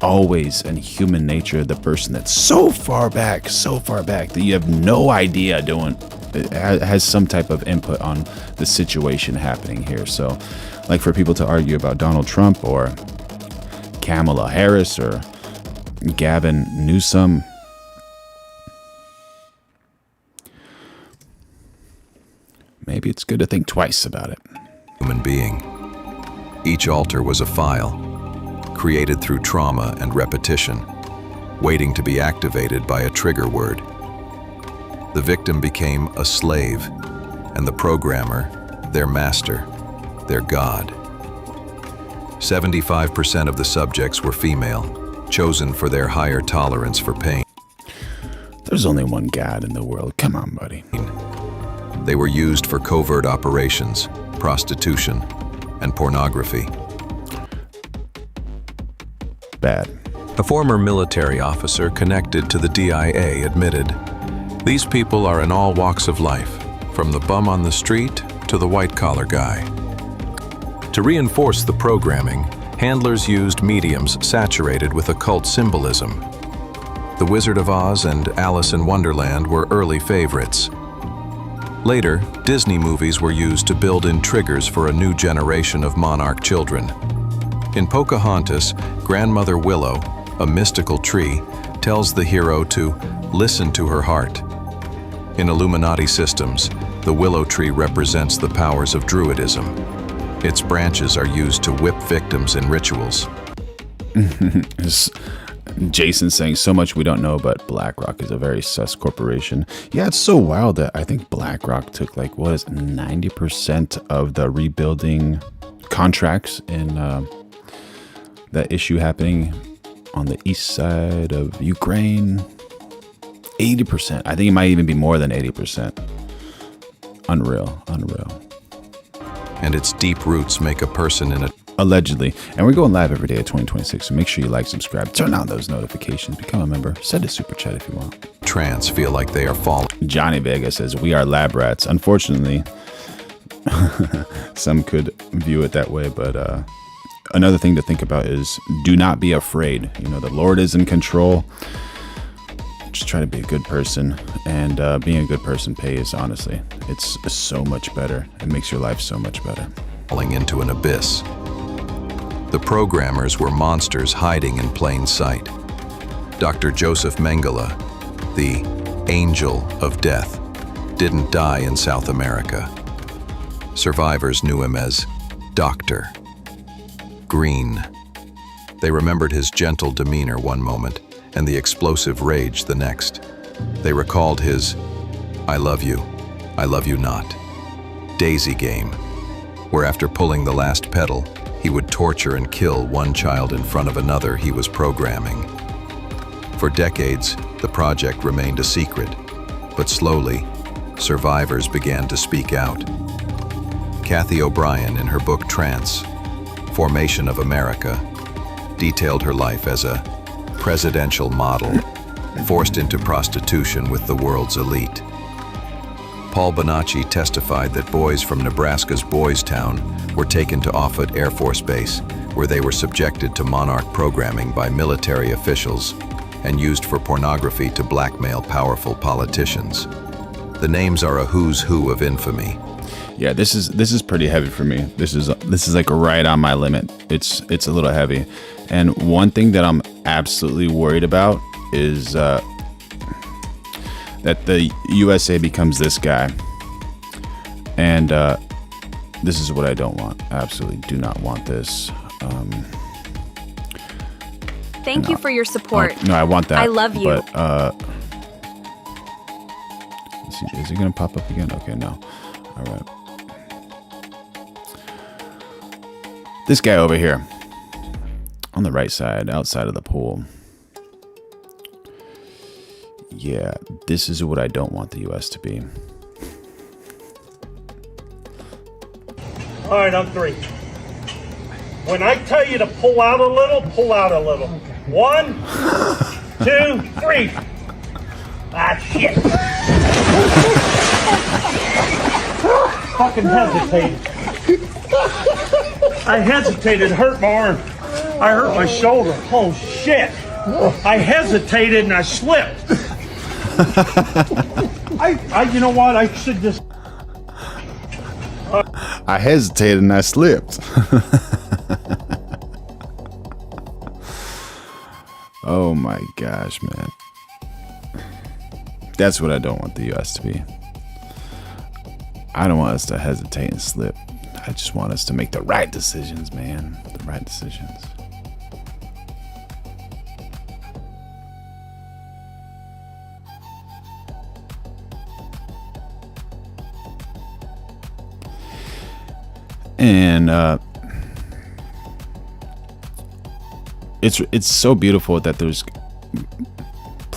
always in human nature the person that's so far back that you have no idea has some type of input on the situation happening here. So like for people to argue about Donald Trump or Kamala Harris or Gavin Newsom, maybe it's good to think twice about it. Human being. Each altar was a file, created through trauma and repetition, waiting to be activated by a trigger word. The victim became a slave, and the programmer, their master, their god. 75% of the subjects were female, chosen for their higher tolerance for pain. There's only one God in the world. Come on, buddy. They were used for covert operations, prostitution, and pornography. Bad. A former military officer connected to the DIA admitted, "These people are in all walks of life, from the bum on the street to the white-collar guy." To reinforce the programming, handlers used mediums saturated with occult symbolism. The Wizard of Oz and Alice in Wonderland were early favorites. Later, Disney movies were used to build in triggers for a new generation of monarch children. In Pocahontas, Grandmother Willow, a mystical tree, tells the hero to listen to her heart. In Illuminati systems, the willow tree represents the powers of Druidism. Its branches are used to whip victims in rituals. Jason saying so much we don't know, but BlackRock is a very sus corporation. Yeah, it's so wild that I think BlackRock took like, what is it, 90% of the rebuilding contracts in that issue happening on the east side of Ukraine. 80%. I think it might even be more than 80%. Unreal. And its deep roots make a person in a... Allegedly. And we're going live every day at 2026, so make sure you like, subscribe, turn on those notifications, become a member, send a super chat if you want. Trance feel like they are falling. Johnny Vega says, we are lab rats. Unfortunately, some could view it that way, but another thing to think about is do not be afraid. You know, the Lord is in control. Just try to be a good person, and being a good person pays, honestly. It's so much better. It makes your life so much better. Falling into an abyss. The programmers were monsters hiding in plain sight. Dr. Joseph Mengele, the Angel of Death, didn't die in South America. Survivors knew him as Dr. Green. They remembered his gentle demeanor one moment and the explosive rage the next. They recalled his I love you not daisy game, where after pulling the last pedal, he would torture and kill one child in front of another he was programming. For decades, the project remained a secret, but slowly, survivors began to speak out. Kathy O'Brien, in her book Trance, Formation of America, detailed her life as a presidential model, forced into prostitution with the world's elite. Paul Bonacci testified that boys from Nebraska's Boys Town were taken to Offutt Air Force Base, where they were subjected to monarch programming by military officials and used for pornography to blackmail powerful politicians. The names are a who's who of infamy. Yeah, this is pretty heavy for me. This is like right on my limit. It's a little heavy. And one thing that I'm absolutely worried about is that the USA becomes this guy. And this is what I don't want. Absolutely do not want this. Thank you for your support. No, I want that. I love you. But is it gonna pop up again? Okay, no. All right. This guy over here on the right side, outside of the pool. Yeah, this is what I don't want the US to be. All right, on three. When I tell you to pull out a little, pull out a little. 1, 2, 3. Ah, shit. Fucking hesitated. I hesitated, hurt my arm. I hurt my shoulder. Oh, shit. I hesitated and I slipped. You know what? I should just... I hesitated and I slipped. Oh my gosh, man. That's what I don't want the US to be. I don't want us to hesitate and slip. I just want us to make the right decisions, man. The right decisions. And it's so beautiful that there's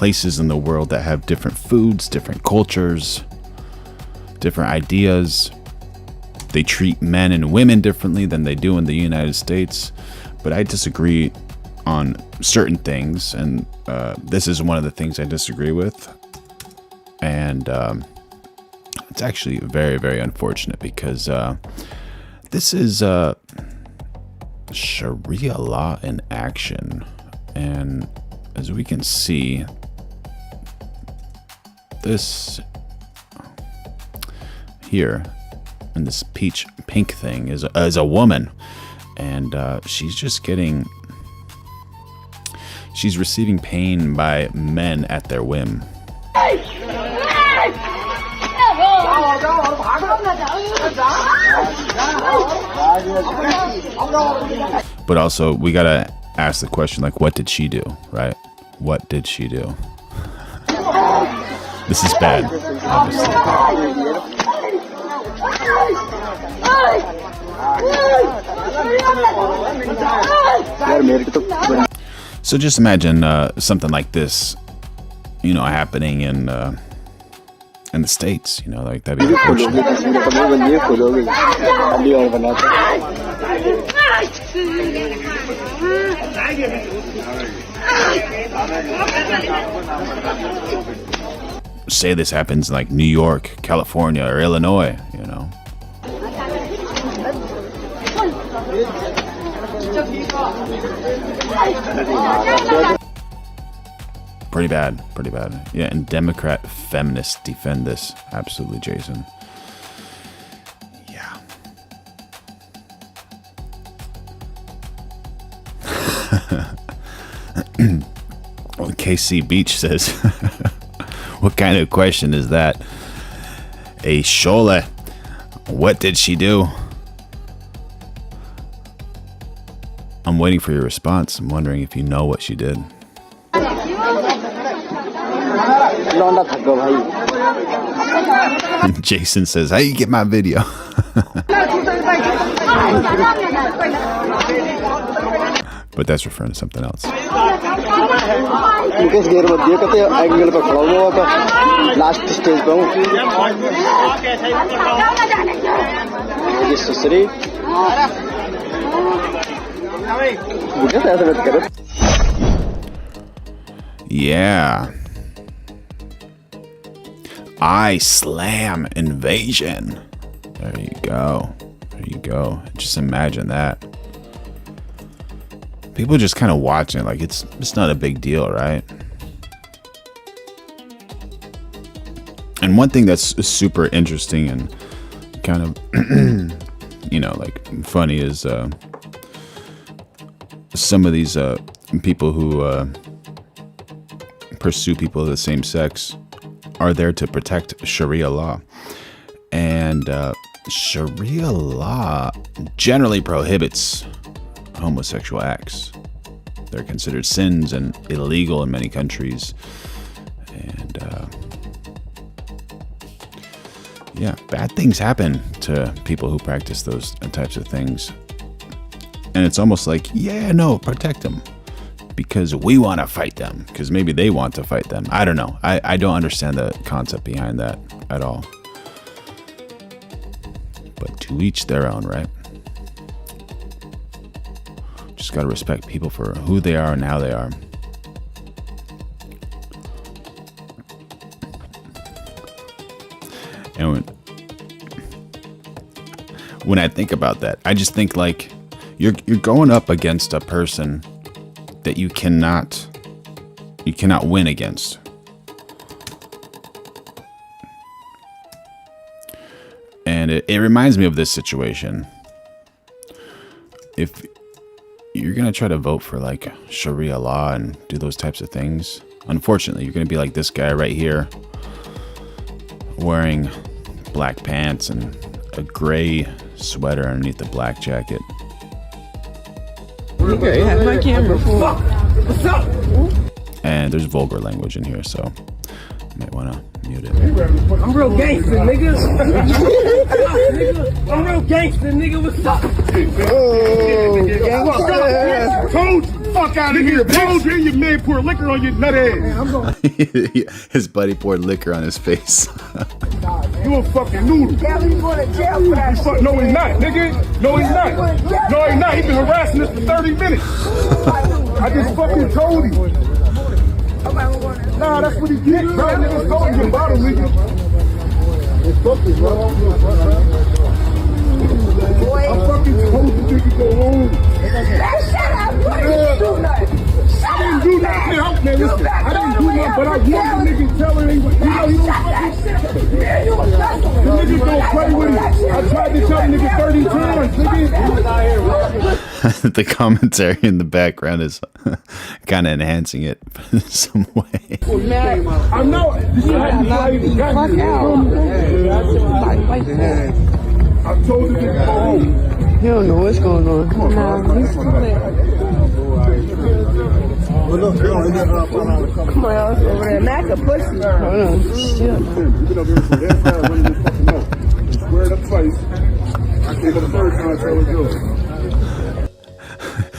places in the world that have different foods, different cultures, different ideas. They treat men and women differently than they do in the United States. But I disagree on certain things, and this is one of the things I disagree with. And it's actually very, very unfortunate because this is Sharia law in action. And as we can see, this here in this peach pink thing is a woman, and she's just getting, she's receiving pain by men at their whim. But also we gotta ask the question, like, what did she do, right? What did she do? This is bad, obviously. So just imagine something like this, you know, happening in the States, you know, like that'd be unfortunate. Say this happens in like New York, California, or Illinois, you know. Pretty bad, pretty bad. Yeah, and Democrat feminists defend this. Absolutely, Jason. Yeah. Well, KC Beach says, what kind of question is that? A Shola, what did she do? I'm waiting for your response. I'm wondering if you know what she did. Jason says, how you get my video? But that's referring to something else. Yeah. I slam invasion. There you go. There you go. Just imagine that. People just kind of watching it like it's not a big deal, right? And one thing that's super interesting and kind of, you know, like funny is some of these people who pursue people of the same sex are there to protect Sharia law. And Sharia law generally prohibits homosexual acts. They're considered sins and illegal in many countries. And yeah, bad things happen to people who practice those types of things. And it's almost like, yeah, no, protect them because we want to fight them, because maybe they want to fight them. I don't know. I don't understand the concept behind that at all. But to each their own, right? Just got to respect people for who they are and how they are. And when I think about that, I just think like you're going up against a person that you cannot win against. And it reminds me of this situation. If you're going to try to vote for like Sharia law and do those types of things, unfortunately, you're going to be like this guy right here wearing black pants and a gray sweater underneath the black jacket. Okay, have my camera. Fuck! What's up? And there's vulgar language in here, so you might want to mute it. I'm real gangster, nigga. I'm real gangster, nigga. What's up? Oh, gangster. fuck out of here, bitch. Your man poured liquor on your nut ass. His buddy poured liquor on his face. You a fucking noodle. Yeah, he's going to jail for that shit. No, he's not, nigga. No, he's not. No, he's not. He's been harassing us for 30 minutes. I just fucking told him. Nah, that's what he did, bro. Niggas told him about him, nigga. It's fucking, bro. Boy. I'm fucking told the nigga go home. Man, shut up. Boy, you didn't do nothing. I didn't do nothing. Man, listen, I didn't do nothing, but I want the nigga telling him, you know, you don't fucking shit. Man, you was hustling. The niggas don't play with me. I tried to tell the nigga 30 times, nigga. The commentary in the background is kind of enhancing it some way. Man, I know. You had to try to fuck out. I told him to go home. You don't know what's going on. Nah, he's come on, I was over there. Mac a pussy. Hold on. Shit. Squared up twice. I came up the third time, so it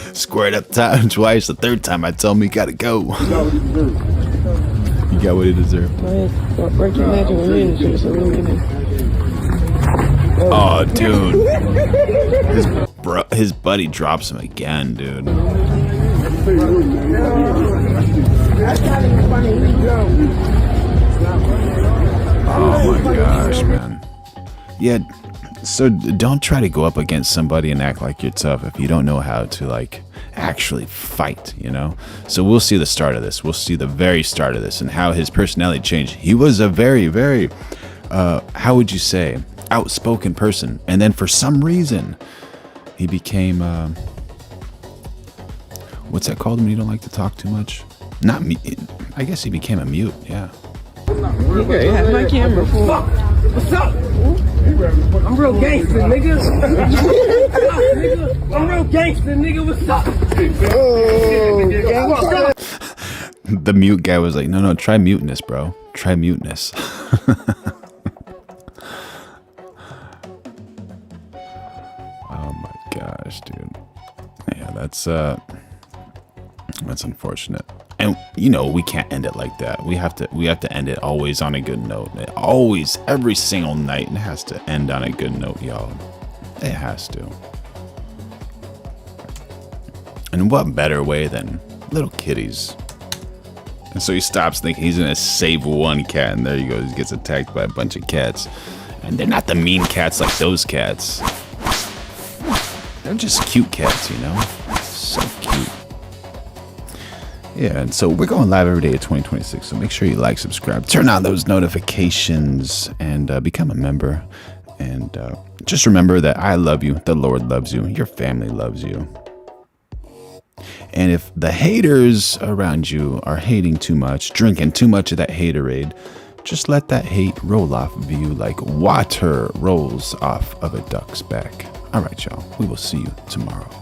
was Squared up twice. The third time I told him he gotta go. You got what he deserved. You got what he deserved. Work your magic with me and shit, so we can. Oh, dude. His buddy drops him again, dude. Oh my gosh, man. Yeah, so don't try to go up against somebody and act like you're tough if you don't know how to, like, actually fight, you know? So we'll see the start of this. We'll see the very start of this and how his personality changed. He was a very, very, how would you say, outspoken person. And then for some reason, he became, what's that called when you don't like to talk too much? Not me. I guess he became a mute, yeah. Okay, have my camera full. What's up? I'm real gangster, nigga. I'm real gangster, nigga. What's up? The mute guy was like, no, try muteness, bro. Try muteness. Oh my gosh, dude. Yeah, that's unfortunate. And you know, we can't end it like that. We have to end it always on a good note. Always, every single night, it has to end on a good note, y'all. It has to. And what better way than little kitties? And so he stops thinking he's gonna save one cat, and there he goes. He gets attacked by a bunch of cats. And they're not the mean cats like those cats. They're just cute cats, you know? So cute. Yeah, and so we're going live every day of 2026, so make sure you like, subscribe, turn on those notifications, and become a member. And just remember that I love you, the Lord loves you, your family loves you. And if the haters around you are hating too much, drinking too much of that haterade, just let that hate roll off of you like water rolls off of a duck's back. All right, y'all, we will see you tomorrow.